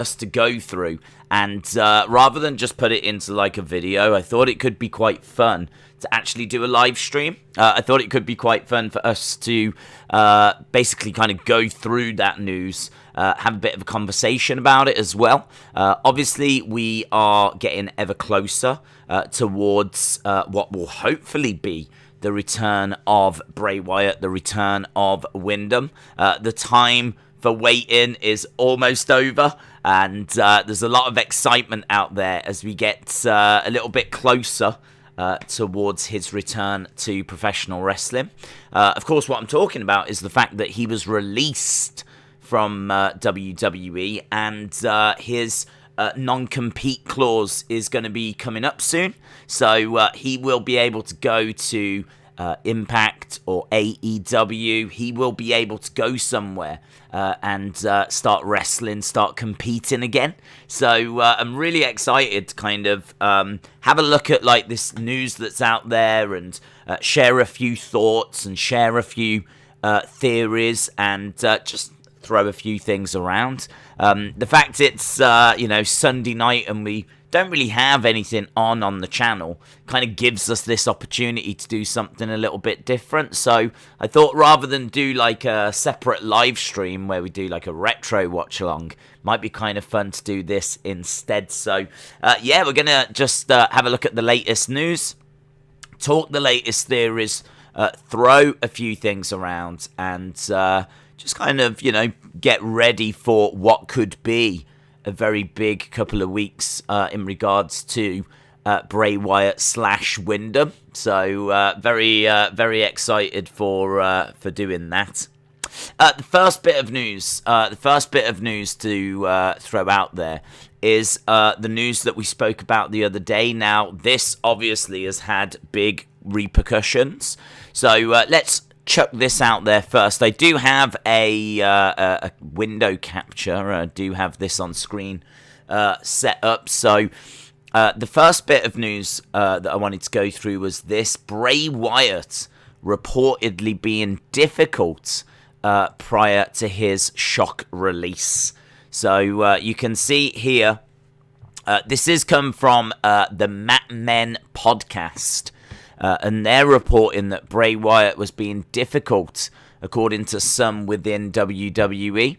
us to go through. And rather than just put it into like a video, I thought it could be quite fun to actually do a live stream. I thought it could be quite fun for us to basically kind of go through that news, have a bit of a conversation about it as well. Obviously, we are getting ever closer towards what will hopefully be the return of Bray Wyatt, the return of Windham. The time for waiting is almost over, and there's a lot of excitement out there as we get a little bit closer towards his return to professional wrestling. Of course, what I'm talking about is the fact that he was released from WWE, and his non-compete clause is going to be coming up soon, so he will be able to go to Impact or AEW. He will be able to go somewhere and start wrestling, start competing again. So I'm really excited to kind of have a look at like this news that's out there and share a few thoughts and share a few theories and just throw a few things around. The fact it's Sunday night and we don't really have anything on the channel kind of gives us this opportunity to do something a little bit different. So I thought rather than do like a separate live stream where we do like a retro watch along, might be kind of fun to do this instead. So we're gonna just have a look at the latest news, talk the latest theories, throw a few things around, and just kind of get ready for what could be a very big couple of weeks in regards to Bray Wyatt / Windham. So very excited for doing that. The first bit of news to throw out there is the news that we spoke about the other day. Now, this obviously has had big repercussions. So let's chuck this out there first. I do have a window capture. I do have this on screen set up. So the first bit of news that I wanted to go through was this: Bray Wyatt reportedly being difficult prior to his shock release. So you can see here, this has come from the McMahon podcast. And they're reporting that Bray Wyatt was being difficult, according to some within WWE.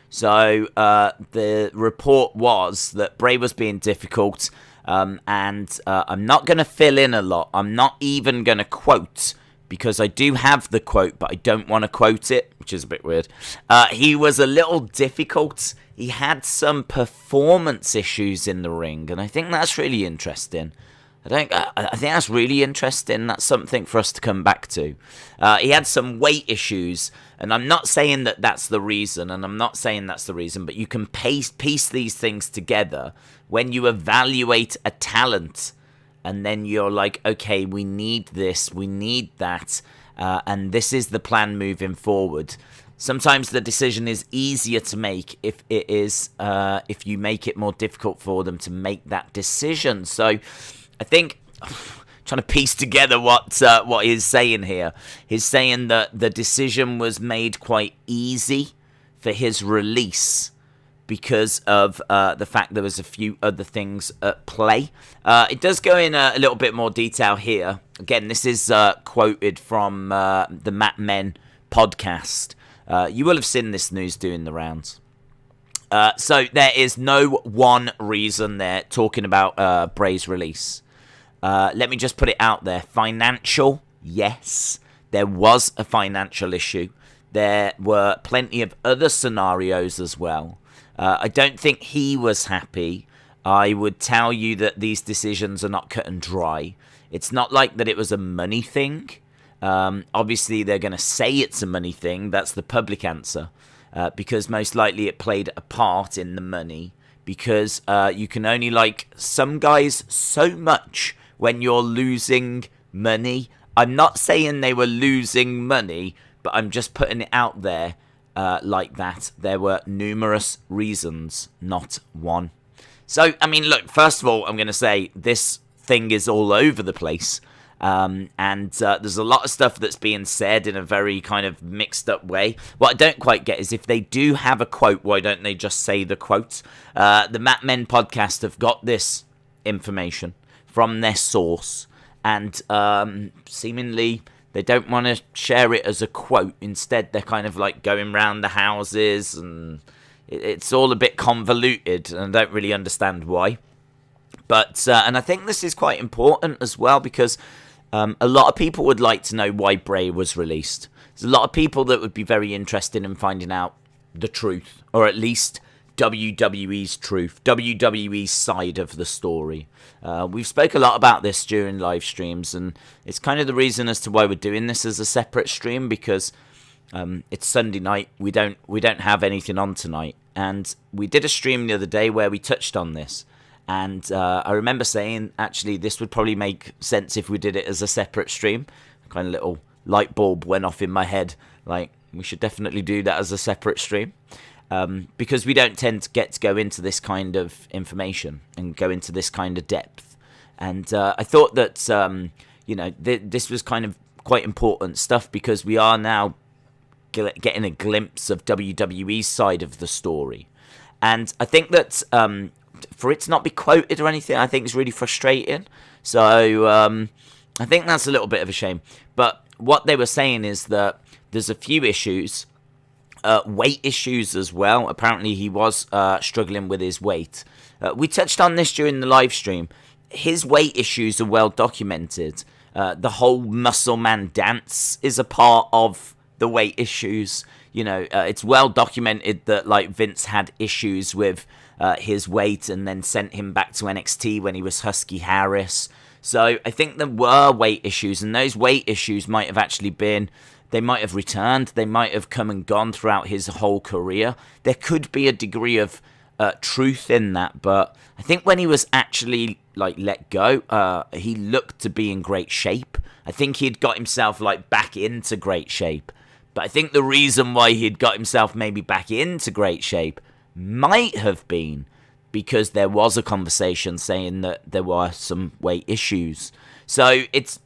So the report was that Bray was being difficult, and I'm not going to fill in a lot. I'm not even going to quote, because I do have the quote, but I don't want to quote it, which is a bit weird. He was a little difficult. He had some performance issues in the ring, and I think that's really interesting. I think that's really interesting. That's something for us to come back to. He had some weight issues, and I'm not saying that that's the reason, but you can piece these things together when you evaluate a talent, and then you're like, okay, we need this, we need that, and this is the plan moving forward. Sometimes the decision is easier to make if you make it more difficult for them to make that decision. So I think, trying to piece together what he's saying here. He's saying that the decision was made quite easy for his release because of the fact there was a few other things at play. It does go in a little bit more detail here. Again, this is quoted from the McMahon podcast. You will have seen this news doing the rounds. So there is no one reason they're talking about Bray's release. Let me just put it out there. Financial, yes. There was a financial issue. There were plenty of other scenarios as well. I don't think he was happy. I would tell you that these decisions are not cut and dry. It's not like that it was a money thing. Obviously, they're going to say it's a money thing. That's the public answer. Because most likely it played a part in the money. Because you can only like some guys so much when you're losing money. I'm not saying they were losing money, but I'm just putting it out there like that. There were numerous reasons, not one. So, I mean, look, first of all, I'm going to say this thing is all over the place. And there's a lot of stuff that's being said in a very kind of mixed up way. What I don't quite get is if they do have a quote, why don't they just say the quote? The Mat Men podcast have got this information from their source, and seemingly they don't want to share it as a quote. Instead, they're kind of like going round the houses, and it's all a bit convoluted, and I don't really understand why. But and I think this is quite important as well, because a lot of people would like to know why Bray was released. There's a lot of people that would be very interested in finding out the truth, or at least WWE's truth, WWE's side of the story. We've spoke a lot about this during live streams, and it's kind of the reason as to why we're doing this as a separate stream, because it's Sunday night. We don't have anything on tonight, and we did a stream the other day where we touched on this. And I remember saying, actually, this would probably make sense if we did it as a separate stream. Kind of little light bulb went off in my head, like, we should definitely do that as a separate stream. Because we don't tend to get to go into this kind of information and go into this kind of depth. And I thought that, this was kind of quite important stuff, because we are now getting a glimpse of WWE's side of the story. And I think that for it to not be quoted or anything, I think is really frustrating. So I think that's a little bit of a shame. But what they were saying is that there's a few issues, weight issues as well. Apparently he was struggling with his weight. We touched on this during the live stream. His weight issues are well documented. The whole muscle man dance is a part of the weight issues. It's well documented that like Vince had issues with his weight, and then sent him back to NXT when he was Husky Harris. So I think there were weight issues, and those weight issues might have actually been, they might have returned, they might have come and gone throughout his whole career. There could be a degree of truth in that, but I think when he was actually like let go, he looked to be in great shape. I think he'd got himself like back into great shape. But I think the reason why he'd got himself maybe back into great shape might have been because there was a conversation saying that there were some weight issues. So it's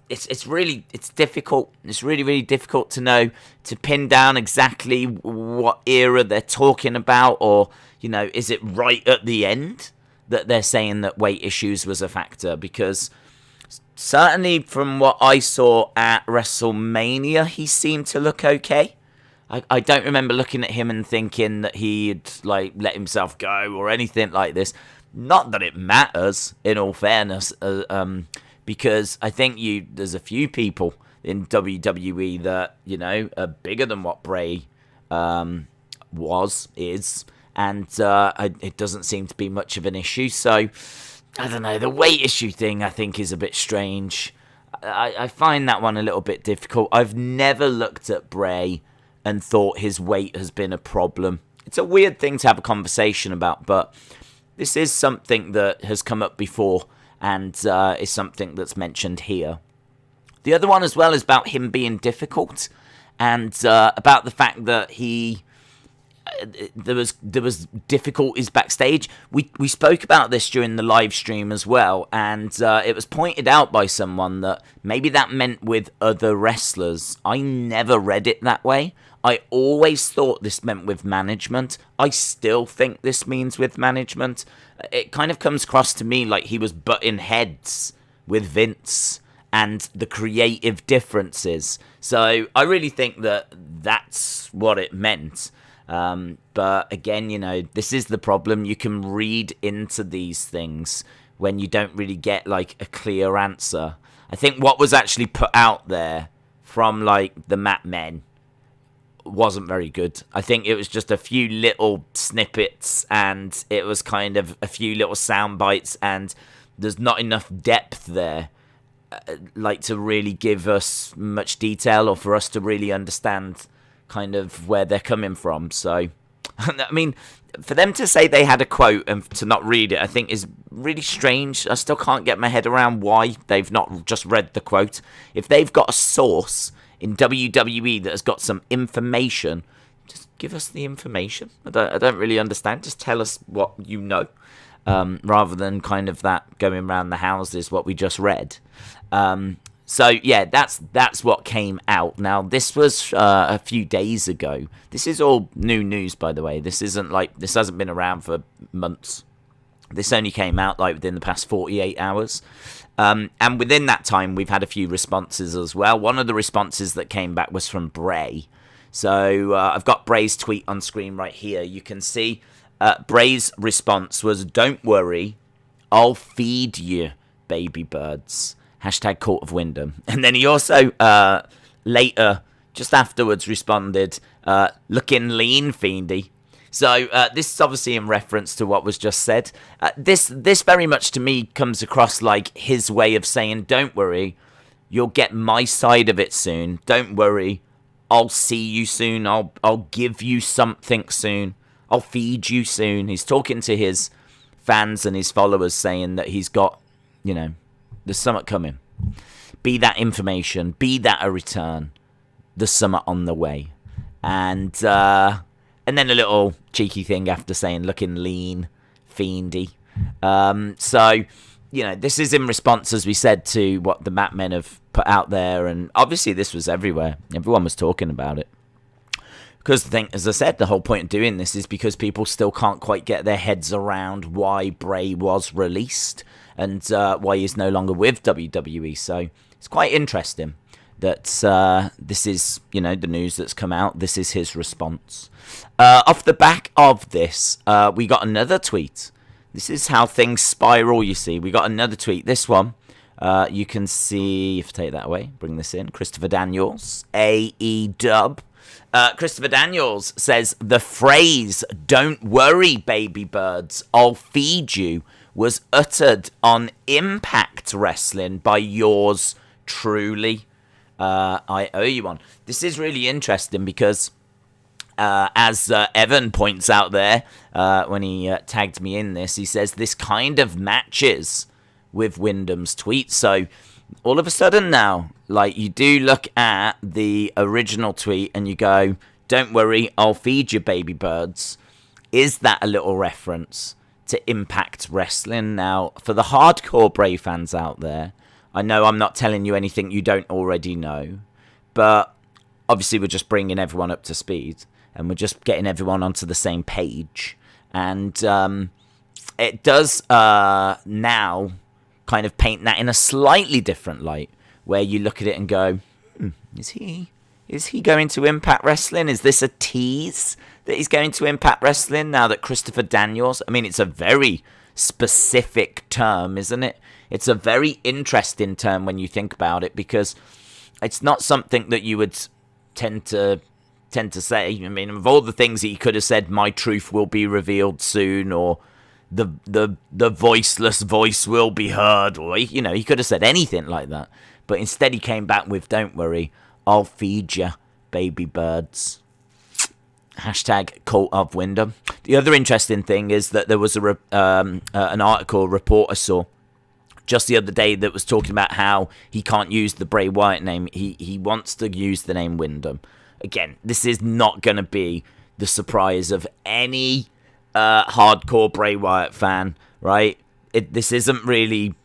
difficult. It's really difficult to know, to pin down exactly what era they're talking about, or is it right at the end that they're saying that weight issues was a factor? Because certainly from what I saw at WrestleMania, he seemed to look okay. I don't remember looking at him and thinking that he'd like let himself go or anything like this. Not that it matters, in all fairness, because I think there's a few people in WWE that are bigger than what Bray is, and it doesn't seem to be much of an issue. So I don't know. The weight issue thing I think is a bit strange. I find that one a little bit difficult. I've never looked at Bray and thought his weight has been a problem. It's a weird thing to have a conversation about, but this is something that has come up before, and is something that's mentioned here. The other one as well is about him being difficult, and about the fact that there was difficulties backstage. We spoke about this during the live stream as well, and it was pointed out by someone that maybe that meant with other wrestlers. I never read it that way. I always thought this meant with management. I still think this means with management. It kind of comes across to me like he was butting heads with Vince and the creative differences. So I really think that that's what it meant. But again, this is the problem. You can read into these things when you don't really get like a clear answer. I think what was actually put out there from like the Mat Men wasn't very good. I think it was just a few little snippets, and it was kind of a few little sound bites, and there's not enough depth there like to really give us much detail, or for us to really understand kind of where they're coming from. So I mean, for them to say they had a quote and to not read it, I think is really strange. I still can't get my head around why they've not just read the quote. If they've got a source in WWE that has got some information, just give us the information. I don't really understand. Just tell us what you know, rather than kind of that going around the houses what we just read. So yeah, that's what came out. Now this was a few days ago. This is all new news, by the way. This hasn't been around for months. This only came out like within the past 48 hours. And within that time, we've had a few responses as well. One of the responses that came back was from Bray. So I've got Bray's tweet on screen right here. You can see Bray's response was, "Don't worry, I'll feed you, baby birds." Hashtag Court of Windham. And then he also later, just afterwards, responded, "Looking lean, Fiendy." So this is obviously in reference to what was just said. This very much to me comes across like his way of saying, "Don't worry, you'll get my side of it soon. Don't worry, I'll see you soon. I'll give you something soon. I'll feed you soon." He's talking to his fans and his followers, saying that he's got, there's something coming. Be that information, be that a return. There's something on the way. And then a little cheeky thing after saying, "Looking lean, Fiendy." So, this is in response, as we said, to what the Mat Men have put out there. And obviously this was everywhere. Everyone was talking about it. Because the thing, as I said, the whole point of doing this is because people still can't quite get their heads around why Bray was released and why he's no longer with WWE. So it's quite interesting that this is, the news that's come out. This is his response. Off the back of this, we got another tweet. This is how things spiral, you see. We got another tweet. This one, you can see, if I take that away, bring this in. Christopher Daniels, AEW. Christopher Daniels says, "The phrase, 'Don't worry, baby birds, I'll feed you,' was uttered on Impact Wrestling by yours truly. I owe you one." This is really interesting because, as Evan points out there, when he tagged me in this, he says this kind of matches with Windham's tweet. So all of a sudden now, you do look at the original tweet and you go, "Don't worry, I'll feed you, baby birds." Is that a little reference to Impact Wrestling? Now, for the hardcore Bray fans out there, I know I'm not telling you anything you don't already know, but obviously we're just bringing everyone up to speed and we're just getting everyone onto the same page. And it does now kind of paint that in a slightly different light, where you look at it and go, is he going to Impact Wrestling? Is this a tease that he's going to Impact Wrestling now that Christopher Daniels... I mean, it's a very specific term, isn't it? It's a very interesting term when you think about it, because it's not something that you would tend to say. I mean, of all the things that he could have said, "My truth will be revealed soon," or the voiceless voice will be heard, or he could have said anything like that, but instead he came back with, "Don't worry, I'll feed you, baby birds." Hashtag Cult of Windham. The other interesting thing is that there was an article reporter saw just the other day that was talking about how he can't use the Bray Wyatt name. He wants to use the name Windham. Again, this is not going to be the surprise of any hardcore Bray Wyatt fan, right? This isn't really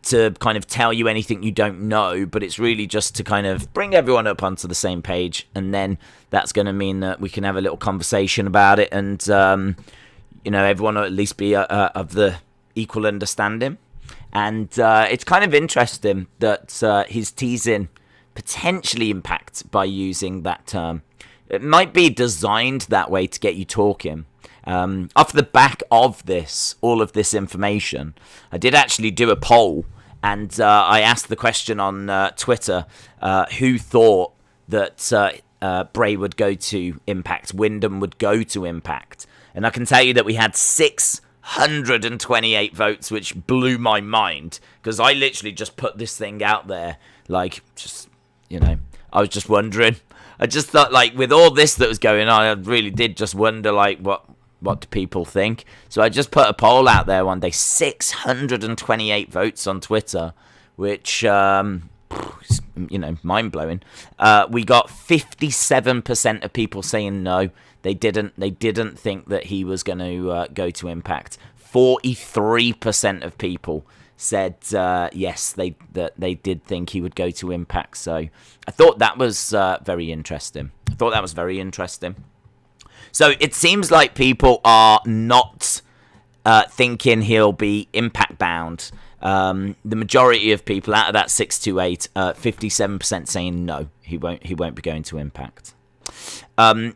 to kind of tell you anything you don't know, but it's really just to kind of bring everyone up onto the same page, and then that's going to mean that we can have a little conversation about it, and everyone will at least be of the equal understanding. And it's kind of interesting that he's teasing potentially Impact by using that term. It might be designed that way to get you talking. Off the back of this, all of this information, I did actually do a poll, and I asked the question on Twitter, who thought that Bray would go to Impact, Windham would go to Impact. And I can tell you that we had 628 votes, which blew my mind, because I literally just put this thing out there, I was just wondering. I just thought, with all this that was going on, I really did just wonder, what do people think? So I just put a poll out there one day, 628 votes on Twitter, which, mind-blowing. We got 57% of people saying no. They didn't think that he was going to go to Impact. 43% of people said yes, that they did think he would go to Impact. So I thought that was very interesting. So it seems like people are not thinking he'll be Impact bound. The majority of people out of that 628, 57% saying no, he won't be going to Impact.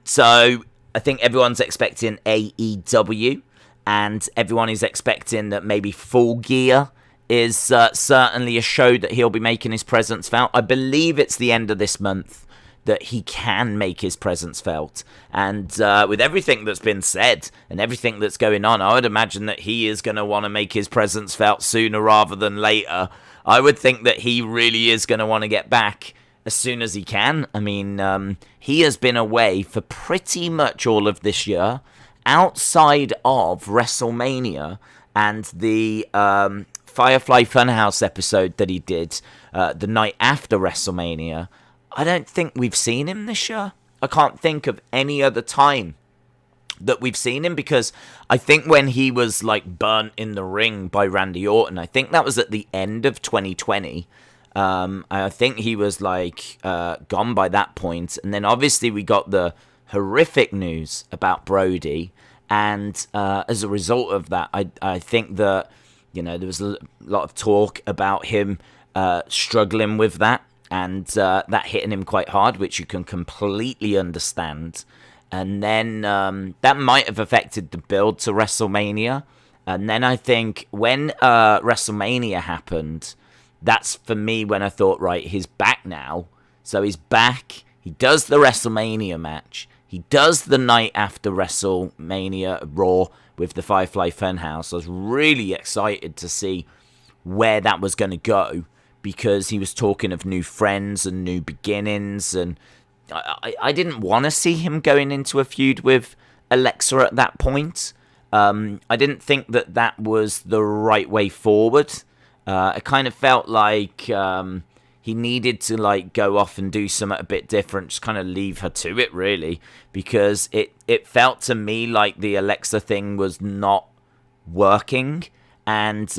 So I think everyone's expecting AEW, and everyone is expecting that maybe Full Gear is certainly a show that he'll be making his presence felt. I believe it's the end of this month that he can make his presence felt. And with everything that's been said and everything that's going on, I would imagine that he is going to want to make his presence felt sooner rather than later. I would think that he really is going to want to get back as soon as he can. I mean, he has been away for pretty much all of this year, outside of WrestleMania and the Firefly Funhouse episode that he did the night after WrestleMania. I don't think we've seen him this year. I can't think of any other time that we've seen him, because I think when he was like burnt in the ring by Randy Orton, I think that was at the end of 2020. I think he was like gone by that point. And then obviously we got the horrific news about Brody. And as a result of that, I think that, there was a lot of talk about him struggling with that. And that hitting him quite hard, which you can completely understand. And then that might have affected the build to WrestleMania. And then I think when WrestleMania happened, that's for me when I thought, right, he's back now. So he's back. He does the WrestleMania match. He does the night after WrestleMania Raw with the Firefly Funhouse. I was really excited to see where that was going to go, because he was talking of new friends and new beginnings, and I didn't want to see him going into a feud with Alexa at that point. I didn't think that was the right way forward. I kind of felt like he needed to like go off and do something a bit different, just kind of leave her to it, really, because it felt to me like the Alexa thing was not working, and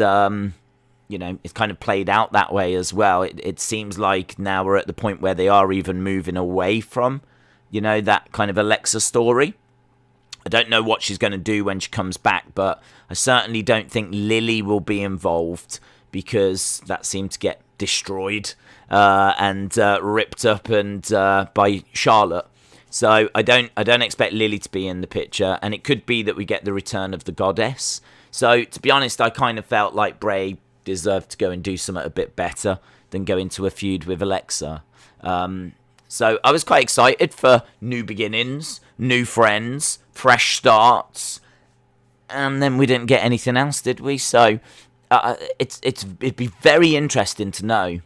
it's kind of played out that way as well. It seems like now we're at the point where they are even moving away from, that kind of Alexa story. I don't know what she's going to do when she comes back, but I certainly don't think Lily will be involved, because that seemed to get destroyed and ripped up and by Charlotte. So I don't expect Lily to be in the picture, and it could be that we get the return of the Goddess. So to be honest, I kind of felt like Bray deserved to go and do something a bit better than go into a feud with Alexa. So I was quite excited for new beginnings, new friends, fresh starts, and then we didn't get anything else, did we? So it'd be very interesting to know,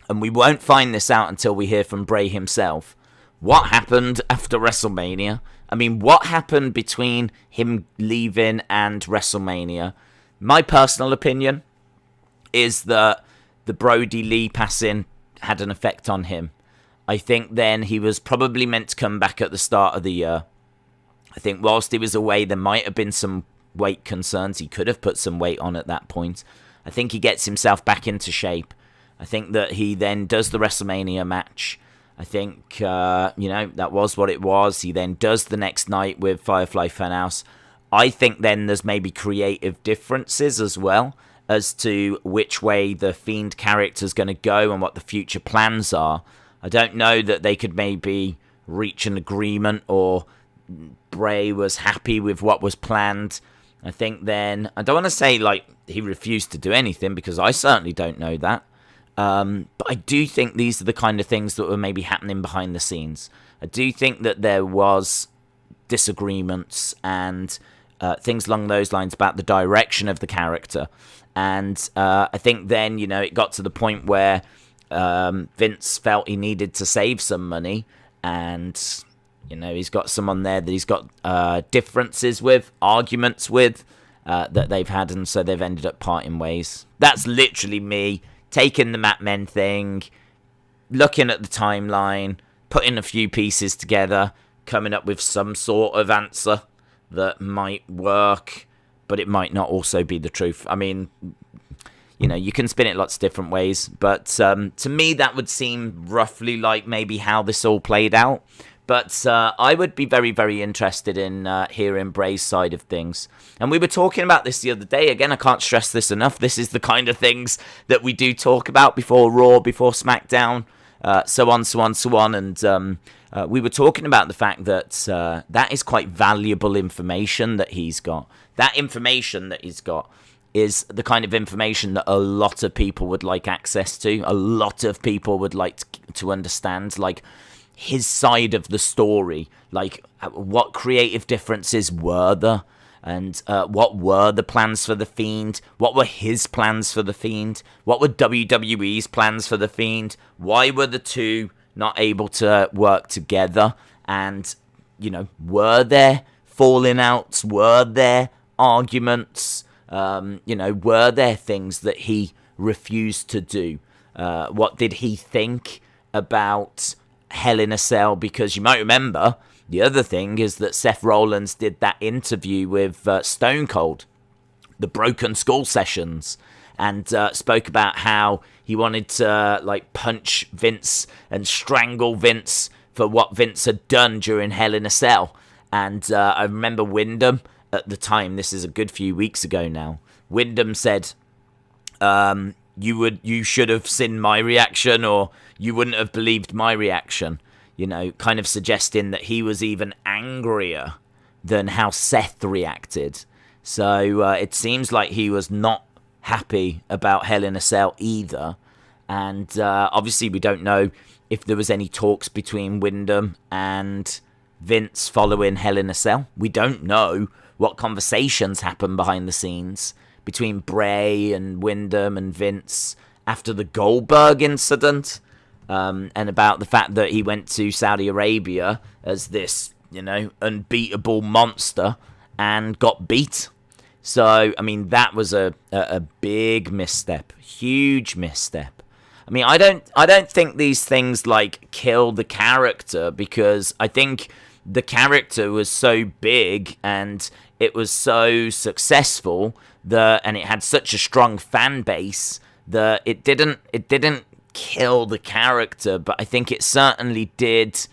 and we won't find this out until we hear from Bray himself, what happened after WrestleMania. I mean, what happened between him leaving and WrestleMania? My personal opinion is that the Brody Lee passing had an effect on him. I think then he was probably meant to come back at the start of the year. I think whilst he was away, there might have been some weight concerns. He could have put some weight on at that point. I think he gets himself back into shape. I think that he then does the WrestleMania match. I think, that was what it was. He then does the next night with Firefly Funhouse. I think then there's maybe creative differences as well as to which way the Fiend character's going to go and what the future plans are. I don't know that they could maybe reach an agreement, or Bray was happy with what was planned. I think then, I don't want to say like he refused to do anything, because I certainly don't know that. But I do think these are the kind of things that were maybe happening behind the scenes. I do think that there was disagreements and things along those lines about the direction of the character. And I think then, it got to the point where Vince felt he needed to save some money, and he's got someone there that he's got differences with, arguments with, that they've had, and so they've ended up parting ways. That's literally me taking the Matt Men thing, looking at the timeline, putting a few pieces together, coming up with some sort of answer that might work, but it might not also be the truth. I mean, you can spin it lots of different ways. But to me, that would seem roughly like maybe how this all played out. But I would be very, very interested in hearing Bray's side of things. And we were talking about this the other day. Again, I can't stress this enough. This is the kind of things that we do talk about before Raw, before SmackDown, so on. And we were talking about the fact that that is quite valuable information that he's got. That information that he's got is the kind of information that a lot of people would like access to. A lot of people would like to understand, like, his side of the story, like what creative differences were there, and what were the plans for the Fiend, what were his plans for the Fiend, what were WWE's plans for the Fiend, why were the two not able to work together, and, were there falling outs, were there arguments, were there things that he refused to do, what did he think about Hell in a Cell? Because you might remember, the other thing is that Seth Rollins did that interview with Stone Cold, the Broken Skull sessions, and spoke about how he wanted to punch Vince and strangle Vince for what Vince had done during Hell in a Cell. And I remember Windham at the time, this is a good few weeks ago now, Windham said, you should have seen my reaction, or you wouldn't have believed my reaction, kind of suggesting that he was even angrier than how Seth reacted. So it seems like he was not happy about Hell in a Cell either. And obviously we don't know if there was any talks between Windham and Vince following Hell in a Cell. We don't know what conversations happened behind the scenes between Bray and Windham and Vince after the Goldberg incident, and about the fact that he went to Saudi Arabia as this, unbeatable monster and got beat. So, I mean, that was a big misstep, huge misstep. I mean, I don't think these things kill the character, because I think the character was so big and it was so successful and it had such a strong fan base that it didn't kill the character, but I think it certainly did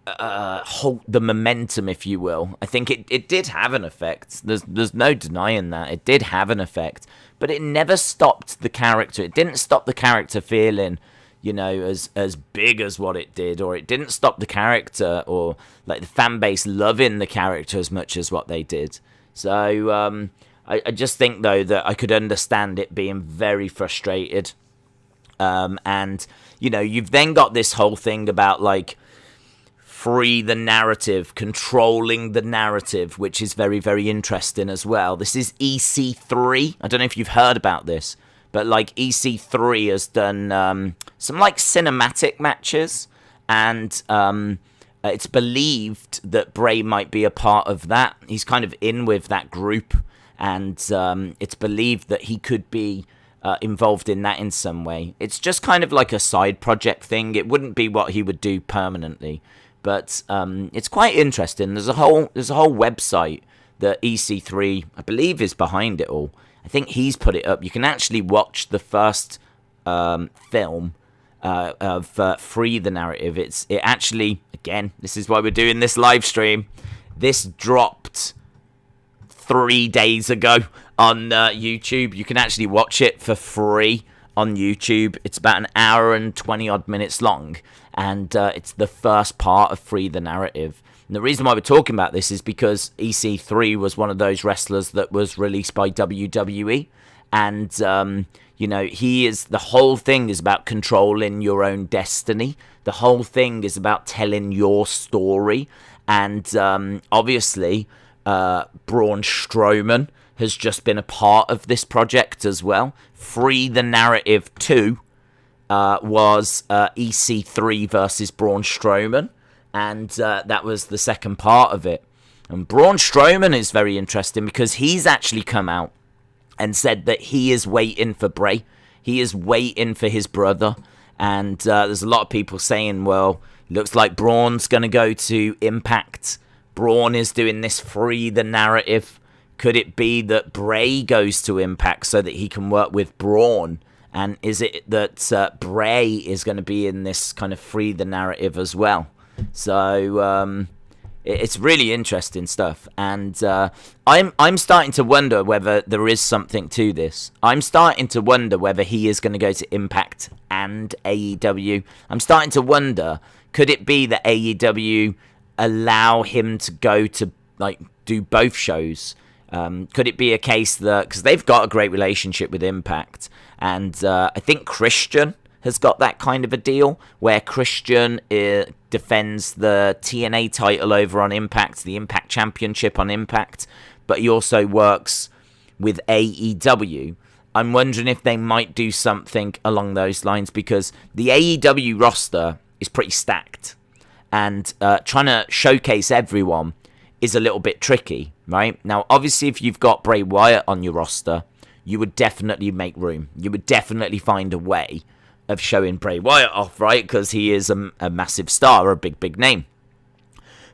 halt the momentum, if you will. I think it did have an effect. There's no denying that. It did have an effect, but it never stopped the character. It didn't stop the character feeling, as big as what it did, or it didn't stop the character or the fan base loving the character as much as what they did. So I just think, though, that I could understand it being very frustrated. And, you've then got this whole thing about, free the narrative, controlling the narrative, which is very, very interesting as well. This is EC3. I don't know if you've heard about this, but, EC3 has done some, cinematic matches, and it's believed that Bray might be a part of that. He's kind of in with that group, and it's believed that he could be involved in that in some way. It's just kind of like a side project thing. It wouldn't be what he would do permanently, but it's quite interesting. There's a whole website that EC3, I believe, is behind it all. I think he's put it up. You can actually watch the first film of Free the Narrative. It actually, again, this is why we're doing this live stream. This dropped 3 days ago on YouTube. You can actually watch it for free on YouTube. It's about an hour and 20 odd minutes long, and it's the first part of Free the Narrative. And the reason why we're talking about this is because EC3 was one of those wrestlers that was released by WWE, and the whole thing is about controlling your own destiny. The whole thing is about telling your story, and obviously Braun Strowman has just been a part of this project as well. Free the Narrative 2 was EC3 versus Braun Strowman, and that was the second part of it. And Braun Strowman is very interesting because he's actually come out and said that he is waiting for Bray. He is waiting for his brother. And there's a lot of people saying, well, looks like Braun's going to go to Impact. Braun is doing this Free the Narrative Could it be that Bray goes to Impact so that he can work with Braun? And is it that Bray is going to be in this kind of free the narrative as well? So it's really interesting stuff. And I'm starting to wonder whether there is something to this. I'm starting to wonder whether he is going to go to Impact and AEW. I'm starting to wonder, could it be that AEW allow him to go to like do both shows? Could it be a case that, because they've got a great relationship with Impact, and I think Christian has got that kind of a deal where Christian defends the TNA title over on Impact, the Impact Championship on Impact, but he also works with AEW. I'm wondering if they might do something along those lines, because the AEW roster is pretty stacked, and trying to showcase everyone is a little bit tricky, right? Now, obviously, if you've got Bray Wyatt on your roster, you would definitely make room. You would definitely find a way of showing Bray Wyatt off, right? Because he is a massive star, a big name.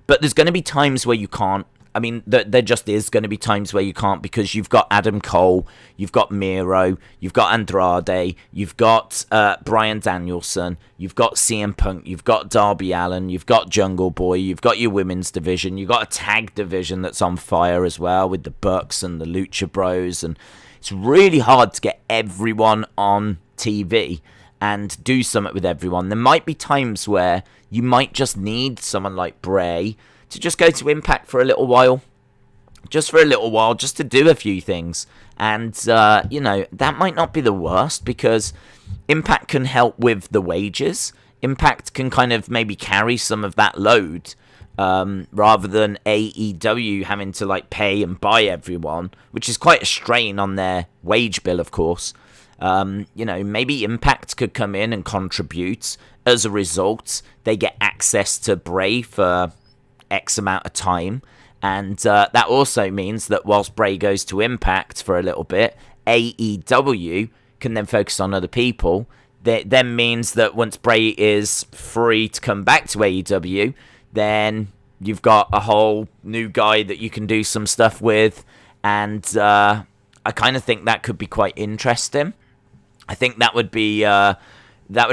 But there's going to be times where you can't. I mean, there just is going to be times where you can't, because you've got Adam Cole, you've got Miro, you've got Andrade, you've got Bryan Danielson, you've got CM Punk, you've got Darby Allin, you've got Jungle Boy, you've got your women's division, you've got a tag division that's on fire as well with the Bucks and the Lucha Bros, and it's really hard to get everyone on TV and do something with everyone. There might be times where you might just need someone like Bray to just go to Impact for a little while. Just for a little while, just to do a few things. And, that might not be the worst, because Impact can help with the wages. Impact can kind of maybe carry some of that load, rather than AEW having to, like, pay and buy everyone, which is quite a strain on their wage bill, of course. Maybe Impact could come in and contribute. As a result, they get access to Bray for X amount of time, and that also means that whilst Bray goes to Impact for a little bit, AEW can then focus on other people. That then means that once Bray is free to come back to AEW, then you've got a whole new guy that you can do some stuff with, and I kind of think that could be quite interesting. I think that would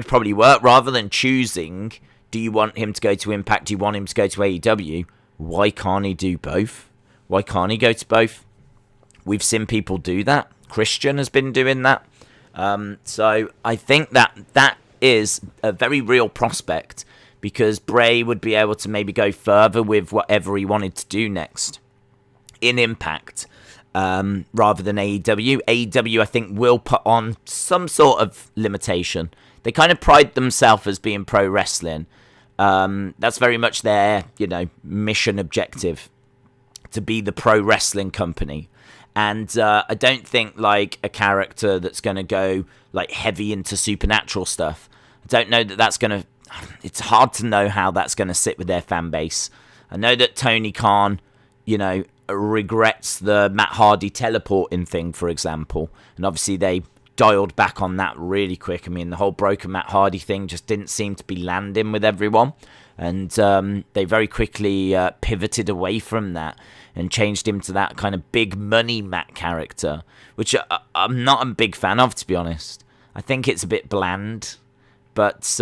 probably work, rather than choosing, do you want him to go to Impact? Do you want him to go to AEW? Why can't he do both? Why can't he go to both? We've seen people do that. Christian has been doing that. So I think that is a very real prospect, because Bray would be able to maybe go further with whatever he wanted to do next in Impact, rather than AEW. AEW, I think, will put on some sort of limitation. They kind of pride themselves as being pro wrestling. That's very much their, mission objective, to be the pro wrestling company. And I don't think like a character that's going to go like heavy into supernatural stuff. I don't know that that's going to. It's hard to know how that's going to sit with their fan base. I know that Tony Khan, regrets the Matt Hardy teleporting thing, for example, and obviously they dialed back on that really quick. I mean, the whole broken Matt Hardy thing just didn't seem to be landing with everyone, and they very quickly pivoted away from that and changed him to that kind of big money Matt character, which I'm not a big fan of, to be honest. I think it's a bit bland, but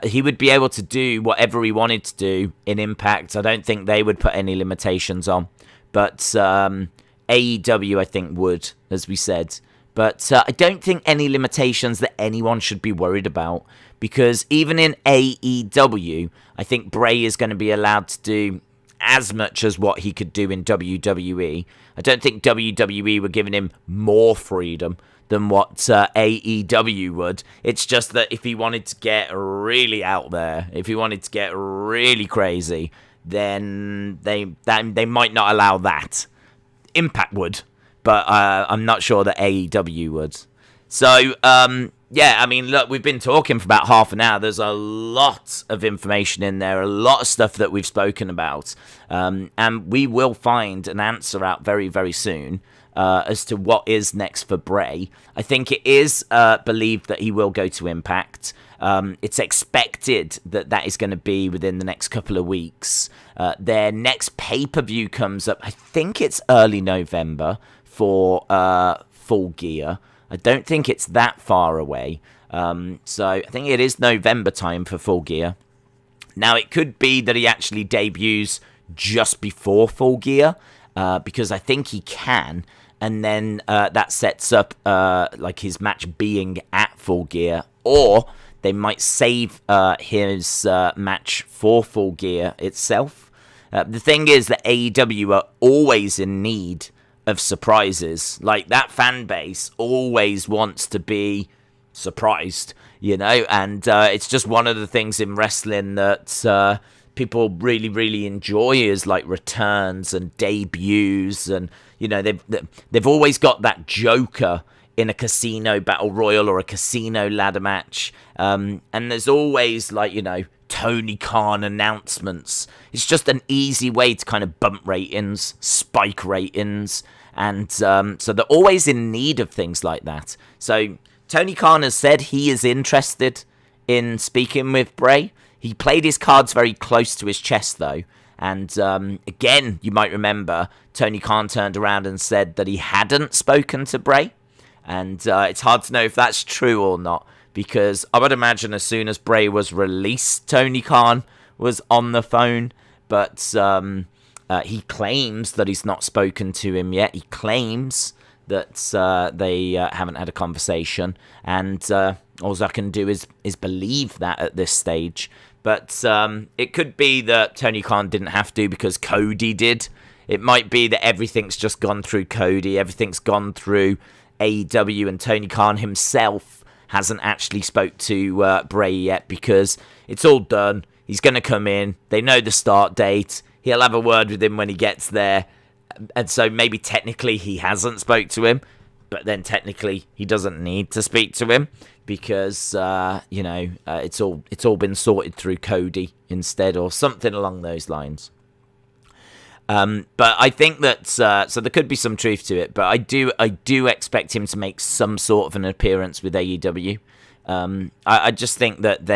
he would be able to do whatever he wanted to do in Impact. I don't think they would put any limitations on, but AEW, I think, would, as we said. But I don't think any limitations that anyone should be worried about, because even in AEW, I think Bray is going to be allowed to do as much as what he could do in WWE. I don't think WWE were giving him more freedom than what AEW would. It's just that if he wanted to get really out there, if he wanted to get really crazy, then they might not allow that. Impact would, but I'm not sure that AEW would. So, I mean, look, we've been talking for about half an hour. There's a lot of information in there, a lot of stuff that we've spoken about, and we will find an answer out very, very soon. as to what is next for Bray. I think it is believed that he will go to Impact. It's expected that that is going to be within the next couple of weeks. Their next pay-per-view comes up, I think it's early November for Full Gear. I don't think it's that far away. So I think it is November time for Full Gear. Now, it could be that he actually debuts just before Full Gear, because I think he can. And then that sets up like his match being at Full Gear. Or they might save his match for Full Gear itself. The thing is that AEW are always in need of surprises. Like, that fan base always wants to be surprised, you know, and it's just one of the things in wrestling that people really, really enjoy is like returns and debuts, and you know they've always got that joker in a casino battle royal or a casino ladder match, and there's always, like, you know, Tony Khan announcements. It's just an easy way to kind of bump ratings, spike ratings, and so they're always in need of things like that. So Tony Khan has said he is interested in speaking with Bray. He played his cards very close to his chest, though. And again, you might remember, Tony Khan turned around and said that he hadn't spoken to Bray. And it's hard to know if that's true or not, because I would imagine as soon as Bray was released, Tony Khan was on the phone. But he claims that he's not spoken to him yet. He claims that they haven't had a conversation, and all I can do is believe that at this stage. But it could be that Tony Khan didn't have to because Cody did. It might be that everything's just gone through Cody, everything's gone through AEW, and Tony Khan himself hasn't actually spoke to Bray yet because it's all done. He's going to come in, they know the start date, he'll have a word with him when he gets there. And so maybe technically he hasn't spoke to him, but then technically he doesn't need to speak to him because it's all been sorted through Cody instead, or something along those lines. But I think that so there could be some truth to it, but I do expect him to make some sort of an appearance with AEW. I just think that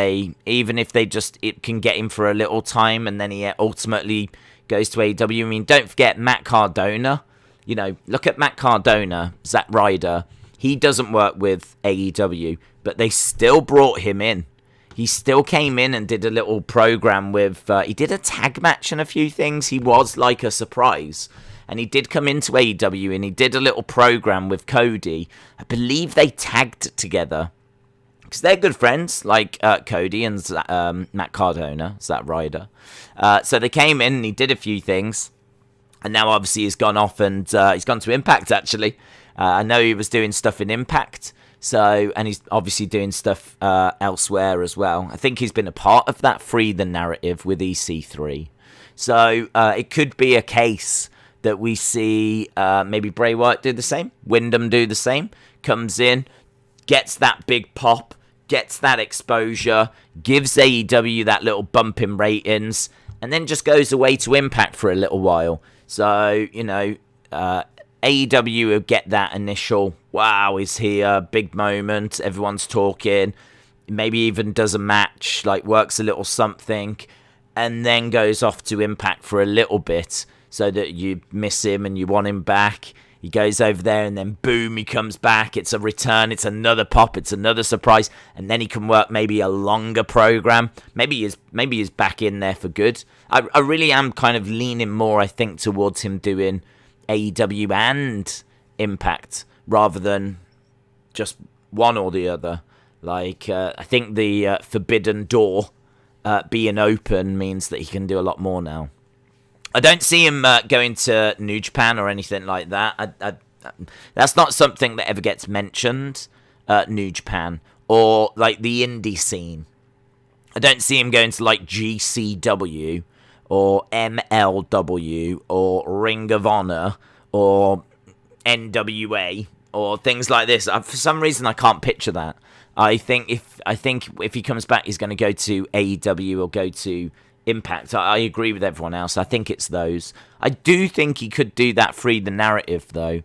even if it can get him for a little time and then he ultimately goes to AEW. I mean, don't forget Matt Cardona. You know, look at Matt Cardona, Zack Ryder. He doesn't work with AEW, but they still brought him in. He still came in and did a little program with... he did a tag match and a few things. He was like a surprise. And he did come into AEW and he did a little program with Cody. I believe they tagged together, because they're good friends, like Cody and Matt Cardona, Zack Ryder. So they came in and he did a few things. And now obviously he's gone off and he's gone to Impact, actually. I know he was doing stuff in Impact. And he's obviously doing stuff elsewhere as well. I think he's been a part of that Free the Narrative with EC3. So it could be a case that we see maybe Bray Wyatt do the same. Windham do the same. Comes in, gets that big pop, gets that exposure, gives AEW that little bump in ratings, and then just goes away to Impact for a little while. So, you know, AEW will get that initial, wow, he's here, big moment, everyone's talking, maybe even does a match, like works a little something, and then goes off to Impact for a little bit so that you miss him and you want him back. He goes over there and then boom, he comes back. It's a return. It's another pop. It's another surprise. And then he can work maybe a longer program. Maybe he's back in there for good. I really am kind of leaning more, I think, towards him doing AEW and Impact rather than just one or the other. Like, I think the forbidden door being open means that he can do a lot more now. I don't see him going to New Japan or anything like that. That's not something that ever gets mentioned, New Japan, or like the indie scene. I don't see him going to like GCW or MLW or Ring of Honor or NWA or things like this. For some reason, I can't picture that. I think if he comes back, he's going to go to AEW or go to Impact. I agree with everyone else. I think it's those. I do think he could do that Free the Narrative, though.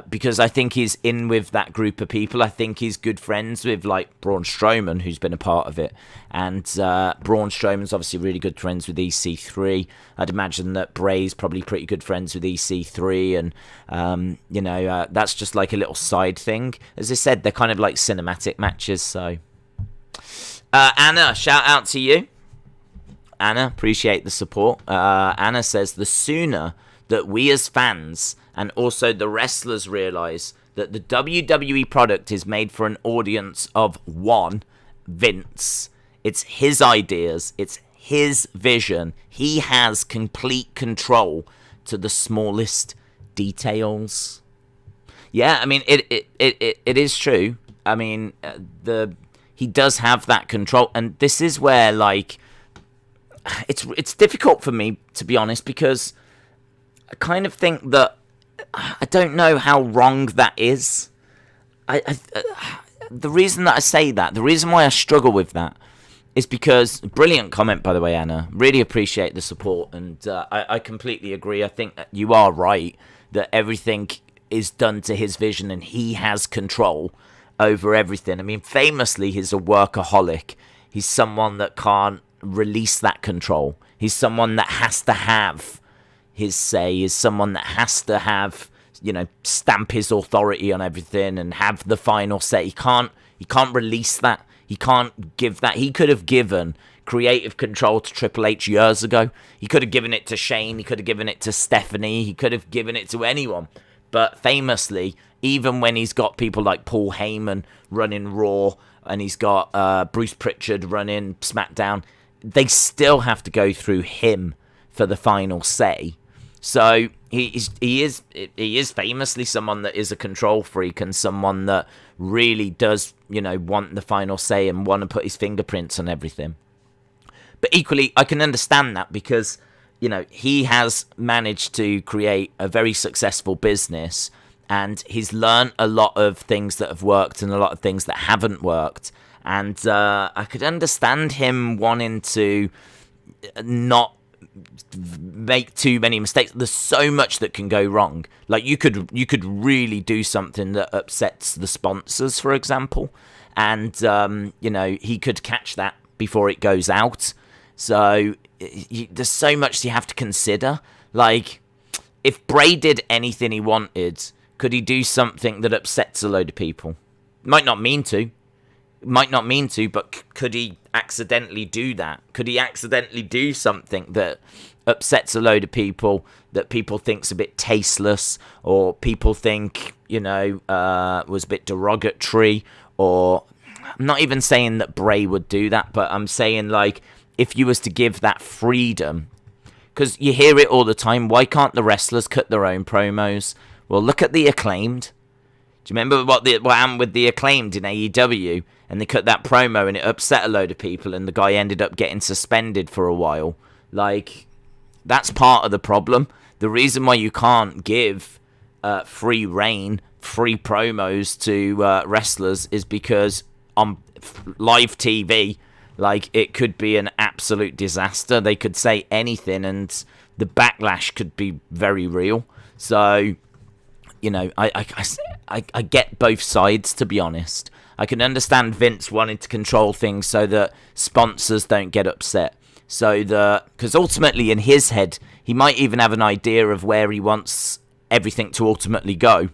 because I think he's in with that group of people. I think he's good friends with, like, Braun Strowman, who's been a part of it. And Braun Strowman's obviously really good friends with EC3. I'd imagine that Bray's probably pretty good friends with EC3. And, that's just like a little side thing. As I said, they're kind of like cinematic matches. So, Anna, shout out to you. Anna, appreciate the support. Anna says, the sooner that we as fans and also the wrestlers realize that the WWE product is made for an audience of one, Vince. It's his ideas. It's his vision. He has complete control to the smallest details. Yeah, I mean, it is true. I mean, he does have that control. And this is where, like, it's difficult for me, to be honest, because I kind of think that I don't know how wrong that is. The reason that I say that, the reason why I struggle with that, is because, brilliant comment, by the way, Anna. Really appreciate the support, and I completely agree. I think that you are right, that everything is done to his vision, and he has control over everything. I mean, famously, he's a workaholic. He's someone that can't release that control. He's someone that has to have his say, is someone that has to have, stamp his authority on everything and have the final say. He can't release that. He can't give that. He could have given creative control to Triple H years ago. He could have given it to Shane. He could have given it to Stephanie. He could have given it to anyone. But famously, even when he's got people like Paul Heyman running Raw and he's got Bruce Pritchard running SmackDown, they still have to go through him for the final say. So he is famously someone that is a control freak and someone that really does, want the final say and want to put his fingerprints on everything. But equally, I can understand that because, he has managed to create a very successful business and he's learned a lot of things that have worked and a lot of things that haven't worked. And I could understand him wanting to not make too many mistakes. There's so much that can go wrong. Like you could really do something that upsets the sponsors, for example, and he could catch that before it goes out. So there's so much you have to consider. Like if Bray did anything he wanted, could he do something that upsets a load of people? Might not mean to, but could he accidentally do that? Could he accidentally do something that upsets a load of people, that people think's a bit tasteless, or people think, was a bit derogatory? Or I'm not even saying that Bray would do that, but I'm saying, like, if you was to give that freedom, because you hear it all the time, why can't the wrestlers cut their own promos? Well, look at the Acclaimed. Do you remember what happened with the Acclaimed in AEW? And they cut that promo and it upset a load of people and the guy ended up getting suspended for a while. Like, that's part of the problem. The reason why you can't give free reign, free promos to wrestlers is because on live TV, like, it could be an absolute disaster. They could say anything and the backlash could be very real. So, I get both sides, to be honest. I can understand Vince wanting to control things so that sponsors don't get upset. Because ultimately in his head, he might even have an idea of where he wants everything to ultimately go.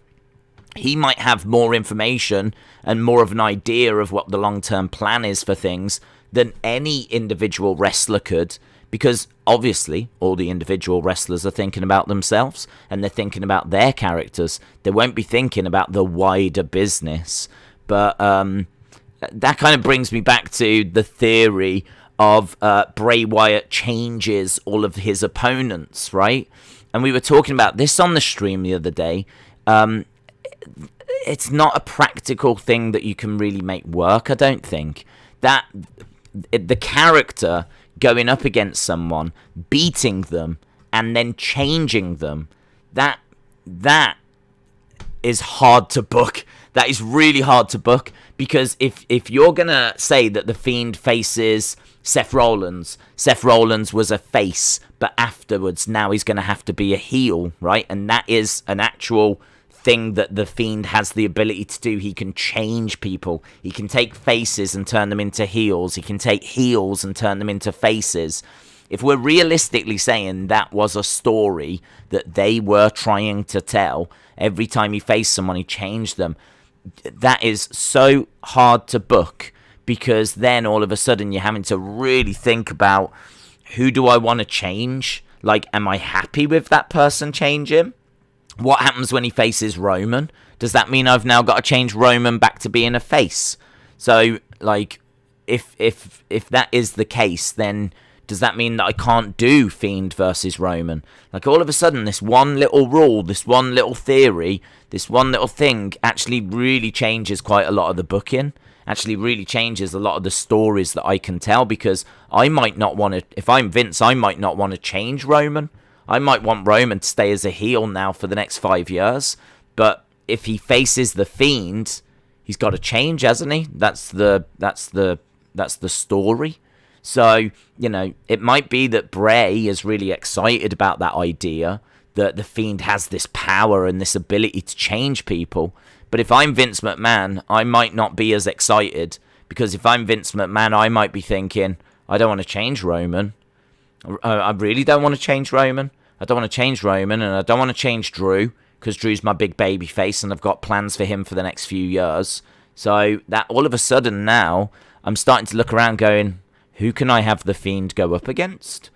He might have more information and more of an idea of what the long-term plan is for things than any individual wrestler could. Because obviously all the individual wrestlers are thinking about themselves and they're thinking about their characters. They won't be thinking about the wider business. But that kind of brings me back to the theory of Bray Wyatt changes all of his opponents, right? And we were talking about this on the stream the other day. It's not a practical thing that you can really make work, I don't think. That the character going up against someone, beating them, and then changing them, that is hard to book. That is really hard to book, because if you're going to say that the Fiend faces Seth Rollins was a face, but afterwards now he's going to have to be a heel, right? And that is an actual thing that the Fiend has the ability to do. He can change people. He can take faces and turn them into heels. He can take heels and turn them into faces. If we're realistically saying that was a story that they were trying to tell, every time he faced someone, he changed them, that is so hard to book, because then all of a sudden you're having to really think about, who do I want to change? Like, am I happy with that person changing? What happens when he faces Roman? Does that mean I've now got to change Roman back to being a face? So, like, if that is the case, then does that mean that I can't do Fiend versus Roman? Like, all of a sudden, this one little rule, this one little theory, this one little thing actually really changes quite a lot of the booking. Actually really changes a lot of the stories that I can tell, because I might not want to, if I'm Vince, I might not want to change Roman. I might want Roman to stay as a heel now for the next 5 years. But if he faces the Fiend, he's got to change, hasn't he? That's the story. So, you know, it might be that Bray is really excited about that idea, that the Fiend has this power and this ability to change people. But if I'm Vince McMahon, I might not be as excited, because if I'm Vince McMahon, I might be thinking, I don't want to change Roman. I really don't want to change Roman. I don't want to change Roman, and I don't want to change Drew, because Drew's my big baby face, and I've got plans for him for the next few years. So that all of a sudden now, I'm starting to look around going, who can I have the Fiend go up against?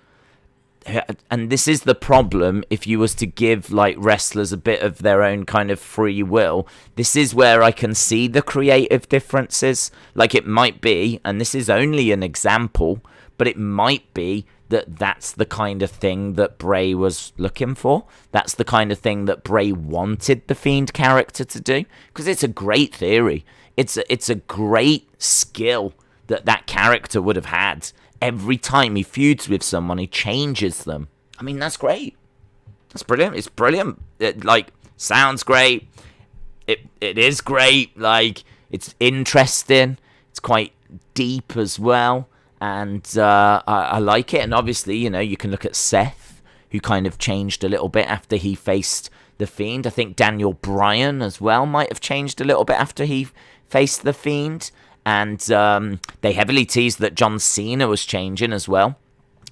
And this is the problem if you was to give like wrestlers a bit of their own kind of free will. This is where I can see the creative differences. Like, it might be, and this is only an example, but it might be that that's the kind of thing that Bray was looking for. That's the kind of thing that Bray wanted the Fiend character to do, because it's a great theory. It's a great skill that character would have had. Every time he feuds with someone, he changes them. I mean, that's great. That's brilliant. It's brilliant. It, like, sounds great. It is great. Like, it's interesting. It's quite deep as well. And I like it. And obviously, you know, you can look at Seth, who kind of changed a little bit after he faced the Fiend. I think Daniel Bryan as well might have changed a little bit after he faced the Fiend. And they heavily teased that John Cena was changing as well.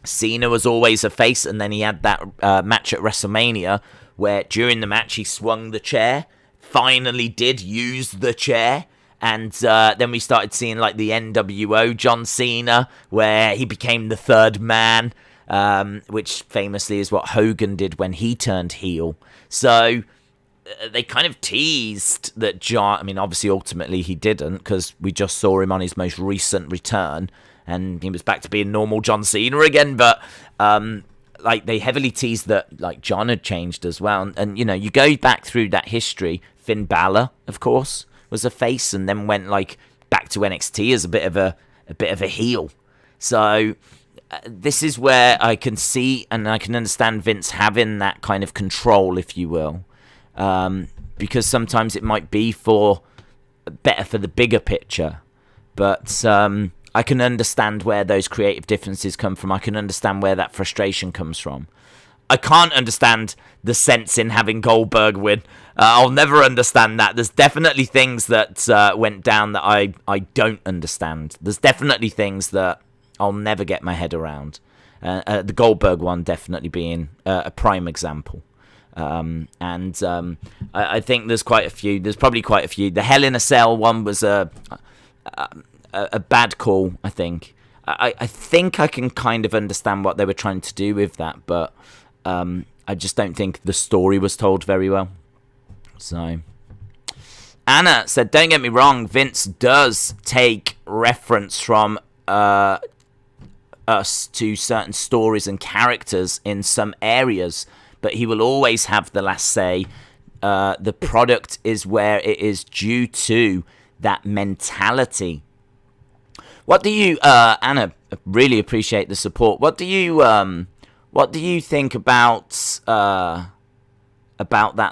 Cena was always a face, and then he had that match at WrestleMania where during the match he swung the chair, finally did use the chair, and then we started seeing like the NWO John Cena, where he became the third man, which famously is what Hogan did when he turned heel. So they kind of teased that John, I mean, obviously, ultimately he didn't, because we just saw him on his most recent return, and he was back to being normal John Cena again, but, like, they heavily teased that, like, John had changed as well, and you know, you go back through that history, Finn Balor, of course, was a face, and then went, like, back to NXT as a bit of a heel, so this is where I can see, and I can understand Vince having that kind of control, if you will. Because sometimes it might be better for the bigger picture, but I can understand where those creative differences come from. I can understand where that frustration comes from. I can't understand the sense in having Goldberg win. I'll never understand that. There's definitely things that went down that I don't understand. There's definitely things that I'll never get my head around. The Goldberg one definitely being a prime example. I think there's quite a few. There's probably quite a few. The Hell in a Cell one was a bad call, I think. I think I can kind of understand what they were trying to do with that, but I just don't think the story was told very well. So, Anna said, don't get me wrong, Vince does take reference from us to certain stories and characters in some areas, but he will always have the last say. The product is where it is due to that mentality. What do you, Anna? Really appreciate the support. What do you think about that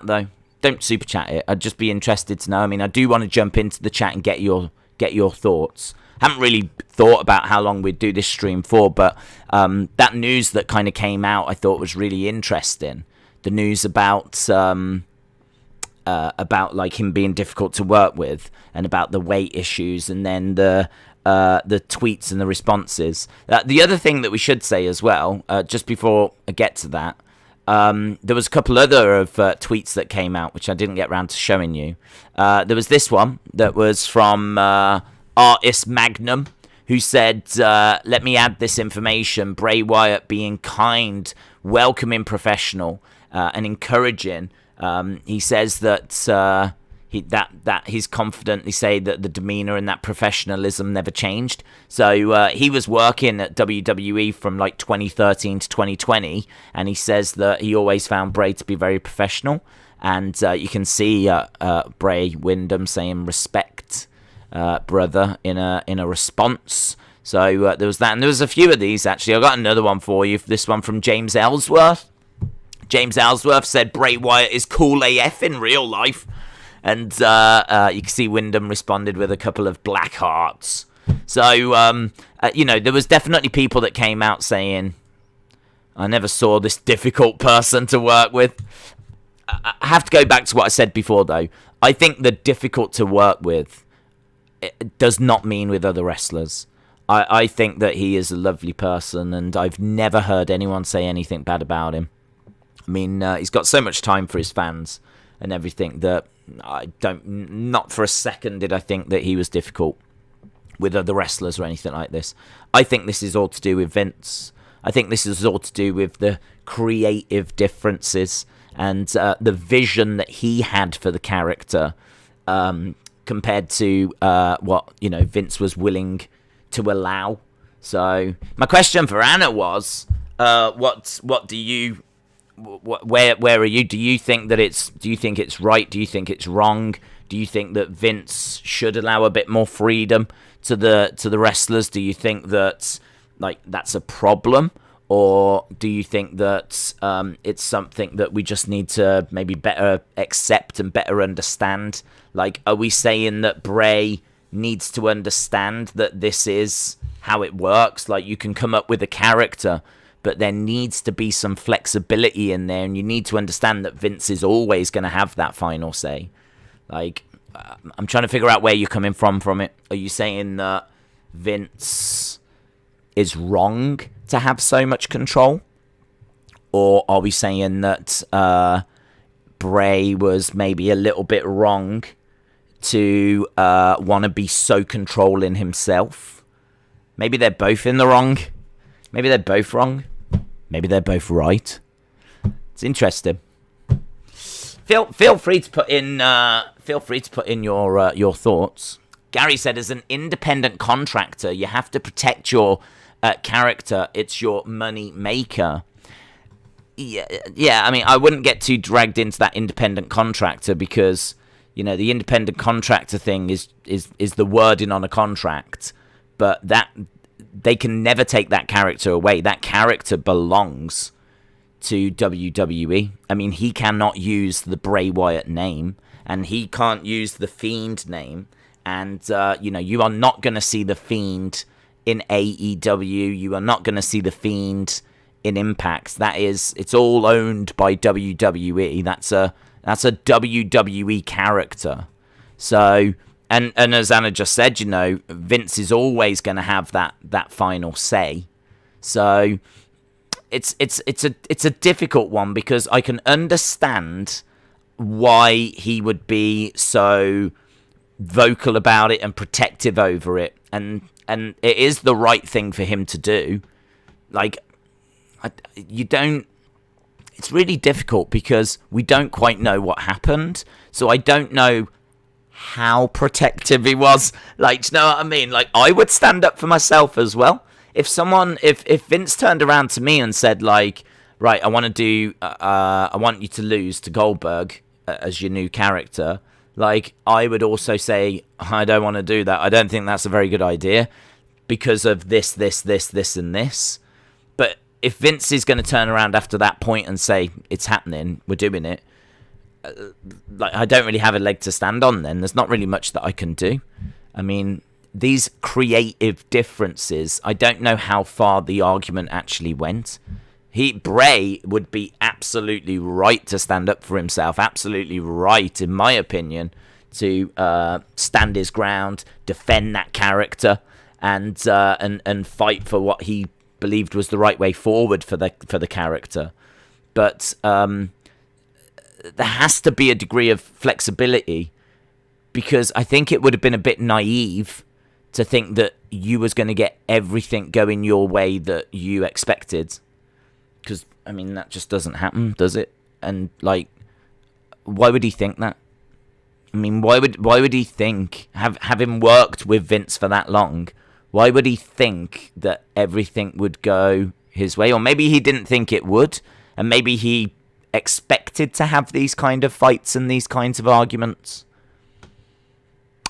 though? Don't super chat it. I'd just be interested to know. I mean, I do want to jump into the chat and get your thoughts. Haven't really thought about how long we'd do this stream for, but that news that kind of came out I thought was really interesting. The news about about like him being difficult to work with and about the weight issues, and then the tweets and the responses. The other thing that we should say as well, just before I get to that, there was a couple other of tweets that came out which I didn't get around to showing you. There was this one that was from Artist Magnum, who said, let me add this information: Bray Wyatt being kind, welcoming, professional, and encouraging. He says that he's confidently say that the demeanor and that professionalism never changed. So he was working at WWE from like 2013 to 2020, and he says that he always found Bray to be very professional. And you can see Bray Windham saying respect, brother, in a response. So there was that, and there was a few of these actually. I got another one for you. This one from James Ellsworth. James Ellsworth said Bray Wyatt is cool AF in real life. And you can see Windham responded with a couple of black hearts. So, there was definitely people that came out saying, I never saw this difficult person to work with. I have to go back to what I said before, though. I think the difficult to work with does not mean with other wrestlers. I think that he is a lovely person, and I've never heard anyone say anything bad about him. I mean, he's got so much time for his fans and everything that not for a second did I think that he was difficult with other wrestlers or anything like this. I think this is all to do with Vince. I think this is all to do with the creative differences and the vision that he had for the character compared to what Vince was willing to allow. So my question for Anna was, what do you? Where are you? Do you think it's right? Do you think it's wrong? Do you think that Vince should allow a bit more freedom to the wrestlers? Do you think that that's a problem, or do you think that it's something that we just need to maybe better accept and better understand? Like, are we saying that Bray needs to understand that this is how it works? Like, you can come up with a character, but there needs to be some flexibility in there, and you need to understand that Vince is always going to have that final say. Like, I'm trying to figure out where you're coming from it. Are you saying that Vince is wrong to have so much control? Or are we saying that Bray was maybe a little bit wrong to want to be so controlling himself? Maybe they're both in the wrong. Maybe they're both wrong. Maybe they're both right. It's interesting. Feel free to put in your thoughts. Gary said, as an independent contractor, you have to protect your character. It's your money maker. Yeah. I mean, I wouldn't get too dragged into that independent contractor, because the independent contractor thing is the wording on a contract, but that. They can never take that character away. That character belongs to WWE. I mean, he cannot use the Bray Wyatt name, and he can't use the Fiend name. And, you are not going to see the Fiend in AEW. You are not going to see the Fiend in Impact. It's all owned by WWE. That's a WWE character. So... And as Anna just said, Vince is always going to have that final say. So it's a difficult one, because I can understand why he would be so vocal about it and protective over it, and it is the right thing for him to do. Like, it's really difficult because we don't quite know what happened, so I don't know how protective he was. Like, do you know what I mean? Like, I would stand up for myself as well. If Vince turned around to me and said, like, right, I want you to lose to Goldberg as your new character, like, I would also say, I don't want to do that. I don't think that's a very good idea because of this, and this. But if Vince is going to turn around after that point and say, it's happening, we're doing it, like, I don't really have a leg to stand on then. There's not really much that I can do. I mean, these creative differences, I don't know how far the argument actually went. Bray would be absolutely right to stand up for himself, absolutely right, in my opinion, to stand his ground, defend that character, and fight for what he believed was the right way forward for the character. But there has to be a degree of flexibility, because I think it would have been a bit naive to think that you was going to get everything going your way that you expected. Because, I mean, that just doesn't happen, does it? And, like, why would he think that? I mean, why would he think, having worked with Vince for that long, why would he think that everything would go his way? Or maybe he didn't think it would, and maybe he expected to have these kind of fights and these kinds of arguments.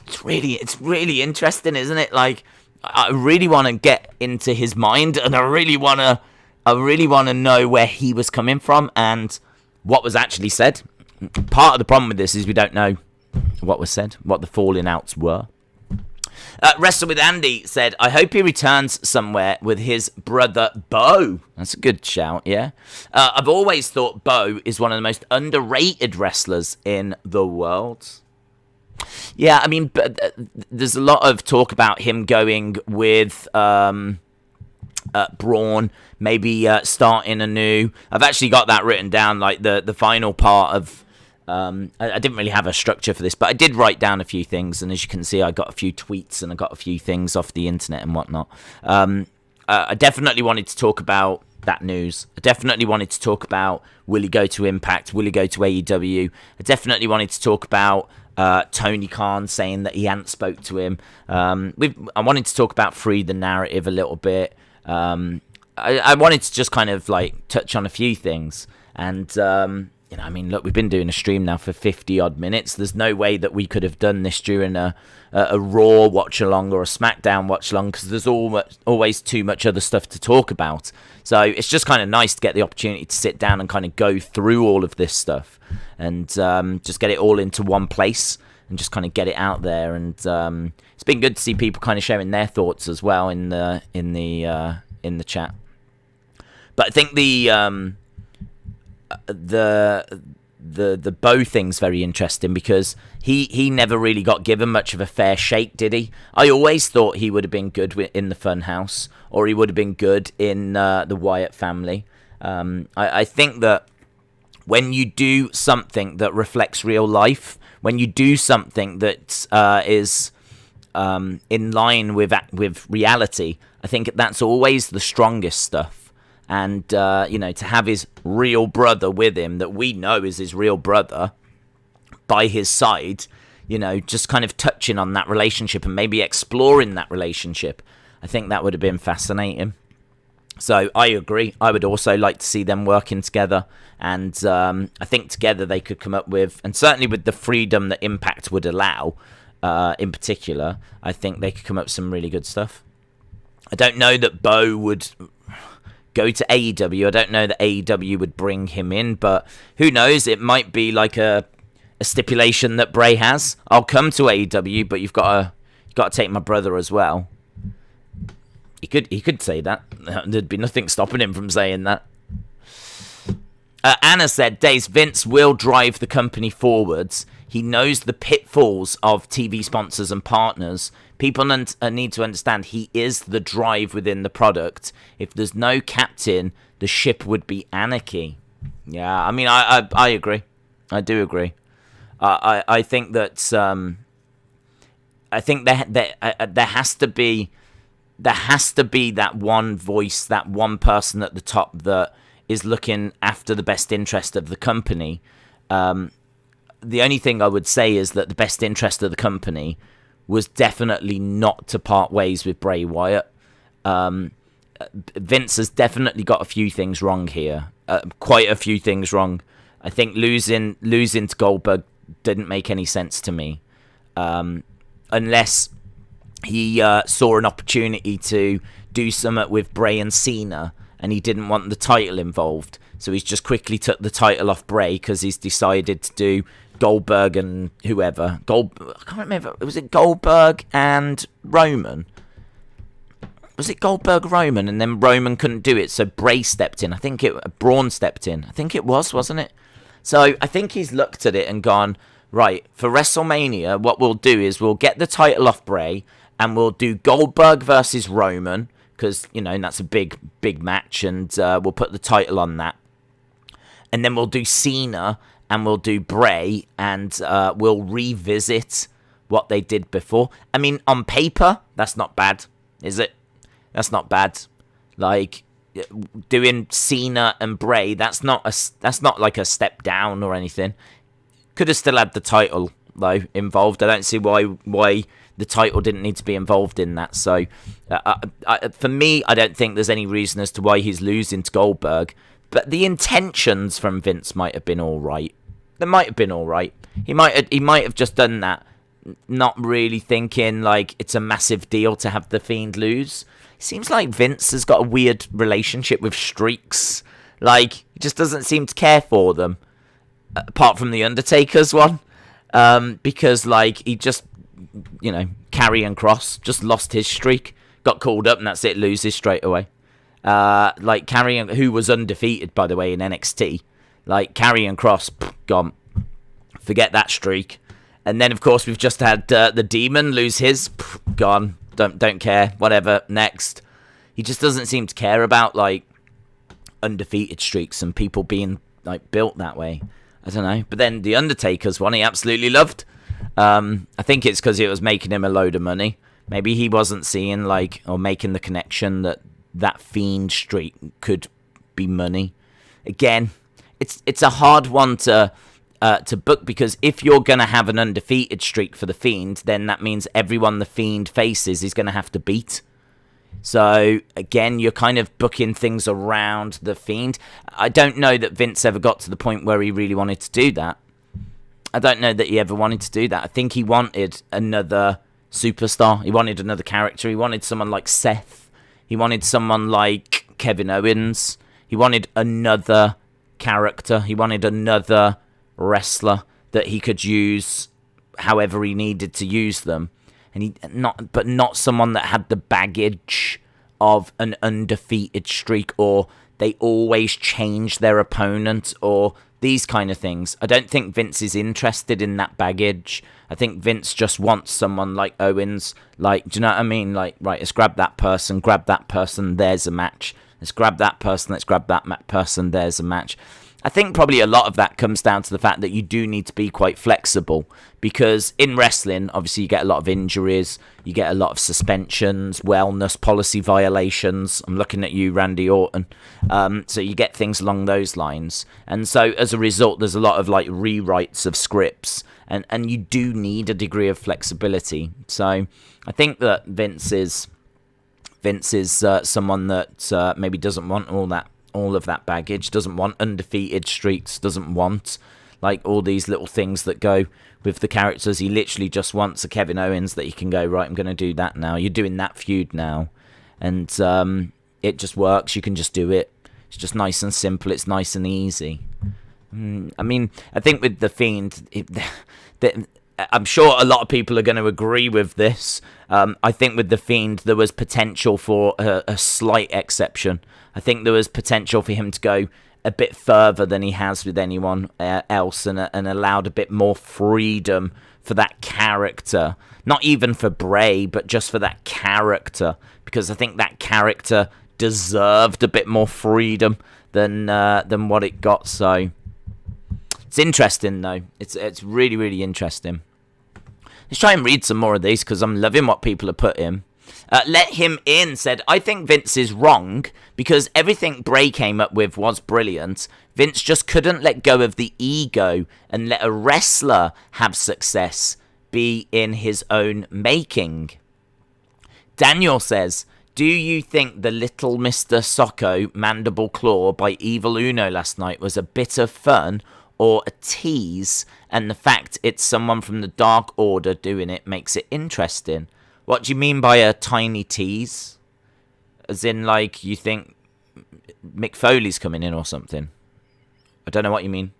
It's really interesting, isn't it? Like, I really want to get into his mind, and I really want to know where he was coming from and what was actually said. Part of the problem with this is we don't know what was said, what the falling outs were. Wrestle with Andy said, I hope he returns somewhere with his brother Bo. That's a good shout, yeah. I've always thought Bo is one of the most underrated wrestlers in the world. Yeah, I mean, but there's a lot of talk about him going with Braun, maybe starting anew. I've actually got that written down, like the final part of... I didn't really have a structure for this, but I did write down a few things, and as you can see, I got a few tweets and I got a few things off the internet and whatnot. I definitely wanted to talk about that news. I definitely wanted to talk about, will he go to Impact? Will he go to AEW? I definitely wanted to talk about Tony Khan saying that he hadn't spoke to him. I wanted to talk about Free the Narrative a little bit. I wanted to just kind of like touch on a few things. And, I mean, look, we've been doing a stream now for 50 odd minutes. There's no way that we could have done this during a Raw watch along or a SmackDown watch along, because there's always too much other stuff to talk about. So it's just kind of nice to get the opportunity to sit down and kind of go through all of this stuff and just get it all into one place and just kind of get it out there. And it's been good to see people kind of sharing their thoughts as well in the chat. But I think the Bo thing's very interesting, because he never really got given much of a fair shake, did he? I always thought he would have been good in the Funhouse, or he would have been good in the Wyatt family. I think that when you do something that reflects real life, when you do something that is in line with reality, I think that's always the strongest stuff. And, to have his real brother with him, that we know is his real brother, by his side, just kind of touching on that relationship and maybe exploring that relationship, I think that would have been fascinating. So I agree. I would also like to see them working together. And I think together they could come up with, and certainly with the freedom that Impact would allow, in particular, I think they could come up with some really good stuff. I don't know that Bo would go to AEW. I don't know that AEW would bring him in, but who knows? It might be like a stipulation that Bray has. I'll come to AEW, but you've got to take my brother as well. He could say that. There'd be nothing stopping him from saying that. Anna said, Daze, Vince will drive the company forwards. He knows the pitfalls of TV sponsors and partners. People need to understand he is the drive within the product. If there's no captain, the ship would be anarchy. Yeah, I mean, I agree. I do agree. I think that I think there has to be that one voice, that one person at the top that is looking after the best interest of the company. The only thing I would say is that the best interest of the company was definitely not to part ways with Bray Wyatt. Vince has definitely got a few things wrong here. Quite a few things wrong. I think losing to Goldberg didn't make any sense to me. Unless he saw an opportunity to do something with Bray and Cena, and he didn't want the title involved. So he's just quickly took the title off Bray because he's decided to do Goldberg and whoever. I can't remember. Was it Goldberg and Roman? was it Goldberg Roman, and then Roman couldn't do it, so Bray stepped in. Braun stepped in. I think it was, wasn't it? So I think he's looked at it and gone, right, for WrestleMania, what we'll do is we'll get the title off Bray, and we'll do Goldberg versus Roman, because, you know, that's a big match, and we'll put the title on that. And then we'll do Cena, and we'll do Bray, and we'll revisit what they did before. I mean, on paper, that's not bad, is it? That's not bad. Like, doing Cena and Bray, that's not like a step down or anything. Could have still had the title though involved. I don't see why the title didn't need to be involved in that. So for me, I don't think there's any reason as to why he's losing to Goldberg. But the intentions from Vince might have been all right. They might have been all right. He might have just done that, not really thinking like it's a massive deal to have the Fiend lose. Seems like Vince has got a weird relationship with streaks. Like, he just doesn't seem to care for them. Apart from the Undertaker's one. Because, like, he just, you know, Karrion Kross just lost his streak. Got called up and that's it, loses straight away. Like, Karrion, who was undefeated, by the way, in NXT. Like, Karrion Kross, gone. Forget that streak. And then, of course, we've just had the Demon lose his, gone. Don't care, whatever, next. He just doesn't seem to care about, like, undefeated streaks and people being, like, built that way. I don't know. But then the Undertaker's one he absolutely loved. I think it's because it was making him a load of money. Maybe he wasn't seeing, like, or making the connection that Fiend streak could be money. Again, it's a hard one to book, because if you're going to have an undefeated streak for the Fiend, then that means everyone the Fiend faces is going to have to beat. So, again, you're kind of booking things around the Fiend. I don't know that Vince ever got to the point where he really wanted to do that. I don't know that he ever wanted to do that. I think he wanted another superstar. He wanted another character. He wanted someone like Seth. He wanted someone like Kevin Owens. He wanted another character. He wanted another wrestler that he could use however he needed to use them, and not someone that had the baggage of an undefeated streak, or they always change their opponent, or these kind of things. I don't think Vince is interested in that baggage. I think Vince just wants someone like Owens. Like, do you know what I mean? Like, right, let's grab that person, there's a match. Let's grab that person, let's grab that person, there's a match. I think probably a lot of that comes down to the fact that you do need to be quite flexible, because in wrestling, obviously, you get a lot of injuries, you get a lot of suspensions, wellness policy violations. I'm looking at you, Randy Orton. So you get things along those lines. And so as a result, there's a lot of like rewrites of scripts, and you do need a degree of flexibility. So I think that Vince is someone that maybe doesn't want all of that baggage, doesn't want undefeated streaks, doesn't want like all these little things that go with the characters. He literally just wants a Kevin Owens that he can go, right, I'm going to do that now. You're doing that feud now. And it just works. You can just do it. It's just nice and simple. It's nice and easy. I mean, I think with The Fiend, I'm sure a lot of people are going to agree with this. I think with The Fiend, there was potential for a slight exception. I think there was potential for him to go a bit further than he has with anyone else, and allowed a bit more freedom for that character. Not even for Bray, but just for that character. Because I think that character deserved a bit more freedom than what it got. So it's interesting, though. It's really, really interesting. Let's try and read some more of these, because I'm loving what people have put in. Let Him In said, I think Vince is wrong, because everything Bray came up with was brilliant. Vince just couldn't let go of the ego and let a wrestler have success be in his own making. Daniel says, do you think the Little Mr. Socko Mandible Claw by Evil Uno last night was a bit of fun or a tease, and the fact it's someone from the Dark Order doing it makes it interesting? What do you mean by a tiny tease? As in, like, you think Mick Foley's coming in or something? I don't know what you mean.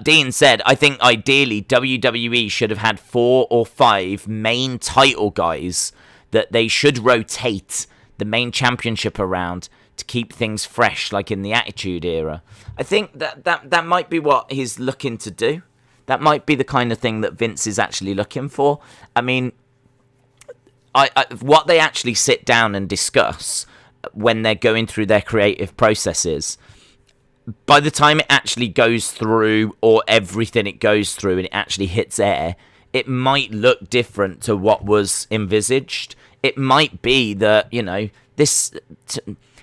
Dean said, I think ideally WWE should have had 4 or 5 main title guys that they should rotate the main championship around to keep things fresh, like in the Attitude Era. I think that might be what he's looking to do. That might be the kind of thing that Vince is actually looking for. I mean, what they actually sit down and discuss when they're going through their creative processes, by the time it actually goes through, or everything it goes through and it actually hits air, it might look different to what was envisaged. It might be that,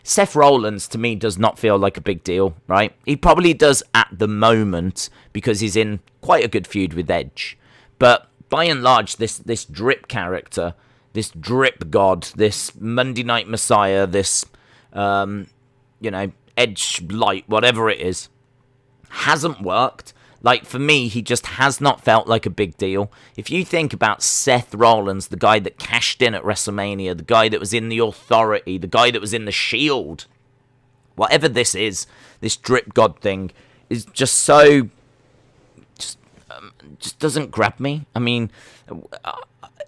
Seth Rollins, to me, does not feel like a big deal, right? He probably does at the moment because he's in quite a good feud with Edge. But by and large, this drip character, this drip god, this Monday Night Messiah, this, Edge light, whatever it is, hasn't worked. Like, for me, he just has not felt like a big deal. If you think about Seth Rollins, the guy that cashed in at WrestleMania, the guy that was in the Authority, the guy that was in the Shield, whatever this is, this drip god thing is just so... just doesn't grab me. I mean,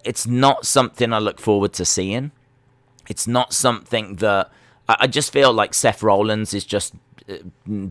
it's not something I look forward to seeing. It's not something that... I just feel like Seth Rollins is just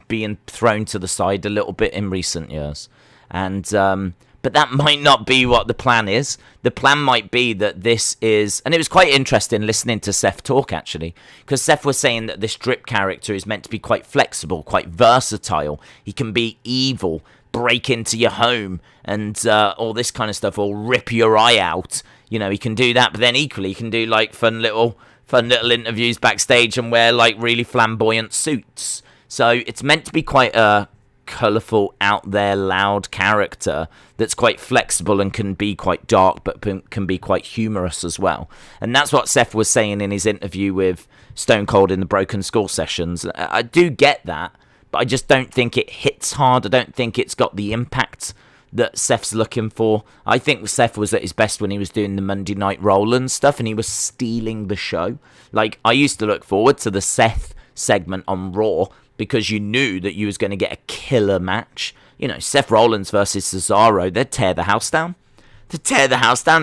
being thrown to the side a little bit in recent years. And but that might not be what the plan is. The plan might be that this is... And it was quite interesting listening to Seth talk, actually, because Seth was saying that this drip character is meant to be quite flexible, quite versatile. He can be evil, break into your home, and all this kind of stuff, or rip your eye out. He can do that, but then equally he can do like fun little interviews backstage and wear like really flamboyant suits. So it's meant to be quite a colourful, out there, loud character that's quite flexible and can be quite dark, but can be quite humorous as well. And that's what Seth was saying in his interview with Stone Cold in the Broken Skull sessions. I do get that, but I just don't think it hits hard. I don't think it's got the impact that Seth's looking for. I think Seth was at his best when he was doing the Monday Night Rollins stuff and he was stealing the show. Like, I used to look forward to the Seth segment on Raw because you knew that you was going to get a killer match. Seth Rollins versus Cesaro, they'd tear the house down.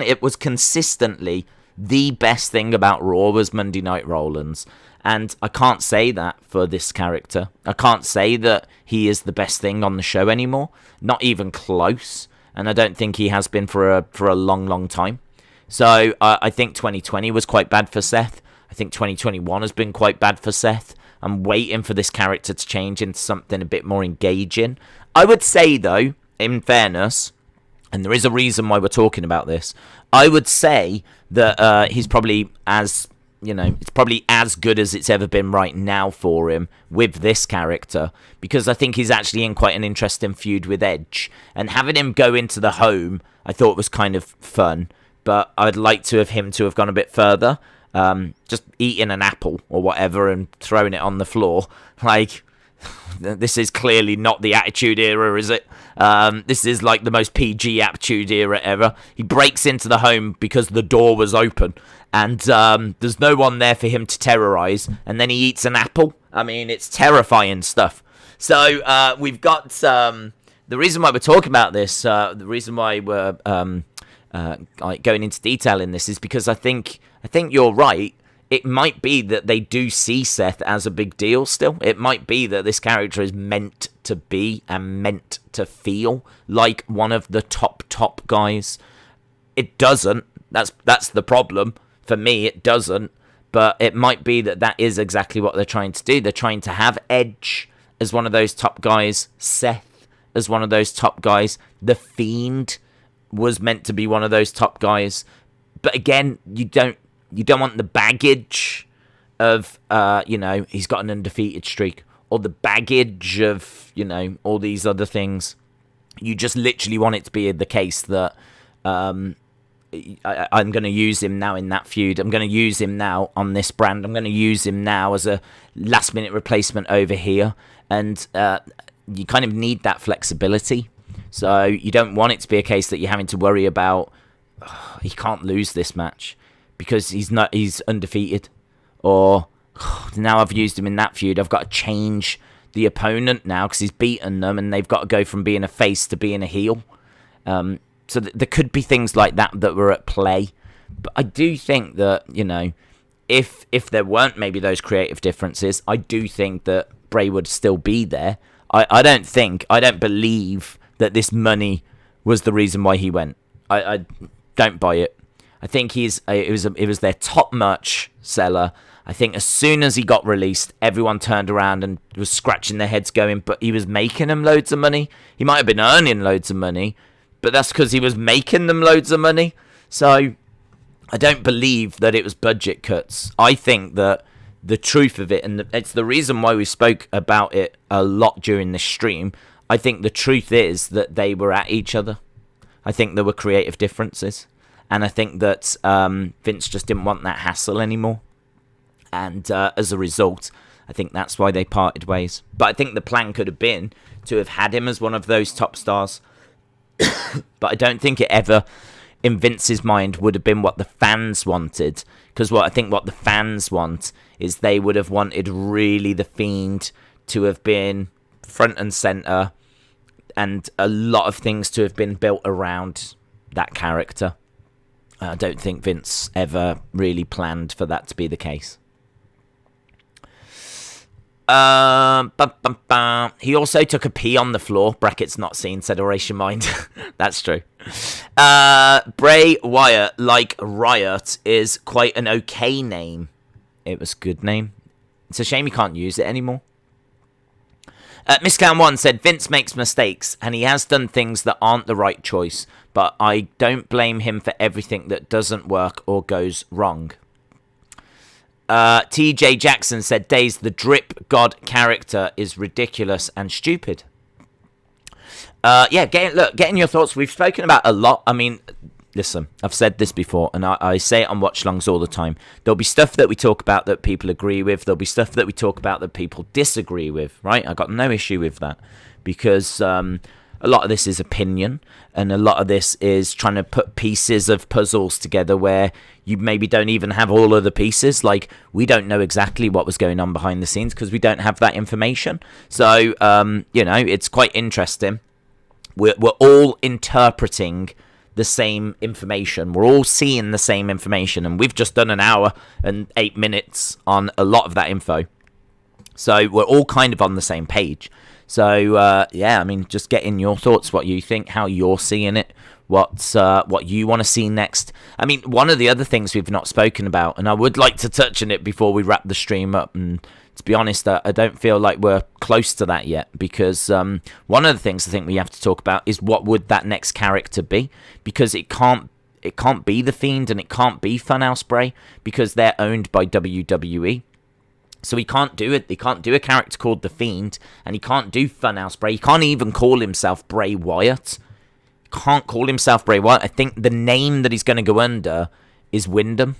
It was consistently the best thing about Raw was Monday Night Rollins. And I can't say that for this character. I can't say that he is the best thing on the show anymore. Not even close. And I don't think he has been for a long, long time. So I think 2020 was quite bad for Seth. I think 2021 has been quite bad for Seth. I'm waiting for this character to change into something a bit more engaging. I would say, though, in fairness, and there is a reason why we're talking about this, I would say that he's probably as... it's probably as good as it's ever been right now for him with this character, because I think he's actually in quite an interesting feud with Edge. And having him go into the home, I thought was kind of fun, but I'd like to have him to have gone a bit further. Just eating an apple or whatever and throwing it on the floor. Like, this is clearly not the Attitude Era, is it? This is like the most PG Attitude Era ever. He breaks into the home because the door was open. And there's no one there for him to terrorize. And then he eats an apple. I mean, it's terrifying stuff. So we've got... the reason why we're talking about this, the reason why we're going into detail in this is because I think you're right. It might be that they do see Seth as a big deal still. It might be that this character is meant to be and meant to feel like one of the top guys. It doesn't. That's the problem. For me, it doesn't. But it might be that is exactly what they're trying to do. They're trying to have Edge as one of those top guys. Seth as one of those top guys. The Fiend was meant to be one of those top guys. But again, you don't want the baggage of, he's got an undefeated streak. Or the baggage of, all these other things. You just literally want it to be the case that I'm going to use him now in that feud. I'm going to use him now on this brand. I'm going to use him now as a last-minute replacement over here. And you kind of need that flexibility. So you don't want it to be a case that you're having to worry about, he can't lose this match because he's undefeated. Or, now I've used him in that feud, I've got to change the opponent now because he's beaten them and they've got to go from being a face to being a heel. So there could be things like that were at play. But I do think that, if there weren't maybe those creative differences, I do think that Bray would still be there. I don't believe that this money was the reason why he went. I don't buy it. I think it was their top merch seller. I think as soon as he got released, everyone turned around and was scratching their heads going, but he was making them loads of money. He might have been earning loads of money, but that's because he was making them loads of money. So I don't believe that it was budget cuts. I think that the truth of it, and it's the reason why we spoke about it a lot during this stream, I think the truth is that they were at each other. I think there were creative differences. And I think that Vince just didn't want that hassle anymore. And as a result, I think that's why they parted ways. But I think the plan could have been to have had him as one of those top stars. But I don't think it ever, in Vince's mind, would have been what the fans wanted. Because what the fans want is they would have wanted really the Fiend to have been front and centre. And a lot of things to have been built around that character. I don't think Vince ever really planned for that to be the case. He also took a pee on the floor. Brackets not seen, said Oration Mind. That's true. Bray Wyatt, like Riot, is quite an okay name. It was a good name. It's a shame you can't use it anymore. Miss Clown 1 said, Vince makes mistakes, and he has done things that aren't the right choice, but I don't blame him for everything that doesn't work or goes wrong. TJ Jackson said, Daze, the drip god character is ridiculous and stupid. Getting your thoughts. We've spoken about a lot. I mean, listen, I've said this before, and I say it on watch-longs all the time. There'll be stuff that we talk about that people agree with. There'll be stuff that we talk about that people disagree with, right? I got no issue with that, because a lot of this is opinion, and a lot of this is trying to put pieces of puzzles together where you maybe don't even have all of the pieces. Like, we don't know exactly what was going on behind the scenes because we don't have that information. So, it's quite interesting. We're all interpreting the same information. We're all seeing the same information, and we've just done an hour and 8 minutes on a lot of that info. So we're all kind of on the same page. So, just get in your thoughts, what you think, how you're seeing it, what you want to see next. I mean, one of the other things we've not spoken about, and I would like to touch on it before we wrap the stream up, and to be honest, I don't feel like we're close to that yet, because one of the things I think we have to talk about is what would that next character be, because it can't be the Fiend, and it can't be Funhouse Bray, because they're owned by WWE. So he can't do it. He can't do a character called The Fiend, and he can't do Funhouse Bray. He can't even call himself Bray Wyatt. Can't call himself Bray Wyatt. I think the name that he's going to go under is Windham.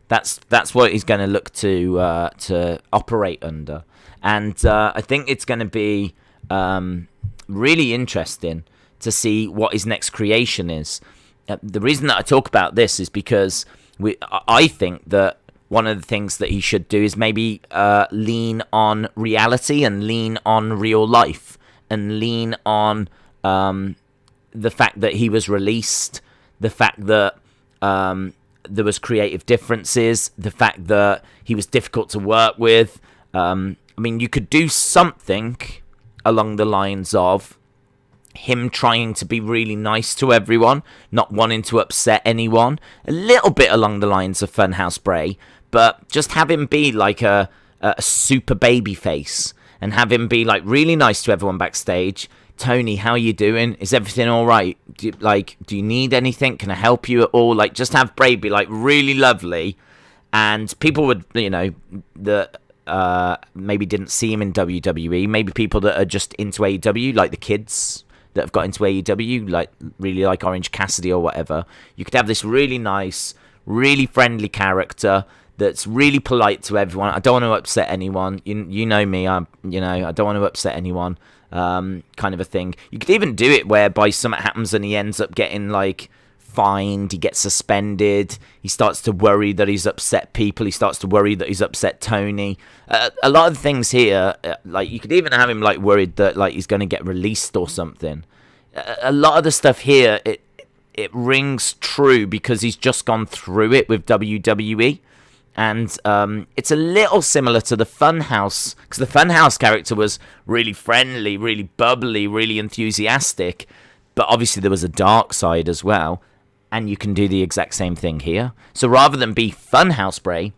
That's what he's going to look to operate under. And I think it's going to be really interesting to see what his next creation is. The reason that I talk about this is because I think that one of the things that he should do is maybe lean on reality and lean on real life and lean on the fact that he was released, the fact that there was creative differences, the fact that he was difficult to work with. You could do something along the lines of him trying to be really nice to everyone, not wanting to upset anyone, a little bit along the lines of Funhouse Bray, but just have him be like a super baby face and have him be like really nice to everyone backstage. Tony, how you doing? Is everything all right? Do you need anything? Can I help you at all? Like, just have Bray be like really lovely, and people would, that maybe didn't see him in WWE, maybe people that are just into AEW, like the kids that have got into AEW, like really like Orange Cassidy or whatever. You could have this really nice, really friendly character that's really polite to everyone. I don't want to upset anyone. You know me. I don't want to upset anyone. Kind of a thing. You could even do it whereby something happens and he ends up getting like fined. He gets suspended. He starts to worry that he's upset people. He starts to worry that he's upset Tony. A lot of things here, like you could even have him like worried that like he's going to get released or something. A lot of the stuff here, it rings true because he's just gone through it with WWE. And it's a little similar to the Funhouse, because the Funhouse character was really friendly, really bubbly, really enthusiastic. But obviously there was a dark side as well. And you can do the exact same thing here. So rather than be Funhouse Bray,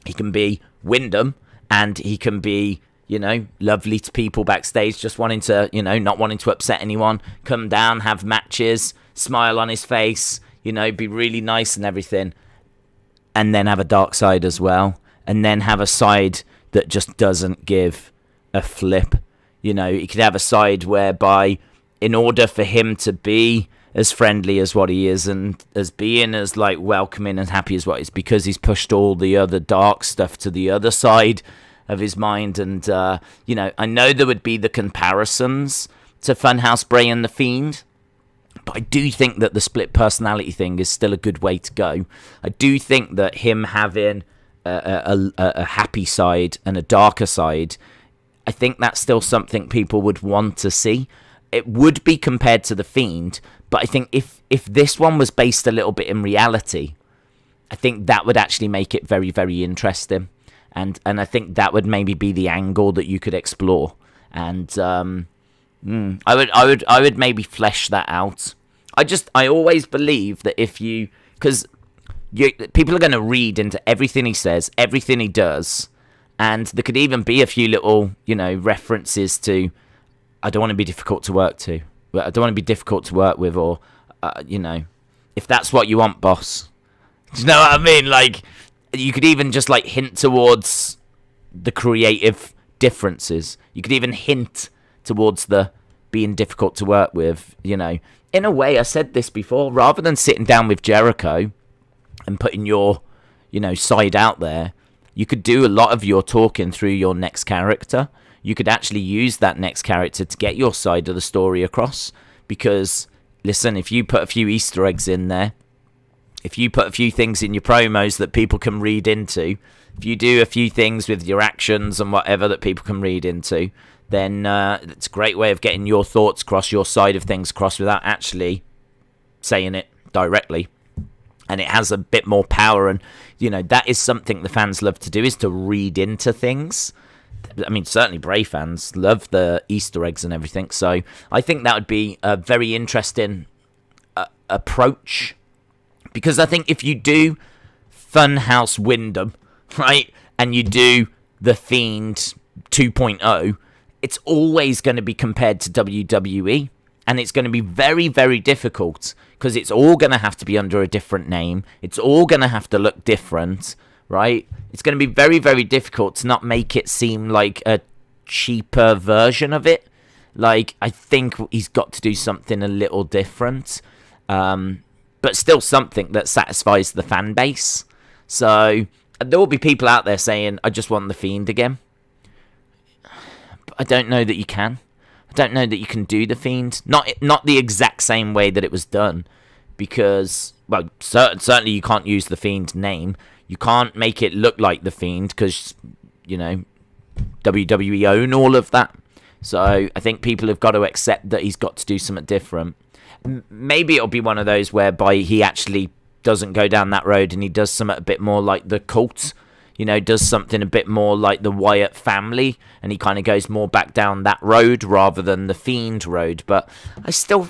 he can be Windham, and he can be, lovely to people backstage, just wanting to, not wanting to upset anyone, come down, have matches, smile on his face, be really nice and everything. And then have a dark side as well. And then have a side that just doesn't give a flip. He could have a side whereby, in order for him to be as friendly as what he is and as being as welcoming and happy as what he is, because he's pushed all the other dark stuff to the other side of his mind. And, I know there would be the comparisons to Funhouse Bray and The Fiend. But I do think that the split personality thing is still a good way to go. I do think that him having a happy side and a darker side, I think that's still something people would want to see. It would be compared to The Fiend, but I think if this one was based a little bit in reality, I think that would actually make it very, very interesting. And I think that would maybe be the angle that you could explore. And I would maybe flesh that out. I always believe that because people are going to read into everything he says, everything he does, and there could even be a few little, references to, I don't want to be difficult to work to, I don't want to be difficult to work with, or, if that's what you want, boss. Do you know what I mean? You could even just hint towards the creative differences. You could even hint towards the being difficult to work with, In a way, I said this before, rather than sitting down with Jericho and putting your, side out there, you could do a lot of your talking through your next character. You could actually use that next character to get your side of the story across. Because, listen, if you put a few Easter eggs in there, if you put a few things in your promos that people can read into, if you do a few things with your actions and whatever that people can read into, then it's a great way of getting your thoughts across, your side of things across, without actually saying it directly. And it has a bit more power, and, that is something the fans love to do, is to read into things. I mean, certainly Bray fans love the Easter eggs and everything, so I think that would be a very interesting approach. Because I think if you do Funhouse Windham, right, and you do The Fiend 2.0, it's always going to be compared to WWE, and it's going to be very, very difficult, because it's all going to have to be under a different name. It's all going to have to look different, right? It's going to be very, very difficult to not make it seem like a cheaper version of it. I think he's got to do something a little different, but still something that satisfies the fan base. So there will be people out there saying, I just want The Fiend again. I don't know that you can. I don't know that you can do The Fiend. Not the exact same way that it was done. Because, well, certainly you can't use The Fiend name. You can't make it look like The Fiend because, WWE own all of that. So I think people have got to accept that he's got to do something different. Maybe it'll be one of those whereby he actually doesn't go down that road and he does something a bit more like the Cult. Does something a bit more like the Wyatt family, and he kind of goes more back down that road rather than the Fiend road. But I still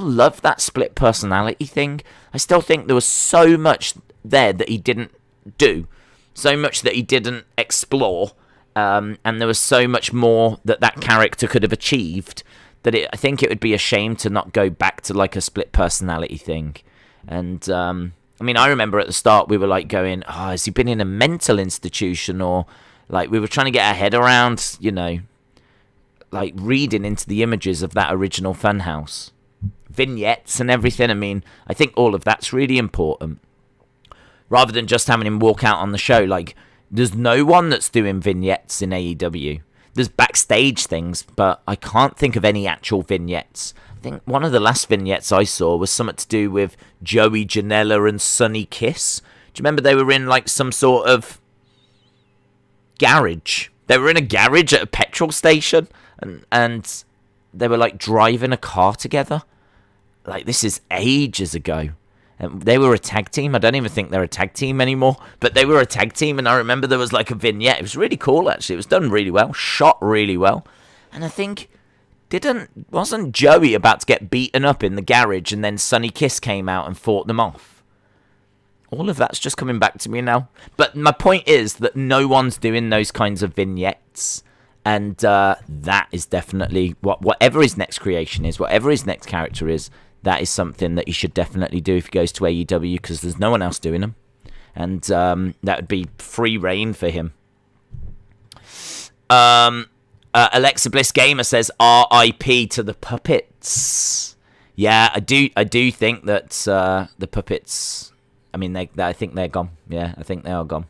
love that split personality thing. I still think there was so much there that he didn't do, so much that he didn't explore, and there was so much more that character could have achieved, that I think it would be a shame to not go back to a split personality thing. And I mean, I remember at the start we were going, oh, has he been in a mental institution? Or we were trying to get our head around, reading into the images of that original Funhouse. Vignettes and everything. I mean, I think all of that's really important. Rather than just having him walk out on the show, there's no one that's doing vignettes in AEW. There's backstage things, but I can't think of any actual vignettes. I think one of the last vignettes I saw was something to do with Joey Janela and Sonny Kiss. Do you remember they were in some sort of garage? They were in a garage at a petrol station, and they were driving a car together. like, this is ages ago. And they were a tag team. I don't even think they're a tag team anymore, but they were a tag team. And I remember there was like a vignette. It was really cool, actually. It was done really well, shot really well. And I think, wasn't Joey about to get beaten up in the garage, and then Sonny Kiss came out and fought them off? All of that's just coming back to me now. But my point is that no one's doing those kinds of vignettes. And that is definitely whatever his next creation is, whatever his next character is, that is something that he should definitely do if he goes to AEW, because there's no one else doing them. And that would be free reign for him. Alexa Bliss Gamer says R.I.P. to the puppets. Yeah, I do think that the puppets, I mean, I think they're gone. Yeah, I think they are gone.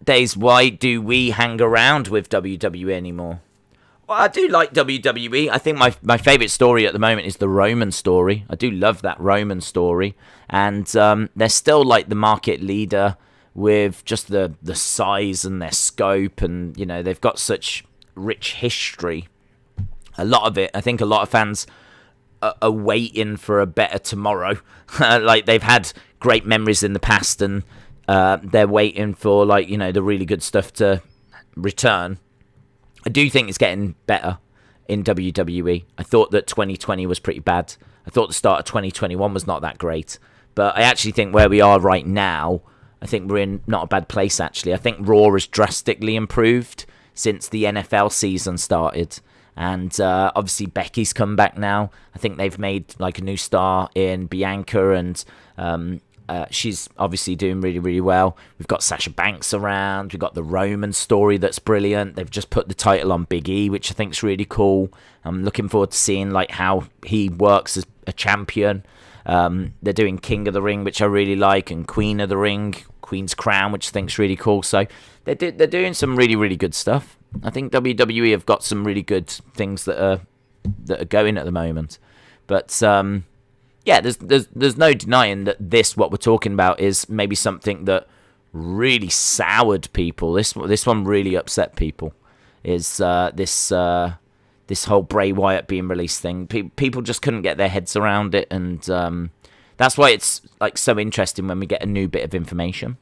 Daze, why do we hang around with WWE anymore? Well, I do like WWE. I think my favourite story at the moment is the Roman story. I do love that Roman story. And they're still like the market leader with just the size and their scope. And, you know, they've got such rich history. A lot of it, I think a lot of fans are waiting for a better tomorrow. Like, they've had great memories in the past, and they're waiting for, like, you know, the really good stuff to return. I do think it's getting better in WWE. I thought that 2020 was pretty bad. I thought the start of 2021 was not that great. But I actually think where we are right now, I think we're in not a bad place, actually. I think Raw has drastically improved since the NFL season started. And obviously Becky's come back now. I think they've made like a new star in Bianca, and she's obviously doing really, really well. We've got Sasha Banks around. We've got the Roman story that's brilliant. They've just put the title on Big E, which I think is really cool. I'm looking forward to seeing like how he works as a champion. They're doing King of the Ring, which I really like, and Queen of the Ring, Queen's Crown, which I think is really cool. So they're doing some really, really good stuff. I think WWE have got some really good things that are going at the moment. But yeah, there's no denying that what we're talking about is maybe something that really soured people. This one really upset people. Is this whole Bray Wyatt being released thing? People just couldn't get their heads around it, and that's why it's like so interesting when we get a new bit of information.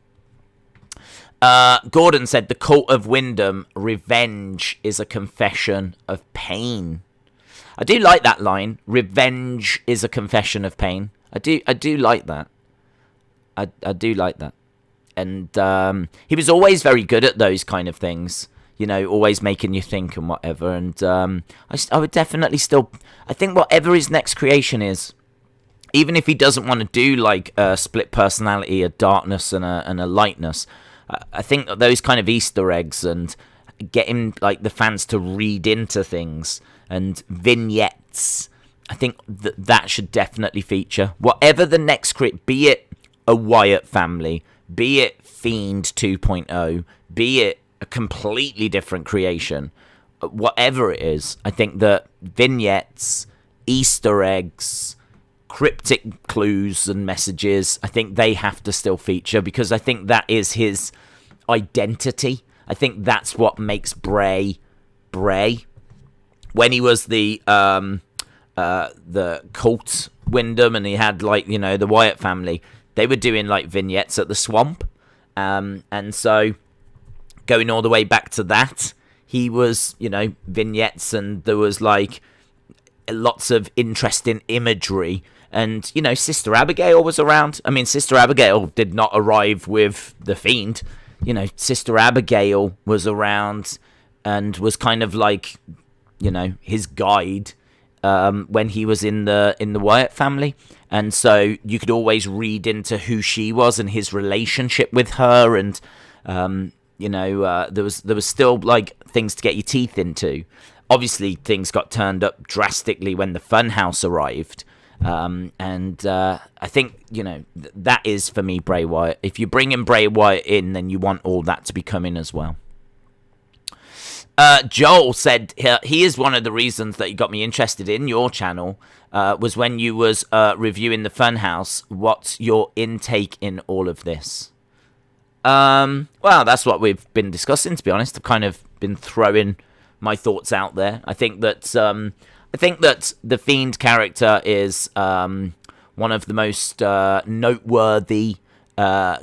Gordon said the Cult of Windham, revenge is a confession of pain. I do like that line. Revenge is a confession of pain. I do like that. I do like that. And he was always very good at those kind of things. You know, always making you think and whatever. And I would definitely still... I think whatever his next creation is, even if he doesn't want to do like a split personality, a darkness and a lightness, I think those kind of Easter eggs and getting like the fans to read into things and vignettes, I think that should definitely feature. Whatever the next be it a Wyatt family, be it Fiend 2.0, be it a completely different creation, whatever it is, I think that vignettes, Easter eggs, cryptic clues and messages, I think they have to still feature, because I think that is his identity. I think that's what makes Bray Bray. When he was the cult Windham, and he had like, you know, the Wyatt family, they were doing like vignettes at the swamp, and so going all the way back to that, he was, you know, vignettes, and there was like lots of interesting imagery. And, you know, Sister Abigail was around. I mean, Sister Abigail did not arrive with the Fiend. You know, Sister Abigail was around and was kind of like, you know, his guide when he was in the Wyatt family. And so you could always read into who she was and his relationship with her. And, you know, there was still like things to get your teeth into. Obviously, things got turned up drastically when the Funhouse arrived. And I think, you know, that is for me Bray Wyatt. If you bring in Bray Wyatt in, then you want all that to be coming as well. Joel said he is one of the reasons that you got me interested in your channel was when you was reviewing the Funhouse. What's your intake in all of this? Well, that's what we've been discussing, to be honest. I've kind of been throwing my thoughts out there. I think that I think that the Fiend character is one of the most noteworthy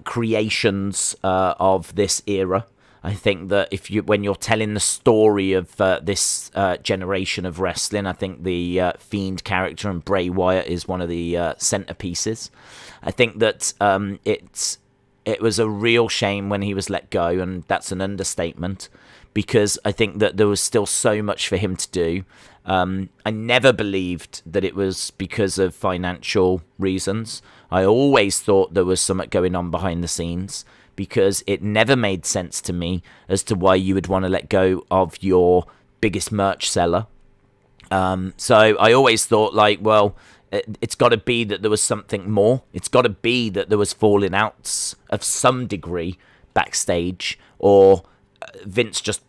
creations of this era. I think that when you're telling the story of this generation of wrestling, I think the Fiend character and Bray Wyatt is one of the centerpieces. I think that it was a real shame when he was let go, and that's an understatement, because I think that there was still so much for him to do. I never believed that it was because of financial reasons. I always thought there was something going on behind the scenes, because it never made sense to me as to why you would want to let go of your biggest merch seller. So I always thought, like, well, it's got to be that there was something more. It's got to be that there was falling outs of some degree backstage, or Vince just,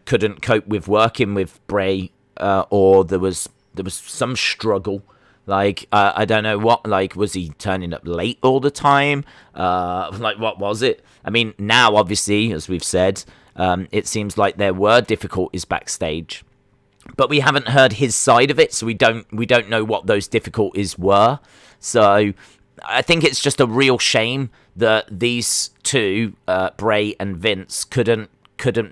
couldn't cope with working with Bray, or there was some struggle. Like, I don't know what, like, was he turning up late all the time? Like, what was it? I mean, now, obviously, as we've said, it seems like there were difficulties backstage, but we haven't heard his side of it, so we don't know what those difficulties were. So I think it's just a real shame that these two, Bray and Vince, couldn't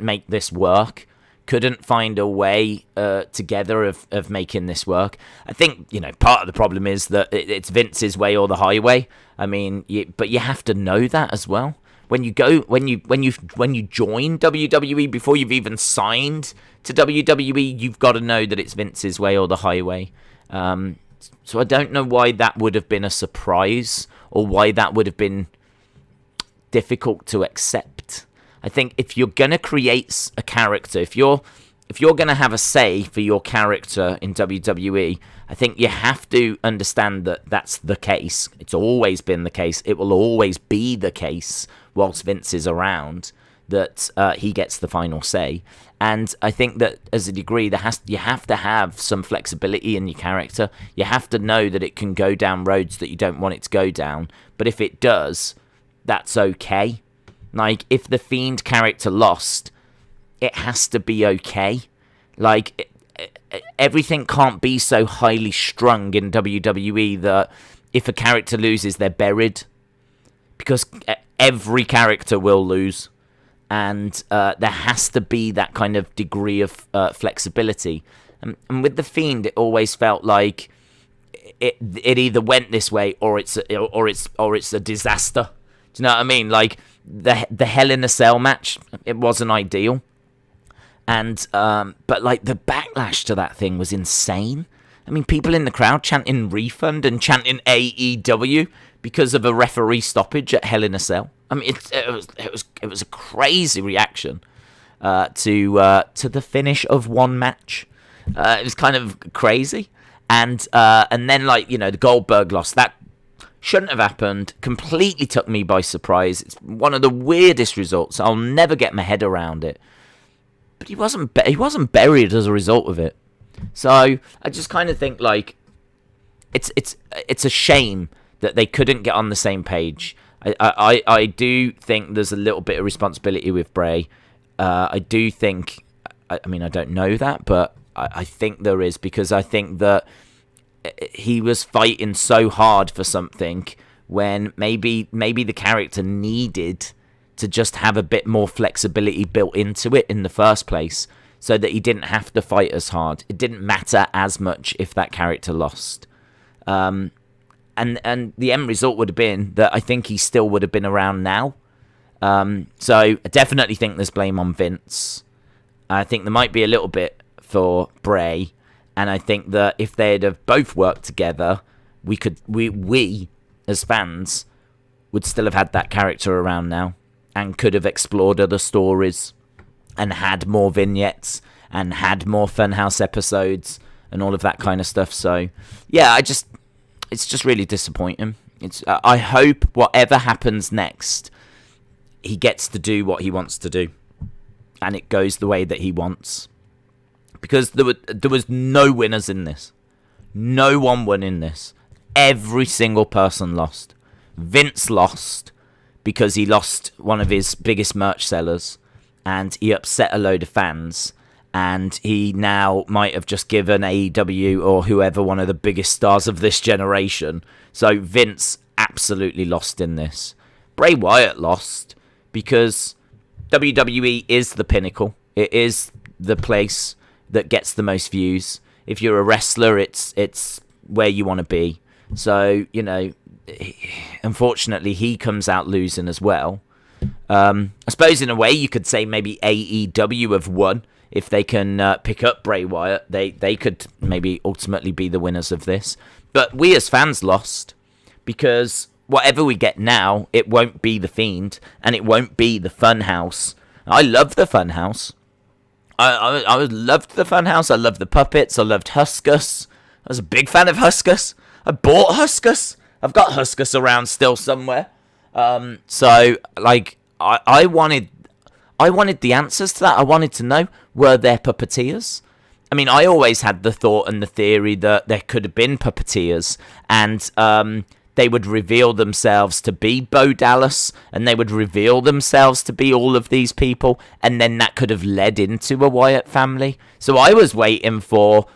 make this work. Couldn't find a way together of making this work. I think, part of the problem is that it's Vince's way or the highway. I mean, but you have to know that as well. When you join WWE, before you've even signed to WWE, you've got to know that it's Vince's way or the highway. So I don't know why that would have been a surprise, or why that would have been difficult to accept. I think if you're going to create a character, if you're going to have a say for your character in WWE, I think you have to understand that that's the case. It's always been the case. It will always be the case whilst Vince is around, that he gets the final say. And I think that as a degree, you have to have some flexibility in your character. You have to know that it can go down roads that you don't want it to go down. But if it does, that's okay. Like, if the Fiend character lost, it has to be okay. Like, everything can't be so highly strung in WWE that if a character loses, they're buried. Because every character will lose. And there has to be that kind of degree of flexibility. And with the Fiend, it always felt like it either went this way or it's a disaster. Do you know what I mean? Like, the Hell in a Cell match, it wasn't ideal, and but like the backlash to that thing was insane. I mean, people in the crowd chanting refund and chanting AEW because of a referee stoppage at Hell in a Cell. I mean, it was a crazy reaction to the finish of one match. It was kind of crazy, and then, like, the Goldberg loss, that shouldn't have happened. Completely took me by surprise. It's one of the weirdest results. I'll never get my head around it. But he wasn't buried as a result of it. So I just kind of think, like, it's a shame that they couldn't get on the same page. I do think there's a little bit of responsibility with Bray. I do think, I mean, I don't know that, but I think there is, because I think that he was fighting so hard for something when maybe the character needed to just have a bit more flexibility built into it in the first place, so that he didn't have to fight as hard. It didn't matter as much if that character lost. And the end result would have been that I think he still would have been around now. So I definitely think there's blame on Vince. I think there might be a little bit for Bray. And I think that if they'd have both worked together, we as fans would still have had that character around now, and could have explored other stories, and had more vignettes, and had more Funhouse episodes, and all of that kind of stuff. So, yeah, it's just really disappointing. I hope whatever happens next, he gets to do what he wants to do, and it goes the way that he wants. Because there was no winners in this. No one won in this. Every single person lost. Vince lost because he lost one of his biggest merch sellers, and he upset a load of fans. and he now might have just given AEW or whoever one of the biggest stars of this generation. So Vince absolutely lost in this. Bray Wyatt lost because WWE is the pinnacle. It is the place that gets the most views. If you're a wrestler, it's where you want to be. So, you know, unfortunately, he comes out losing as well. I suppose in a way you could say maybe AEW have won. If they can pick up Bray Wyatt, they could maybe ultimately be the winners of this. But we as fans lost because whatever we get now, it won't be the Fiend and it won't be the Funhouse. I love the Funhouse. I loved the Funhouse. I loved the puppets. I loved Huskus. I was a big fan of Huskus. I bought Huskus. I've got Huskus around still somewhere. So like I wanted the answers to that. I wanted to know, were there puppeteers? I mean, I always had the thought and the theory that there could have been puppeteers, and they would reveal themselves to be Bo Dallas, and they would reveal themselves to be all of these people, and then that could have led into a Wyatt family. So I was waiting for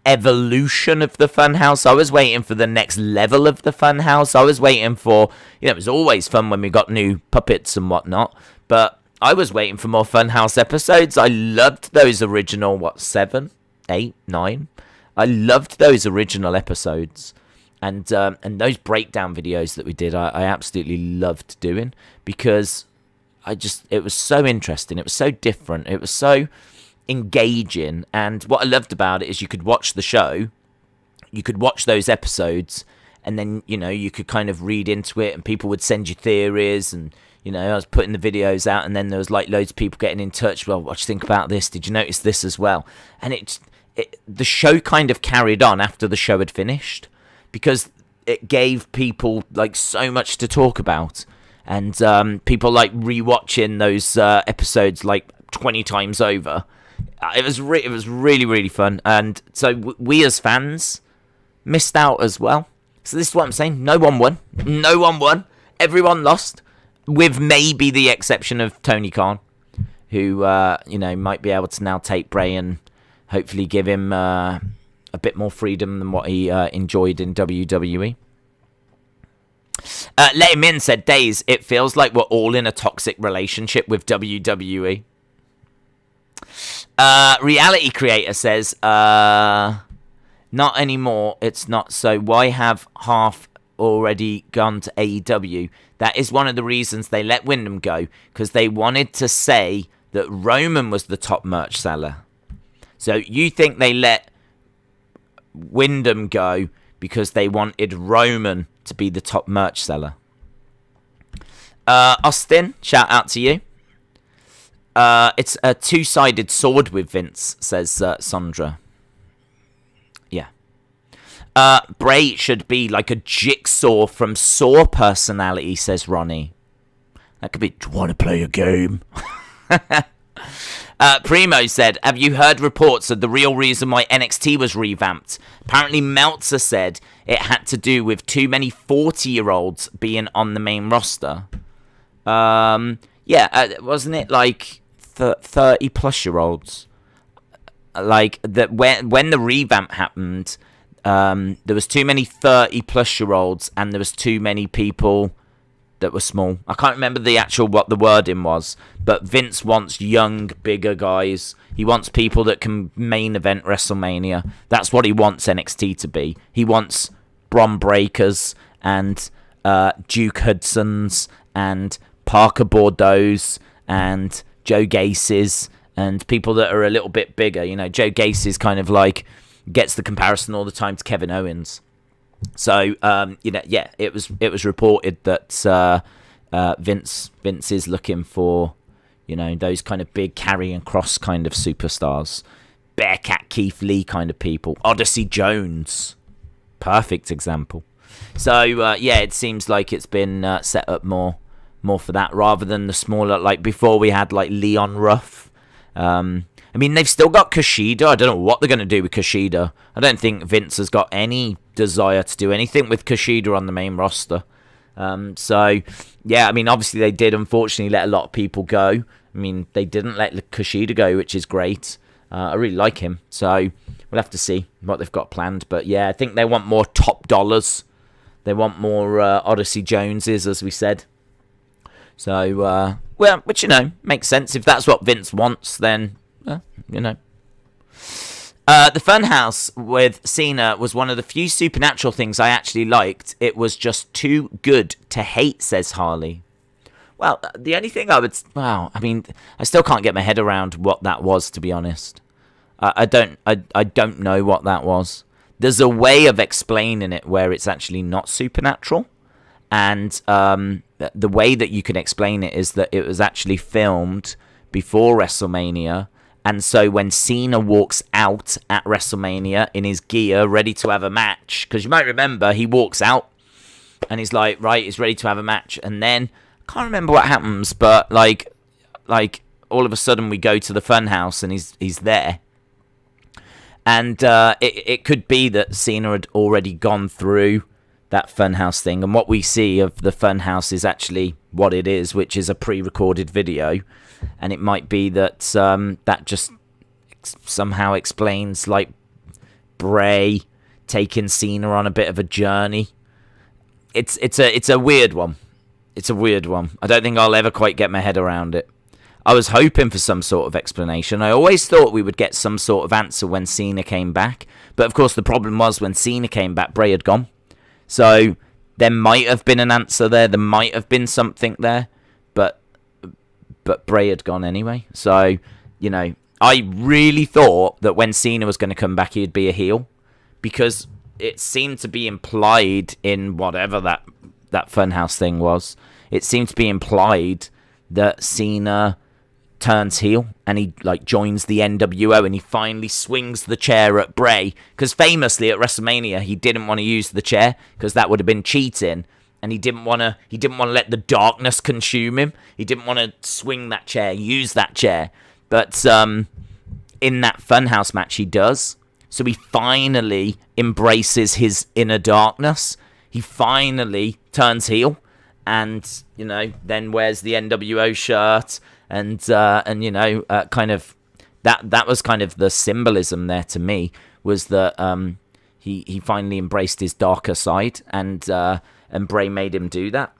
evolution of the Funhouse. I was waiting for the next level of the Funhouse. I was waiting for, you know, it was always fun when we got new puppets and whatnot, but I was waiting for more Funhouse episodes. I loved those original, 7, 8, 9? I loved those original episodes. And those breakdown videos that we did, I absolutely loved doing, because it was so interesting. It was so different. It was so engaging. And what I loved about it is you could watch the show, you could watch those episodes, and then, you know, you could kind of read into it, and people would send you theories, and, you know, I was putting the videos out, and then there was like loads of people getting in touch. Well, what do you think about this? Did you notice this as well? And the show kind of carried on after the show had finished, because it gave people like so much to talk about, and people like rewatching those episodes like 20 times over. It was really, really fun, and so we as fans missed out as well. So this is what I'm saying: no one won, everyone lost, with maybe the exception of Tony Khan, who you know, might be able to now take Bray and hopefully give him a bit more freedom than what he enjoyed in WWE. Let him in said, Daze, it feels like we're all in a toxic relationship with WWE. Reality Creator says, not anymore, it's not. So why have half already gone to AEW? That is one of the reasons they let Windham go, because they wanted to say that Roman was the top merch seller. So you think they let Windham go because they wanted Roman to be the top merch seller? Austin, shout out to you. It's a two-sided sword with Vince, says Sandra. Yeah. Bray should be like a Jigsaw from Saw personality, says Ronnie. That could be, do you want to play a game? Primo said, have you heard reports of the real reason why NXT was revamped? Apparently Meltzer said it had to do with too many 40-year-olds being on the main roster. Yeah, wasn't it like 30-plus-year-olds? Like, that when the revamp happened, there was too many 30-plus-year-olds, and there was too many people that were small. I can't remember what the wording was, but Vince wants young, bigger guys. He wants people that can main event WrestleMania. That's what he wants NXT to be. He wants Bron Breakers and Duke Hudsons and Parker Bordeaux's and Joe Gacy's and people that are a little bit bigger. You know, Joe Gacy's kind of like gets the comparison all the time to Kevin Owens. So, you know, yeah, it was reported that Vince is looking for, you know, those kind of big Karrion Kross kind of superstars, Bearcat Keith Lee kind of people, Odyssey Jones, perfect example. So, yeah, it seems like it's been set up more for that rather than the smaller, like before we had like Leon Ruff. I mean, they've still got Kushida. I don't know what they're going to do with Kushida. I don't think Vince has got any desire to do anything with Kushida on the main roster. So, yeah, I mean, obviously they did unfortunately let a lot of people go. I I mean, they didn't let Kushida go, which is great. I really like him, so we'll have to see what they've got planned. But yeah, I think they want more top dollars. They want more Odyssey Joneses, as we said. So, well, which, makes sense. If that's what Vince wants, then, The Funhouse with Cena was one of the few supernatural things I actually liked. It was just too good to hate, says Harley. Well, the only thing I still can't get my head around what that was, to be honest. I don't know what that was. There's a way of explaining it where it's actually not supernatural. And the way that you can explain it is that it was actually filmed before WrestleMania. And so when Cena walks out at WrestleMania in his gear, ready to have a match, because you might remember he walks out and he's like, right, he's ready to have a match. And then, I can't remember what happens, but like all of a sudden we go to the Funhouse and he's there. And it could be that Cena had already gone through that Funhouse thing. And what we see of the Funhouse is actually what it is, which is a pre-recorded video. And it might be that that just somehow explains, like, Bray taking Cena on a bit of a journey. It's a weird one. It's a weird one. I don't think I'll ever quite get my head around it. I was hoping for some sort of explanation. I always thought we would get some sort of answer when Cena came back. But, of course, the problem was when Cena came back, Bray had gone. So there might have been an answer there. There might have been something there. But Bray had gone anyway. So, I really thought that when Cena was going to come back, he'd be a heel. Because it seemed to be implied in whatever that Funhouse thing was. It seemed to be implied that Cena turns heel and he joins the NWO and he finally swings the chair at Bray. Because famously at WrestleMania, he didn't want to use the chair because that would have been cheating. And he didn't want to let the darkness consume him. He didn't want to swing that chair, use that chair. But in that Funhouse match, he does. So he finally embraces his inner darkness. He finally turns heel. And, then wears the NWO shirt. And kind of... That was kind of the symbolism there to me. Was that he finally embraced his darker side. And Bray made him do that.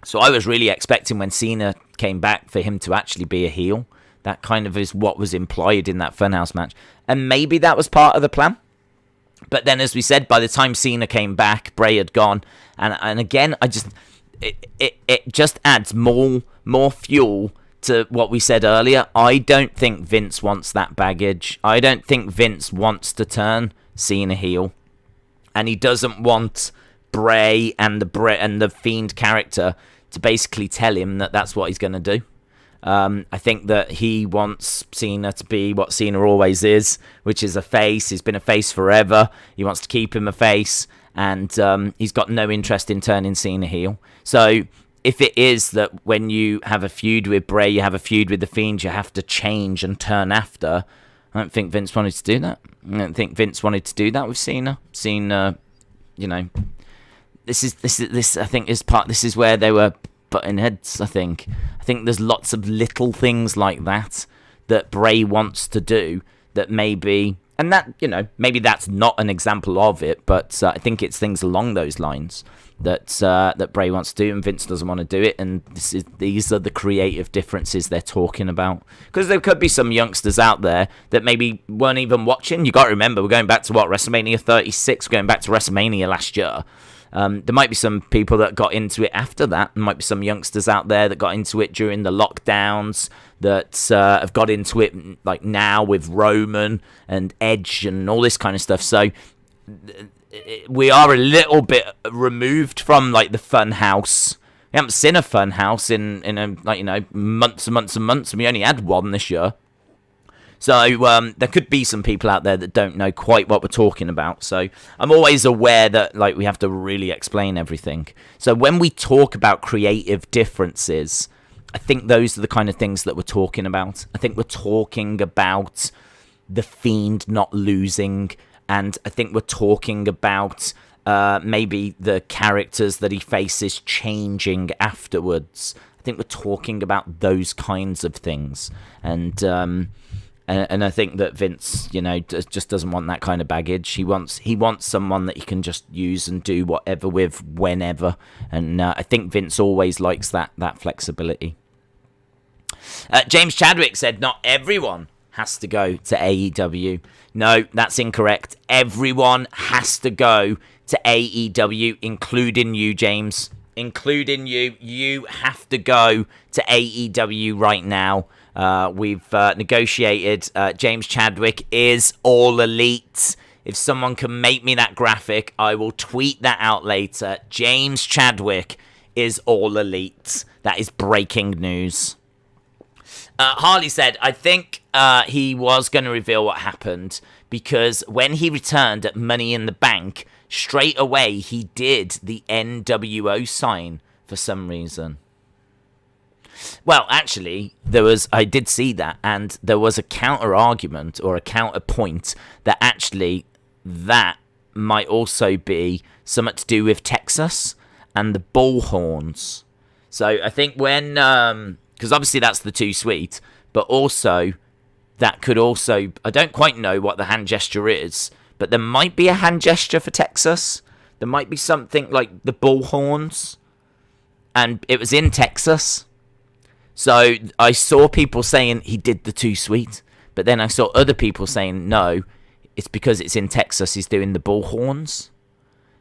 So I was really expecting when Cena came back for him to actually be a heel. That kind of is what was implied in that Funhouse match. And maybe that was part of the plan. But then, as we said, by the time Cena came back, Bray had gone. And again, it just adds more fuel to what we said earlier. I don't think Vince wants that baggage. I don't think Vince wants to turn Cena heel. And he doesn't want Bray and the Fiend character to basically tell him that that's what he's going to do. I think that he wants Cena to be what Cena always is, which is a face. He's been a face forever. He wants to keep him a face, and he's got no interest in turning Cena heel. So if it is that when you have a feud with Bray, you have a feud with the Fiend, you have to change and turn after, I don't think Vince wanted to do that. I don't think Vince wanted to do that with Cena. Cena, This I think this is where they were butting heads. I think there's lots of little things like that Bray wants to do that maybe, and that maybe that's not an example of it, but I think it's things along those lines that Bray wants to do and Vince doesn't want to do it, and these are the creative differences they're talking about. Because there could be some youngsters out there that maybe weren't even watching. You got to remember, we're going back to WrestleMania 36, going back to WrestleMania last year. There might be some people that got into it after that. There might be some youngsters out there that got into it during the lockdowns that have got into it like now with Roman and Edge and all this kind of stuff. So we are a little bit removed from like the Funhouse. We haven't seen a Funhouse in months and months and months, and we only had one this year. So there could be some people out there that don't know quite what we're talking about. So I'm always aware that we have to really explain everything. So when we talk about creative differences, I think those are the kind of things that we're talking about. I think we're talking about the Fiend not losing, and I think we're talking about maybe the characters that he faces changing afterwards. I think we're talking about those kinds of things. And I think that Vince, just doesn't want that kind of baggage. He wants someone that he can just use and do whatever with whenever. And I think Vince always likes that flexibility. James Chadwick said, not everyone has to go to AEW. No, that's incorrect. Everyone has to go to AEW, including you, James. Including you. You have to go to AEW right now. We've negotiated. James Chadwick is All Elite. If someone can make me that graphic, I will tweet that out later. James Chadwick is All Elite. That is breaking news. Harley said, I think he was going to reveal what happened because when he returned at Money in the Bank, straight away he did the NWO sign for some reason. Well, actually, I did see that, and there was a counter argument or a counter point that actually that might also be something to do with Texas and the bullhorns. So I think when, because obviously that's the Too Sweet, but also that could also, I don't quite know what the hand gesture is, but there might be a hand gesture for Texas. There might be something like the bullhorns, and it was in Texas. So I saw people saying he did the Too Sweet, but then I saw other people saying no, it's because it's in Texas, he's doing the bullhorns.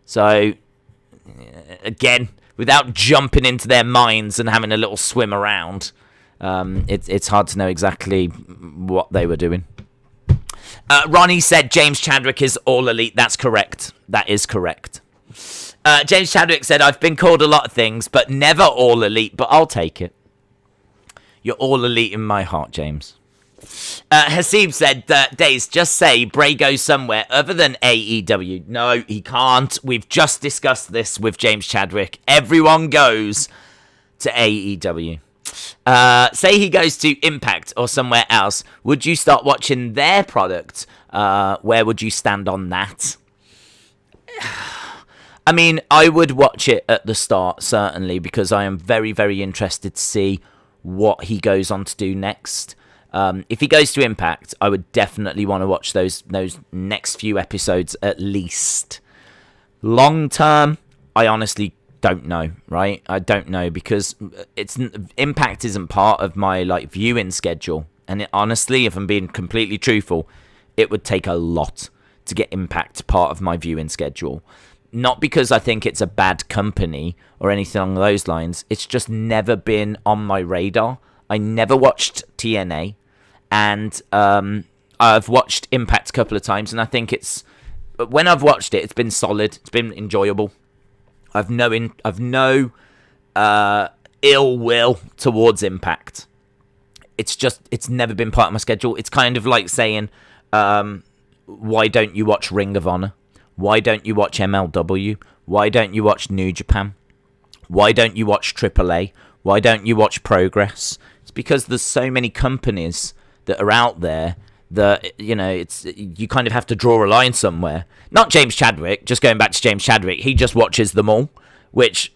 So again, without jumping into their minds and having a little swim around, it's hard to know exactly what they were doing. Ronnie said James Chadwick is All Elite. That's correct. That is correct. James Chadwick said, I've been called a lot of things, but never All Elite, but I'll take it. You're All Elite in my heart, James. Hasib said, Daze, just say Bray goes somewhere other than AEW. No, he can't. We've just discussed this with James Chadwick. Everyone goes to AEW. Say he goes to Impact or somewhere else. Would you start watching their product? Where would you stand on that? I mean, I would watch it at the start, certainly, because I am very, very interested to see what he goes on to do next. If he goes to Impact, I would definitely want to watch those next few episodes at least. Long term, I honestly don't know, right? I don't know, because Impact isn't part of my viewing schedule, and honestly, if I'm being completely truthful, it would take a lot to get Impact part of my viewing schedule. Not because I think it's a bad company or anything along those lines. It's just never been on my radar. I never watched TNA, and I've watched Impact a couple of times, and I think when I've watched it, it's been solid. It's been enjoyable. I've no ill will towards Impact. It's never been part of my schedule. It's kind of like saying, why don't you watch Ring of Honor? Why don't you watch MLW? Why don't you watch New Japan? Why don't you watch AAA? Why don't you watch Progress? It's because there's so many companies that are out there that, you kind of have to draw a line somewhere. Not James Chadwick, just going back to James Chadwick. He just watches them all, which,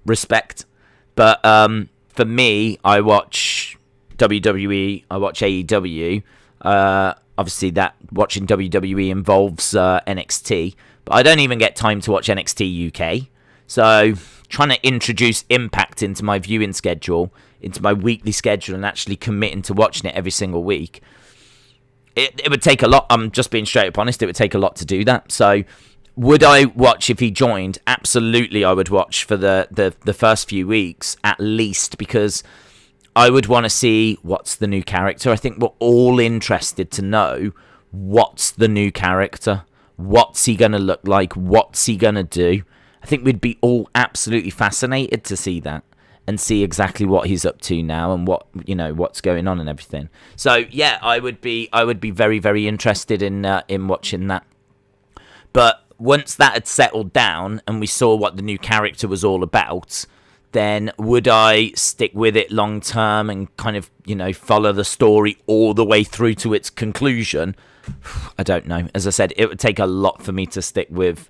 respect. But for me, I watch WWE, I watch AEW. Obviously, that watching WWE involves NXT, but I don't even get time to watch NXT UK. So, trying to introduce Impact into my viewing schedule, into my weekly schedule, and actually committing to watching it every single week, it would take a lot. I'm just being straight up honest. It would take a lot to do that. So, would I watch if he joined? Absolutely, I would watch for the first few weeks at least, because I would want to see what's the new character. I think we're all interested to know what's the new character. What's he going to look like? What's he going to do? I think we'd be all absolutely fascinated to see that and see exactly what he's up to now and what's going on and everything. So yeah, I would be very, very interested in watching that. But once that had settled down and we saw what the new character was all about, then would I stick with it long term and kind of, follow the story all the way through to its conclusion? I don't know. As I said, it would take a lot for me to stick with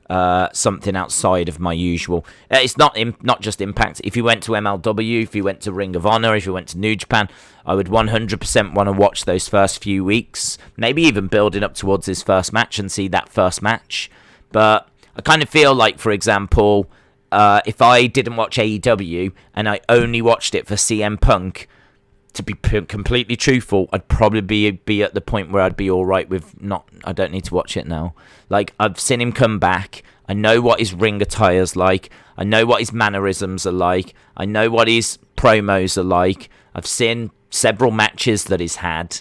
something outside of my usual. It's not just Impact. If you went to MLW, if you went to Ring of Honor, if you went to New Japan, I would 100% want to watch those first few weeks, maybe even building up towards his first match and see that first match. But I kind of feel like, for example, if I didn't watch AEW and I only watched it for CM Punk, to be completely truthful, I'd probably be at the point where I'd be all right with I don't need to watch it now. Like, I've seen him come back. I know what his ring attire's like. I know what his mannerisms are like. I know what his promos are like. I've seen several matches that he's had.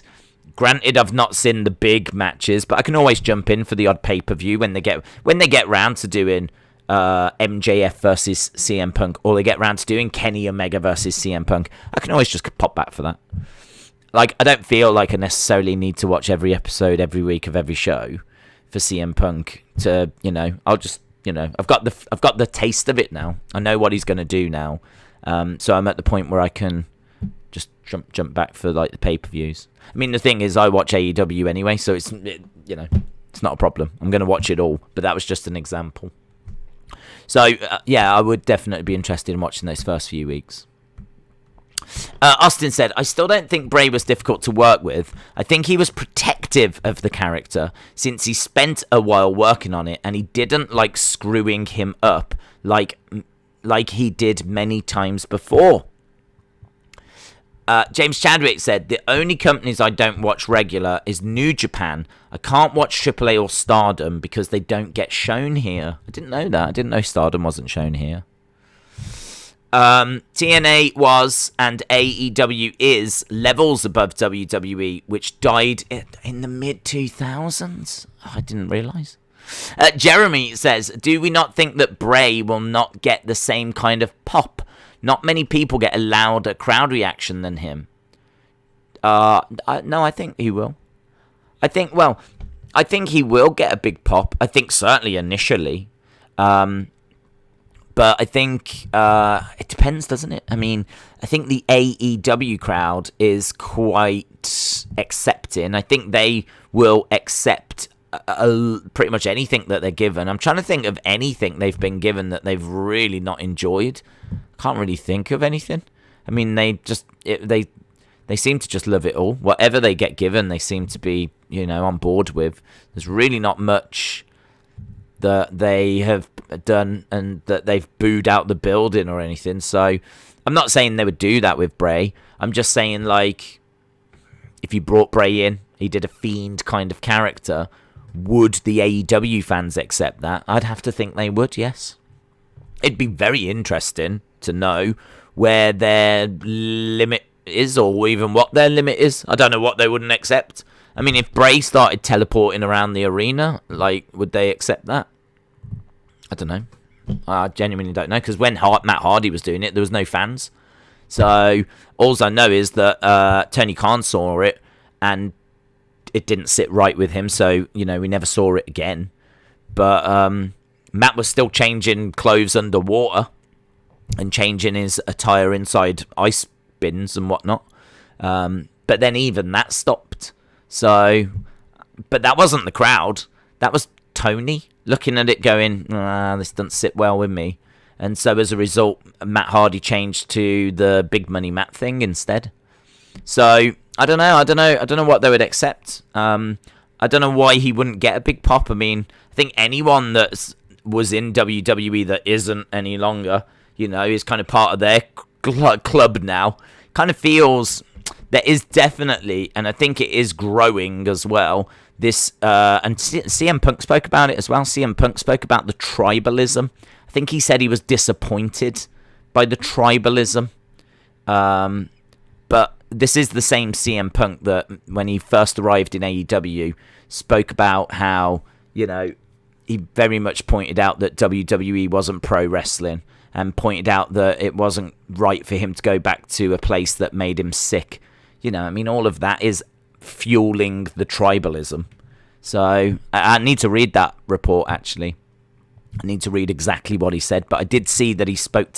Granted, I've not seen the big matches, but I can always jump in for the odd pay-per-view when they get round to doing MJF versus CM Punk, or they get round to doing Kenny Omega versus CM Punk. I can always just pop back for that. Like, I don't feel like I necessarily need to watch every episode every week of every show for CM Punk to, I'll just, I've got the taste of it now. I know what he's going to do now. So I'm at the point where I can just jump back for like the pay-per-views. I mean, the thing is, I watch AEW anyway, so it's not a problem. I'm going to watch it all, but that was just an example. So, I would definitely be interested in watching those first few weeks. Austin said, I still don't think Bray was difficult to work with. I think he was protective of the character since he spent a while working on it and he didn't like screwing him up like he did many times before. James Chadwick said, the only companies I don't watch regular is New Japan. I can't watch AAA or Stardom because they don't get shown here. I didn't know that. I didn't know Stardom wasn't shown here. TNA was and AEW is levels above WWE, which died in the mid-2000s. Oh, I didn't realise. Jeremy says, do we not think that Bray will not get the same kind of pop? Not many people get a louder crowd reaction than him. No, I think he will. I think he will get a big pop. I think certainly initially. But I think it depends, doesn't it? I mean, I think the AEW crowd is quite accepting. I think they will accept pretty much anything that they're given. I'm trying to think of anything they've been given that they've really not enjoyed. Can't really think of anything. I mean, they seem to just love it all. Whatever they get given, they seem to be, on board with. There's really not much that they have done and that they've booed out the building or anything. So I'm not saying they would do that with Bray. I'm just saying, like, if you brought Bray in, he did a Fiend kind of character, would the AEW fans accept that? I'd have to think they would, yes. It'd be very interesting to know where their limit is, or even what their limit is. I don't know what they wouldn't accept. I mean, if Bray started teleporting around the arena, like, would they accept that? I don't know. I genuinely don't know, because when Matt Hardy was doing it, there was no fans. So all I know is that Tony Khan saw it, and it didn't sit right with him, so, we never saw it again. But Matt was still changing clothes underwater and changing his attire inside ice bins and whatnot. But then even that stopped. So, but that wasn't the crowd. That was Tony looking at it going, this doesn't sit well with me. And so as a result, Matt Hardy changed to the big money Matt thing instead. So I don't know what they would accept. I don't know why he wouldn't get a big pop. I mean, I think anyone that was in WWE that isn't any longer, is kind of part of their club now. Kind of feels there is definitely, and I think it is growing as well, this, and CM Punk spoke about it as well. CM Punk spoke about the tribalism. I think he said he was disappointed by the tribalism. But this is the same CM Punk that when he first arrived in AEW spoke about how, he very much pointed out that WWE wasn't pro wrestling and pointed out that it wasn't right for him to go back to a place that made him sick. All of that is fueling the tribalism. So I need to read that report, actually. I need to read exactly what he said. But I did see that he spoke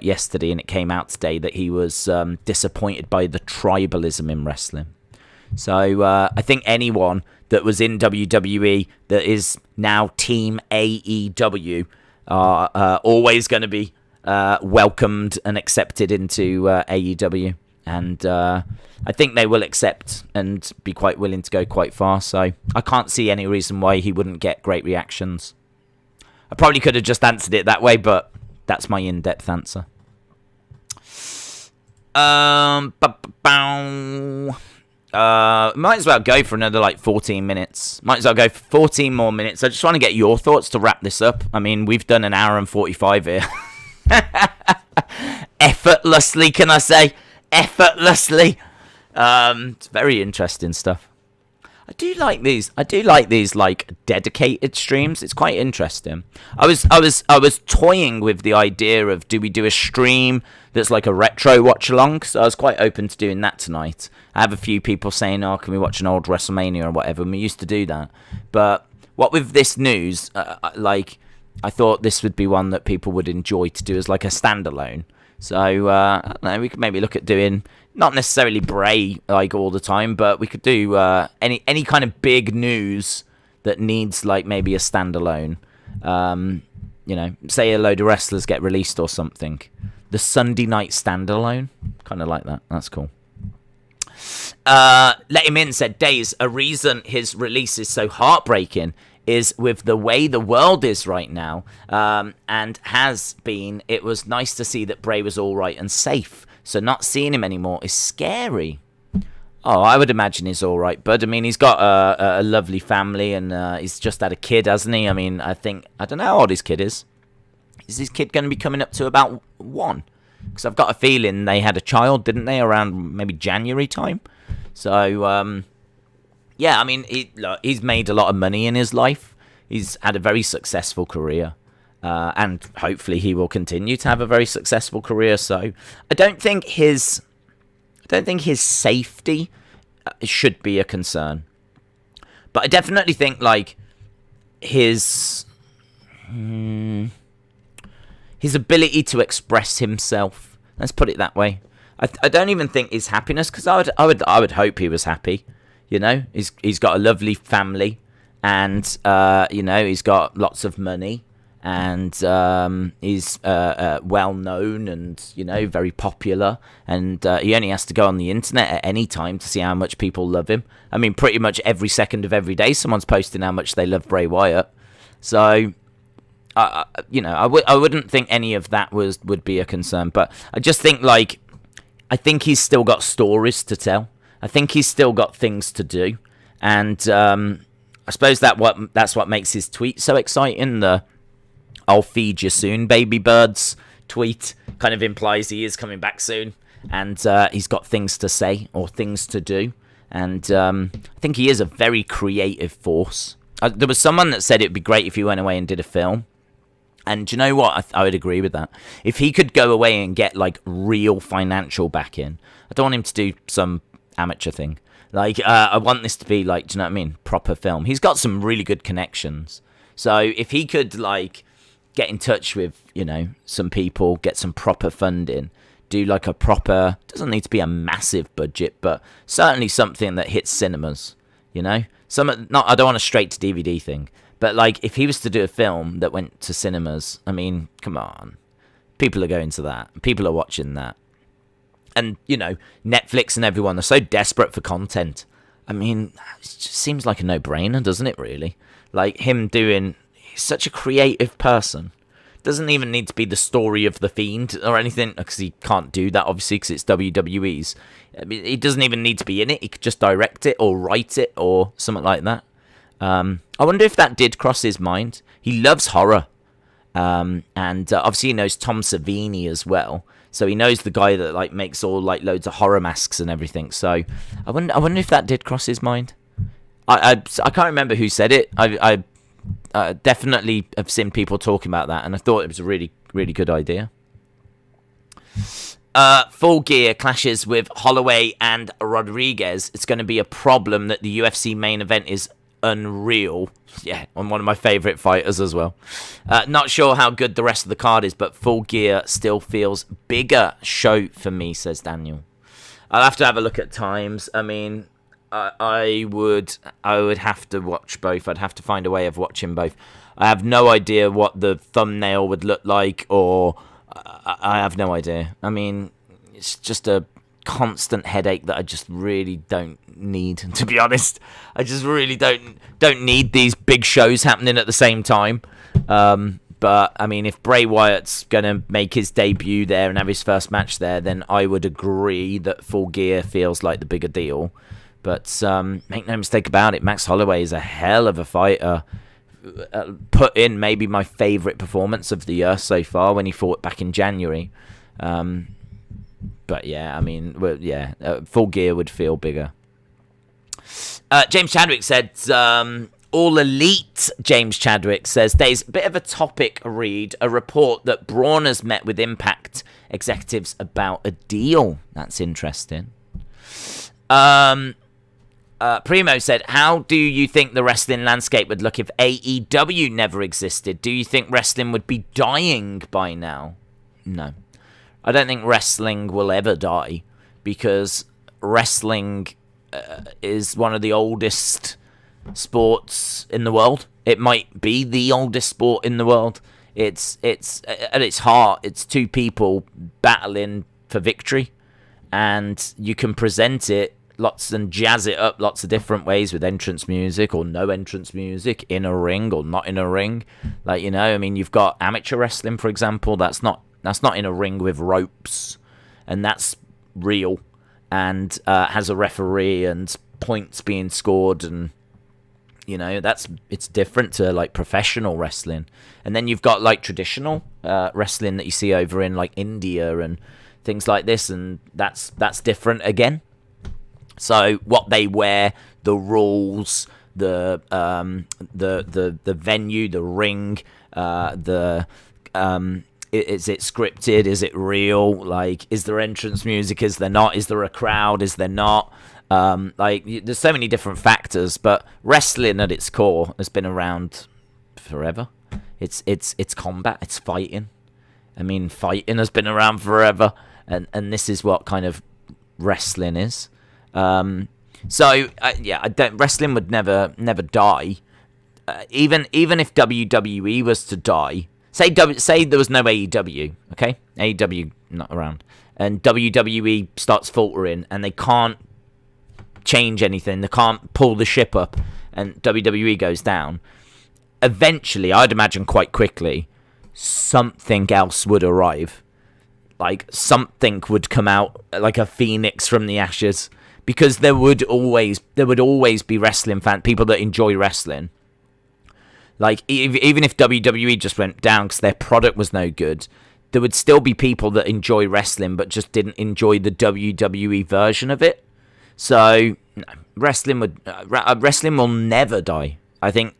yesterday, and it came out today that he was disappointed by the tribalism in wrestling. So I think anyone that was in WWE that is now Team AEW are always going to be welcomed and accepted into AEW. And I think they will accept and be quite willing to go quite far. So I can't see any reason why he wouldn't get great reactions. I probably could have just answered it that way, but that's my in-depth answer. Might as well go for another 14 minutes. Might as well go for 14 more minutes. I just want to get your thoughts to wrap this up. I mean, we've done an hour and 45 here. Effortlessly, can I say? Effortlessly. It's very interesting stuff. I do like these dedicated streams. It's quite interesting. I was toying with the idea of, do we do a stream that's like a retro watch along? So I was quite open to doing that tonight. I have a few people saying, "Oh, can we watch an old WrestleMania or whatever?" And we used to do that. But what with this news, I thought this would be one that people would enjoy to do as like a standalone. So I don't know, we could maybe look at doing not necessarily Bray all the time, but we could do any kind of big news that needs maybe a standalone. Say a load of wrestlers get released or something. The Sunday night standalone, kind of like that. That's cool. Let Him In said, Daze, a reason his release is so heartbreaking is with the way the world is right now, and has been. It was nice to see that Bray was all right and safe. So not seeing him anymore is scary. Oh, I would imagine he's all right, bud. I mean, he's got a lovely family, and he's just had a kid, hasn't he? I mean, I don't know how old his kid is. Is his kid going to be coming up to about 1? Because I've got a feeling they had a child, didn't they, around maybe January time? So, yeah, I mean, he's made a lot of money in his life. He's had a very successful career. And hopefully he will continue to have a very successful career. So I don't think his safety should be a concern. But I definitely think his ability to express himself. Let's put it that way. I don't even think his happiness, because I would hope he was happy. He's got a lovely family, and he's got lots of money. And he's well known and very popular, and he only has to go on the internet at any time to see how much people love him. I mean, pretty much every second of every day someone's posting how much they love Bray Wyatt. So I wouldn't think any of that would be a concern, but I just think I think he's still got stories to tell. I think he's still got things to do, and I suppose that's what makes his tweet so exciting. The "I'll feed you soon, baby birds" tweet kind of implies he is coming back soon, and he's got things to say or things to do, and I think he is a very creative force. There was someone that said it'd be great if he went away and did a film, and do you know what? I would agree with that. If he could go away and get real financial backing, I don't want him to do some amateur thing. I want this to be do you know what I mean? Proper film. He's got some really good connections, so if he could get in touch with, some people, get some proper funding, do a proper, doesn't need to be a massive budget, but certainly something that hits cinemas, I don't want a straight to DVD thing, but if he was to do a film that went to cinemas, I mean, come on, people are going to that, people are watching that, and, Netflix and everyone are so desperate for content. I mean, it just seems like a no-brainer, doesn't it, really? Him doing... He's such a creative person. Doesn't even need to be the story of the Fiend or anything, because he can't do that, obviously, because it's WWE's. I mean, he doesn't even need to be in it. He could just direct it or write it or something like that. I wonder if that did cross his mind. He loves horror. And obviously he knows Tom Savini as well. So he knows the guy that makes all loads of horror masks and everything. So I wonder if that did cross his mind. I can't remember who said it. I definitely have seen people talking about that, and I thought it was a really, really good idea. Full Gear clashes with Holloway and Rodriguez. It's going to be a problem that the UFC main event is unreal. Yeah, I'm one of my favourite fighters as well. Not sure how good the rest of the card is, but Full Gear still feels bigger show for me, says Daniel. I'll have to have a look at times. I mean, I would have to watch both. I'd have to find a way of watching both. I have no idea what the thumbnail would look like, or I have no idea. I mean, it's just a constant headache that I just really don't need, to be honest. I just really don't need these big shows happening at the same time. But I mean, if Bray Wyatt's gonna make his debut there and have his first match there, then I would agree that Full Gear feels like the bigger deal. But make no mistake about it, Max Holloway is a hell of a fighter. Put in maybe my favourite performance of the year so far when he fought back in January. But yeah, I mean, Full Gear would feel bigger. James Chadwick said, All Elite, James Chadwick says, there's a bit of a topic read, a report that Braun has met with Impact executives about a deal. That's interesting. Primo said, how do you think the wrestling landscape would look if AEW never existed? Do you think wrestling would be dying by now? No. I don't think wrestling will ever die, because wrestling is one of the oldest sports in the world. It might be the oldest sport in the world. It's at its heart, it's two people battling for victory, and you can present it and jazz it up lots of different ways with entrance music or no entrance music, in a ring or not in a ring. Like, you know, I mean, you've got amateur wrestling, for example, that's not in a ring with ropes, and that's real and has a referee and points being scored, and you know, it's different to like professional wrestling. And then you've got like traditional wrestling that you see over in like India and things like this, and that's different again. So what they wear, the rules, the venue, the ring, is it scripted? Is it real? Like, is there entrance music? Is there not? Is there a crowd? Is there not? Like, there's so many different factors, but wrestling at its core has been around forever. It's combat. It's fighting. I mean, fighting has been around forever, and this is what kind of wrestling is. I don't. Wrestling would never die. Even if WWE was to die, say there was no AEW, okay? AEW not around, and WWE starts faltering, and they can't change anything. They can't pull the ship up, and WWE goes down. Eventually, I'd imagine quite quickly, something else would arrive. Like, something would come out like a phoenix from the ashes. Because there would always be wrestling fans, people that enjoy wrestling. Like, even if WWE just went down because their product was no good, there would still be people that enjoy wrestling but just didn't enjoy the WWE version of it. So, no, wrestling will never die. I think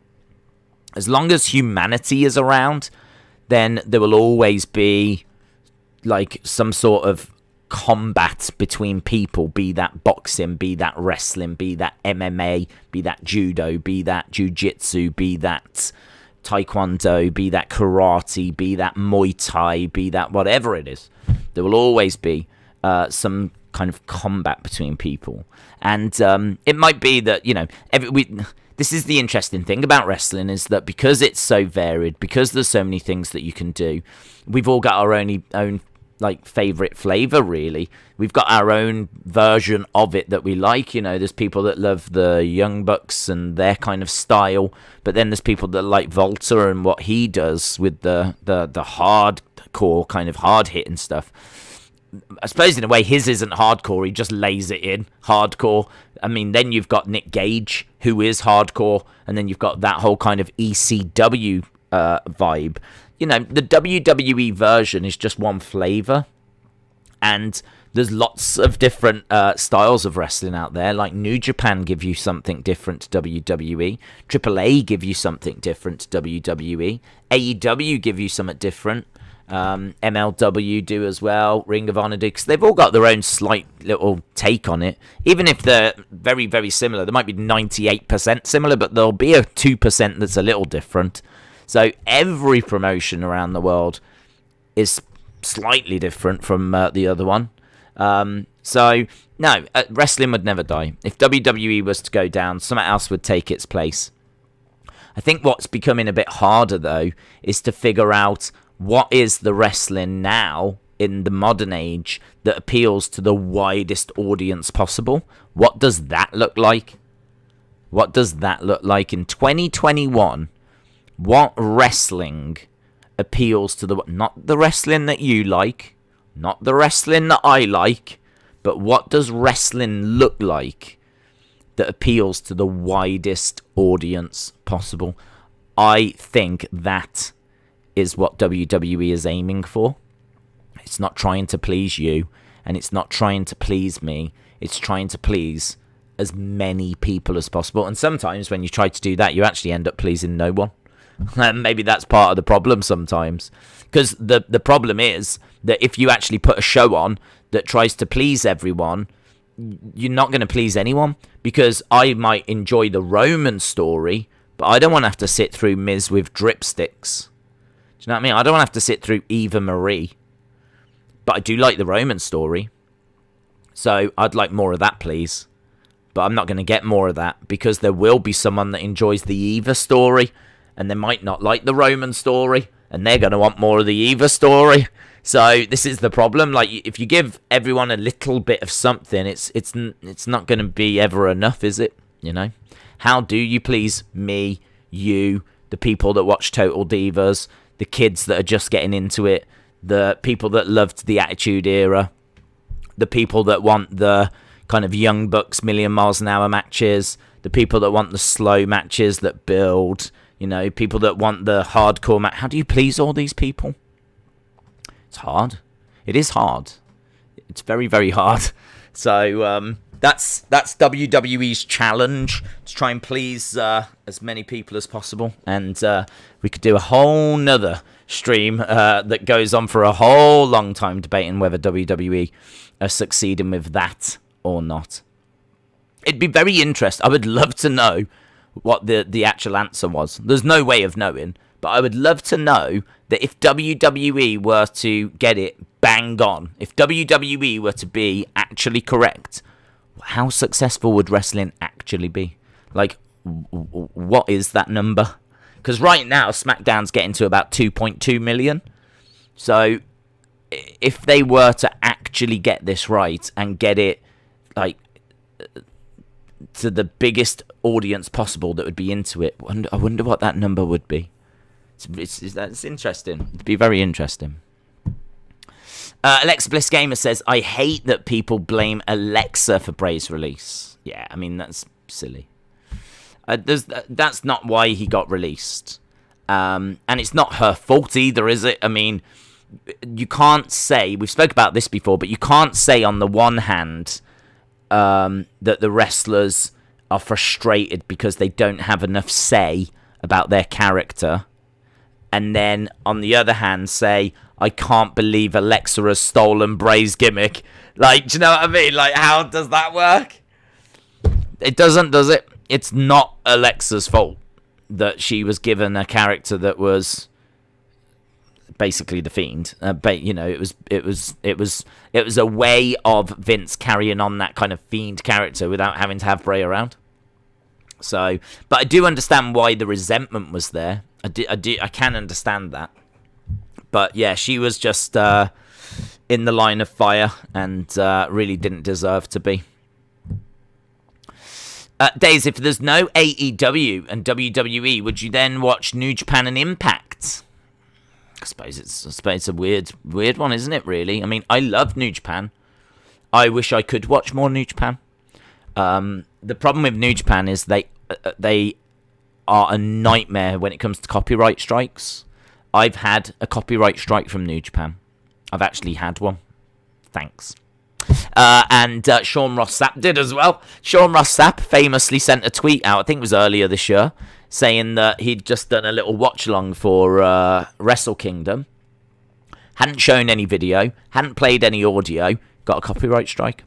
as long as humanity is around, then there will always be like some sort of combat between people, be that boxing, be that wrestling, be that MMA, be that judo, be that jiu-jitsu, be that taekwondo, be that karate, be that Muay Thai, be that whatever it is. There will always be some kind of combat between people. And it might be that, you know, this is the interesting thing about wrestling, is that because it's so varied, because there's so many things that you can do, we've all got our own like favorite flavor, really. We've got our own version of it that we like. You know, there's people that love the Young Bucks and their kind of style, but then there's people that like Volta and what he does with the hardcore kind of hard hitting stuff. I suppose in a way his isn't hardcore, he just lays it in hardcore. I mean, then you've got Nick Gage, who is hardcore, and then you've got that whole kind of ECW vibe. You know, the WWE version is just one flavor, and there's lots of different styles of wrestling out there. Like New Japan give you something different to WWE, AAA give you something different to WWE, AEW give you something different, MLW do as well, Ring of Honor do, because they've all got their own slight little take on it. Even if they're very, very similar, there might be 98% similar, but there'll be a 2% that's a little different. So every promotion around the world is slightly different from the other one. So No, wrestling would never die. If WWE was to go down, something else would take its place. I think what's becoming a bit harder, though, is to figure out what is the wrestling now in the modern age that appeals to the widest audience possible. What does that look like? What does that look like in 2021? What wrestling appeals to the... Not the wrestling that you like, not the wrestling that I like, but what does wrestling look like that appeals to the widest audience possible? I think that is what WWE is aiming for. It's not trying to please you, and it's not trying to please me. It's trying to please as many people as possible. And sometimes when you try to do that, you actually end up pleasing no one. And maybe that's part of the problem sometimes. Because the problem is that if you actually put a show on that tries to please everyone, you're not going to please anyone. Because I might enjoy the Roman story, but I don't want to have to sit through Miz with dripsticks. Do you know what I mean? I don't want to have to sit through Eva Marie. But I do like the Roman story. So I'd like more of that, please. But I'm not going to get more of that because there will be someone that enjoys the Eva story and they might not like the Roman story and they're going to want more of the Eva story. So this is the problem. Like, if you give everyone a little bit of something, it's not going to be ever enough, is it? You know? How do you please me, you, the people that watch Total Divas, the kids that are just getting into it, the people that loved the Attitude Era, the people that want the kind of Young Bucks million miles an hour matches, the people that want the slow matches that build, you know, people that want the hardcore match. How do you please all these people? It's hard. It is hard. It's very, very hard. So that's WWE's challenge, to try and please as many people as possible. And we could do a whole nother stream that goes on for a whole long time debating whether WWE are succeeding with that or not. It'd be very interesting. I would love to know what the actual answer was. There's no way of knowing, but I would love to know that if WWE were to get it bang on, if WWE were to be actually correct, how successful would wrestling actually be? Like, what is that number? Because right now, SmackDown's getting to about 2.2 million. So, if they were to actually get this right and get it, like, to the biggest audience possible that would be into it, I wonder what that number would be. That's interesting. It'd be very interesting. Alexa Bliss Gamer says, I hate that people blame Alexa for Bray's release. Yeah, I mean, that's silly. That's not why he got released. And it's not her fault either, is it? I mean, you can't say, we've spoke about this before, but you can't say on the one hand that the wrestlers are frustrated because they don't have enough say about their character, and then on the other hand say, I can't believe Alexa has stolen Bray's gimmick. Like, do you know what I mean? Like, how does that work? It doesn't, does it? It's not Alexa's fault that she was given a character that was basically the Fiend. But you know, it was a way of Vince carrying on that kind of Fiend character without having to have Bray around. So, but I do understand why the resentment was there. I can understand that. But yeah, she was just in the line of fire and really didn't deserve to be. Daze, if there's no AEW and WWE, would you then watch New Japan and Impact? I suppose it's a weird one, isn't it, really? I mean, I love New Japan. I wish I could watch more New Japan. The problem with New Japan is they are a nightmare when it comes to copyright strikes. I've had a copyright strike from New Japan. I've actually had one. Thanks. And Sean Ross Sapp did as well. Sean Ross Sapp famously sent a tweet out, I think it was earlier this year, saying that he'd just done a little watch-along for Wrestle Kingdom. Hadn't shown any video, hadn't played any audio, got a copyright strike.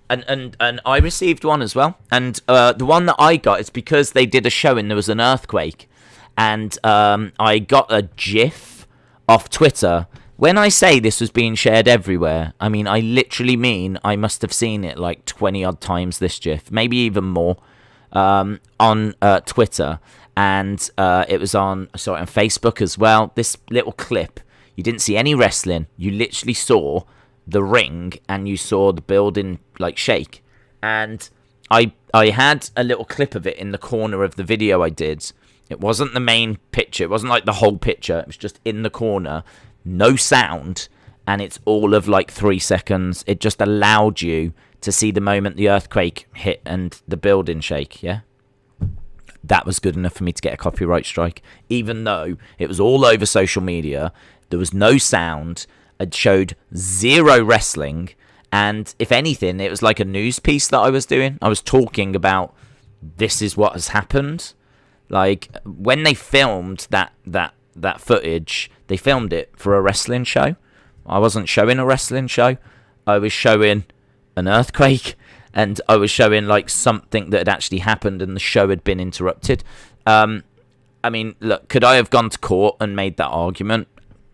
And I received one as well. And the one that I got is because they did a show and there was an earthquake. And I got a GIF off Twitter When I say this was being shared everywhere, I mean, I literally mean I must have seen it like 20 odd times, this GIF, maybe even more, on Twitter. And it was on Facebook as well. This little clip, you didn't see any wrestling. You literally saw the ring and you saw the building like shake. And I had a little clip of it in the corner of the video I did. It wasn't the main picture. It wasn't like the whole picture. It was just in the corner. No sound. And it's all of like 3 seconds. It just allowed you to see the moment the earthquake hit and the building shake, yeah? That was good enough for me to get a copyright strike. Even though it was all over social media, there was no sound, it showed zero wrestling, and if anything, it was like a news piece that I was doing. I was talking about, this is what has happened. Like, when they filmed that footage, they filmed it for a wrestling show. I wasn't showing a wrestling show. I was showing an earthquake, and I was showing like something that had actually happened, and the show had been interrupted. I mean, look, could I have gone to court and made that argument?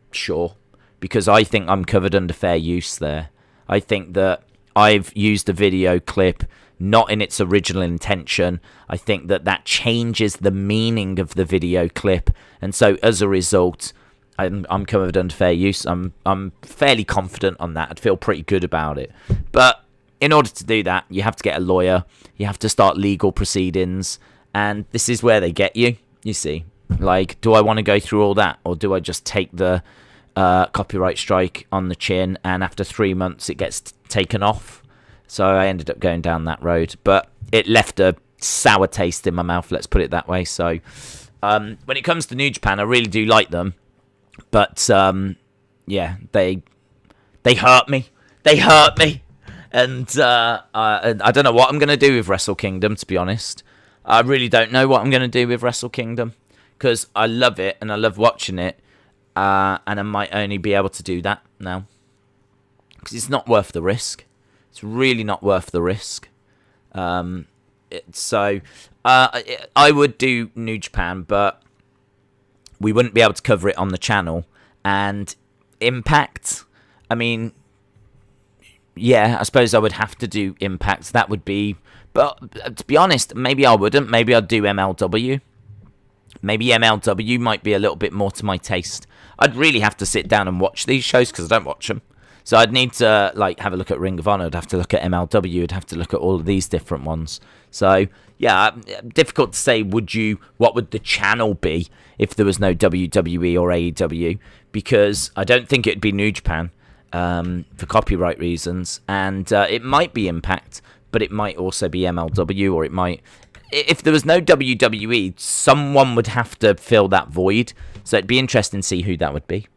Sure, because I think I'm covered under fair use there. I think that I've used a video clip not in its original intention. I think that changes the meaning of the video clip, and so as a result, I'm covered under fair use. I'm fairly confident on that. I'd feel pretty good about it. But in order to do that, you have to get a lawyer. You have to start legal proceedings, and this is where they get you. You see, like, do I want to go through all that, or do I just take the copyright strike on the chin, and after 3 months it gets taken off? So I ended up going down that road, but it left a sour taste in my mouth, let's put it that way. So when it comes to New Japan, I really do like them, but yeah, they hurt me. They hurt me, and I don't know what I'm going to do with Wrestle Kingdom, to be honest. I really don't know what I'm going to do with Wrestle Kingdom, because I love it and I love watching it, and I might only be able to do that now, because it's not worth the risk. It's really not worth the risk. So I would do New Japan, but we wouldn't be able to cover it on the channel. And Impact, I mean, yeah, I suppose I would have to do Impact. That would be, but to be honest, maybe I wouldn't. Maybe I'd do MLW. Maybe MLW might be a little bit more to my taste. I'd really have to sit down and watch these shows, because I don't watch them. So I'd need to like have a look at Ring of Honor. I'd have to look at MLW. I'd have to look at all of these different ones. So yeah, difficult to say. What would the channel be if there was no WWE or AEW? Because I don't think it'd be New Japan for copyright reasons, and it might be Impact, but it might also be MLW, or it might. If there was no WWE, someone would have to fill that void. So it'd be interesting to see who that would be.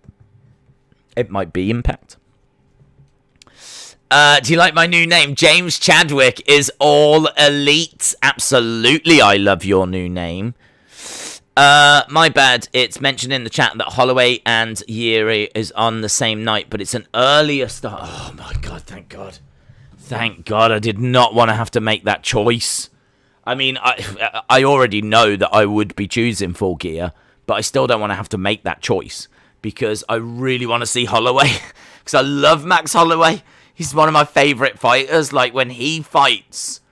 It might be Impact. Do you like my new name? James Chadwick is all elite. Absolutely, I love your new name. My bad. It's mentioned in the chat that Holloway and Yuri is on the same night, but it's an earlier start. Oh my god, thank god. Thank god, I did not want to have to make that choice. I mean, I already know that I would be choosing Full Gear, but I still don't want to have to make that choice, because I really want to see Holloway, because I love Max Holloway. He's one of my favourite fighters. Like, when he fights,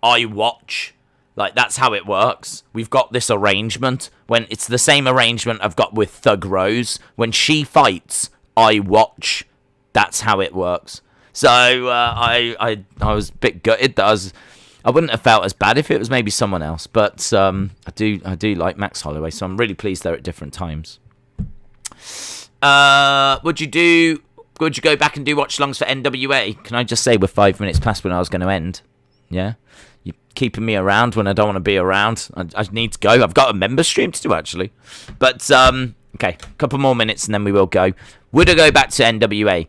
I watch. Like, that's how it works. We've got this arrangement. When it's the same arrangement I've got with Thug Rose. When she fights, I watch. That's how it works. So, I was a bit gutted that I wouldn't have felt as bad if it was maybe someone else. But I do like Max Holloway, so I'm really pleased they're at different times. Would you go back and do watch-alongs for NWA? Can I just say we're 5 minutes past when I was going to end? Yeah? You're keeping me around when I don't want to be around. I need to go. I've got a member stream to do, actually. But, okay, a couple more minutes and then we will go. Would I go back to NWA?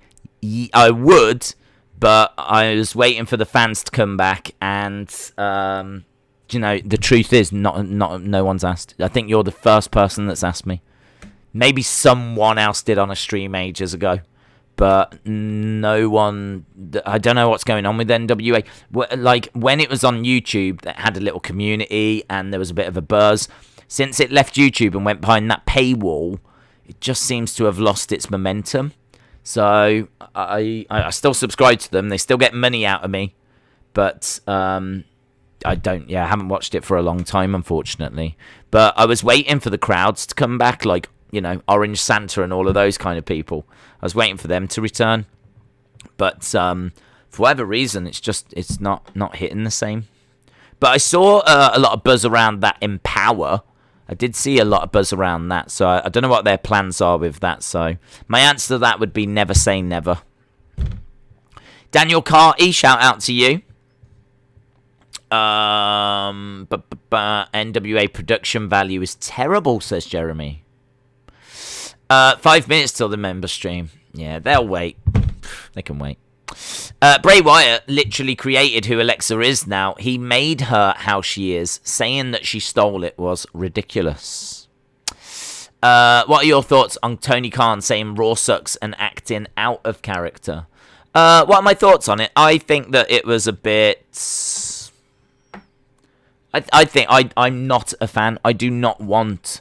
I would, but I was waiting for the fans to come back, and, you know, the truth is no one's asked. I think you're the first person that's asked me. Maybe someone else did on a stream ages ago. But no one. I don't know what's going on with NWA. Like, when it was on YouTube, that had a little community and there was a bit of a buzz. Since it left YouTube and went behind that paywall, it just seems to have lost its momentum. So I still subscribe to them. They still get money out of me. But I haven't watched it for a long time, unfortunately. But I was waiting for the crowds to come back, like, Orange Santa and all of those kind of people. I was waiting for them to return. But for whatever reason, it's not hitting the same. But I saw a lot of buzz around that Empower. I did see a lot of buzz around that. So I don't know what their plans are with that. So my answer to that would be never say never. Daniel Carty, shout out to you. NWA production value is terrible, says Jeremy. 5 minutes till the member stream. Yeah, they'll wait. They can wait. Bray Wyatt literally created who Alexa is now. He made her how she is. Saying that she stole it was ridiculous. What are your thoughts on Tony Khan saying Raw sucks and acting out of character? What are my thoughts on it? I think that it was a bit... I'm not a fan. I do not want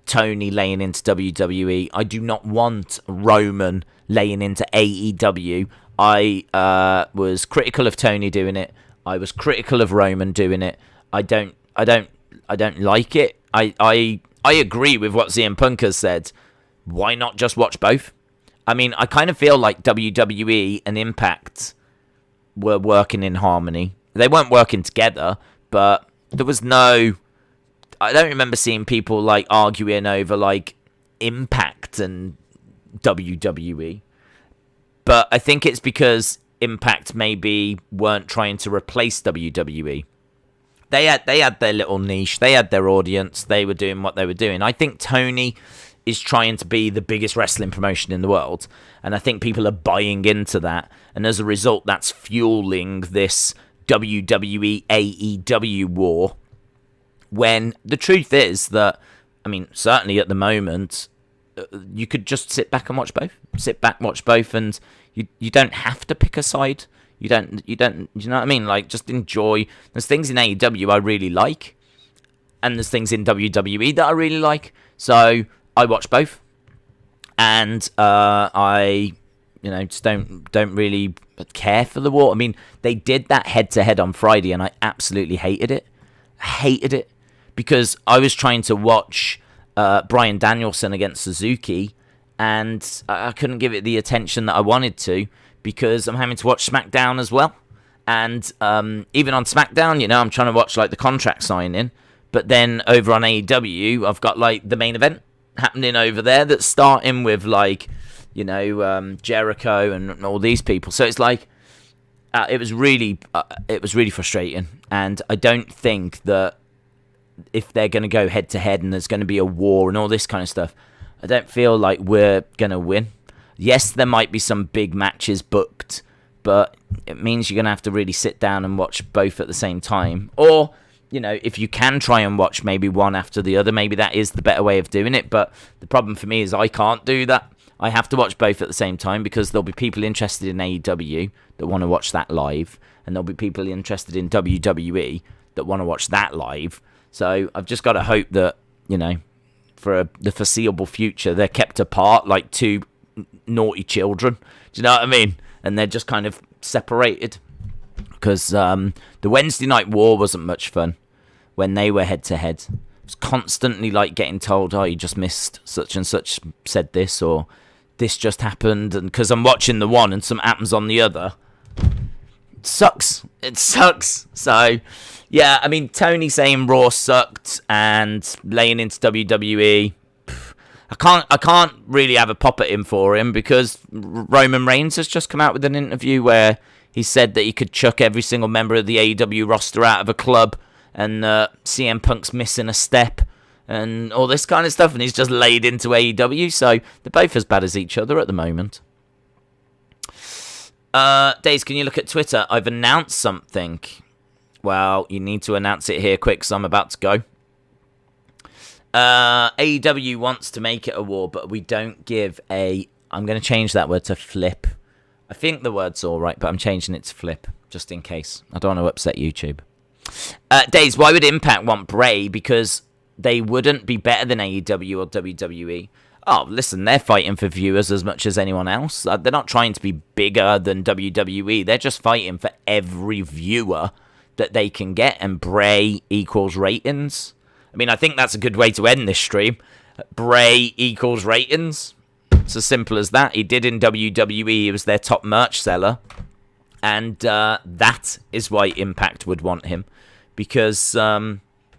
Tony laying into WWE. I do not want Roman laying into AEW. I was critical of Tony doing it. I was critical of Roman doing it. I don't like it. I agree with what CM Punk has said. Why not just watch both? I mean, I kind of feel like WWE and Impact were working in harmony. They weren't working together, but there was no... I don't remember seeing people, like, arguing over, like, Impact and WWE. But I think it's because Impact maybe weren't trying to replace WWE. They had their little niche. They had their audience. They were doing what they were doing. I think Tony is trying to be the biggest wrestling promotion in the world. And I think people are buying into that. And as a result, that's fueling this WWE AEW war. When the truth is that, I mean, certainly at the moment, you could just sit back and watch both. Sit back, watch both, and you don't have to pick a side. You know what I mean? Like, just enjoy. There's things in AEW I really like, and there's things in WWE that I really like. So I watch both, and I just don't really care for the war. I mean, they did that head-to-head on Friday, and I absolutely hated it. Because I was trying to watch Bryan Danielson against Suzuki, and I couldn't give it the attention that I wanted to because I'm having to watch SmackDown as well. And even on SmackDown, I'm trying to watch, like, the contract signing, but then over on AEW, I've got, like, the main event happening over there that's starting with, like, Jericho and all these people. So it's like it was really frustrating, and I don't think that if they're going to go head to head and there's going to be a war and all this kind of stuff, I don't feel like we're going to win. Yes, there might be some big matches booked, but it means you're going to have to really sit down and watch both at the same time. Or, if you can try and watch maybe one after the other, maybe that is the better way of doing it. But the problem for me is I can't do that. I have to watch both at the same time because there'll be people interested in AEW that want to watch that live, and there'll be people interested in WWE that want to watch that live. So I've just got to hope that, for the foreseeable future, they're kept apart like two naughty children. Do you know what I mean? And they're just kind of separated. Because the Wednesday Night War wasn't much fun when they were head-to-head. It was constantly like getting told, oh, you just missed such and such said this, or this just happened. And because I'm watching the one and something happens on the other. It sucks. So... yeah, I mean, Tony saying Raw sucked and laying into WWE, I can't really have a pop at him for him because Roman Reigns has just come out with an interview where he said that he could chuck every single member of the AEW roster out of a club, and CM Punk's missing a step and all this kind of stuff, and he's just laid into AEW, so they're both as bad as each other at the moment. Daze, can you look at Twitter? I've announced something. Well, you need to announce it here quick, so I'm about to go. AEW wants to make it a war, but we don't give a... I'm going to change that word to flip. I think the word's all right, but I'm changing it to flip, just in case. I don't want to upset YouTube. Daze, why would Impact want Bray? Because they wouldn't be better than AEW or WWE. Oh, listen, they're fighting for viewers as much as anyone else. They're not trying to be bigger than WWE. They're just fighting for every viewer that they can get, and Bray equals ratings. I mean, I think that's a good way to end this stream. Bray equals ratings. It's as simple as that. He did in WWE. He was their top merch seller. And that is why Impact would want him. Because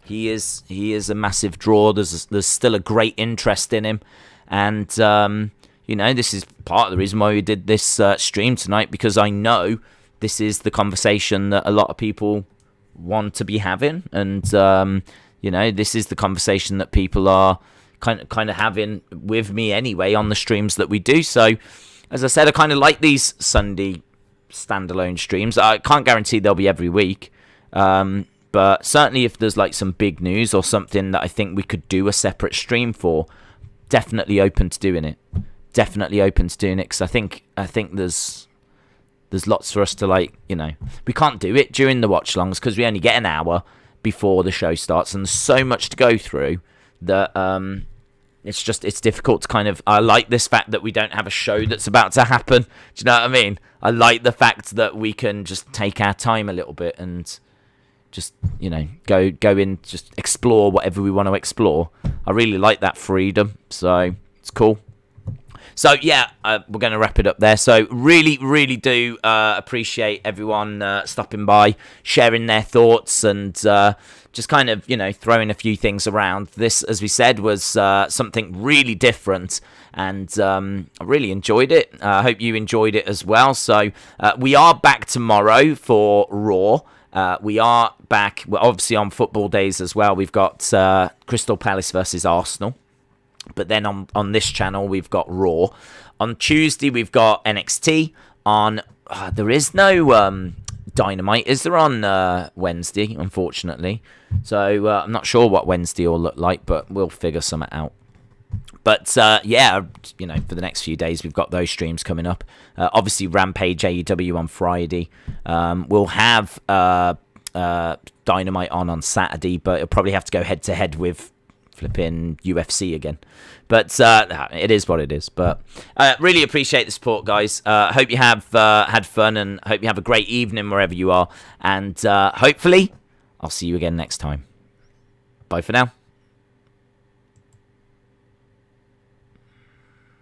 he is a massive draw. There's still a great interest in him. And, this is part of the reason why we did this stream tonight. Because I know this is the conversation that a lot of people want to be having. And, this is the conversation that people are kind of having with me anyway on the streams that we do. So, as I said, I kind of like these Sunday standalone streams. I can't guarantee they'll be every week. But certainly if there's like some big news or something that I think we could do a separate stream for, definitely open to doing it. Definitely open to doing it, because I think there's lots for us to we can't do it during the watch longs because we only get an hour before the show starts, and there's so much to go through that it's difficult to kind of. I like this fact that we don't have a show that's about to happen. Do you know what I mean? I like the fact that we can just take our time a little bit and just go in, just explore whatever we want to explore. I really like that freedom, so it's cool. So, yeah, we're going to wrap it up there. So, really, really do appreciate everyone stopping by, sharing their thoughts, and just kind of, throwing a few things around. This, as we said, was something really different, and I really enjoyed it. I hope you enjoyed it as well. So, we are back tomorrow for Raw. We are back, obviously, on football days as well. We've got Crystal Palace versus Arsenal. But then on this channel, we've got Raw. On Tuesday, we've got NXT. There is no Dynamite, is there, on Wednesday, unfortunately. So I'm not sure what Wednesday will look like, but we'll figure something out. But, for the next few days, we've got those streams coming up. Obviously, Rampage AEW on Friday. We'll have Dynamite on Saturday, but it'll probably have to go head-to-head with flipping UFC again. But it is what it is. But really appreciate the support, guys. Hope you have had fun, and hope you have a great evening wherever you are. And hopefully, I'll see you again next time. Bye for now.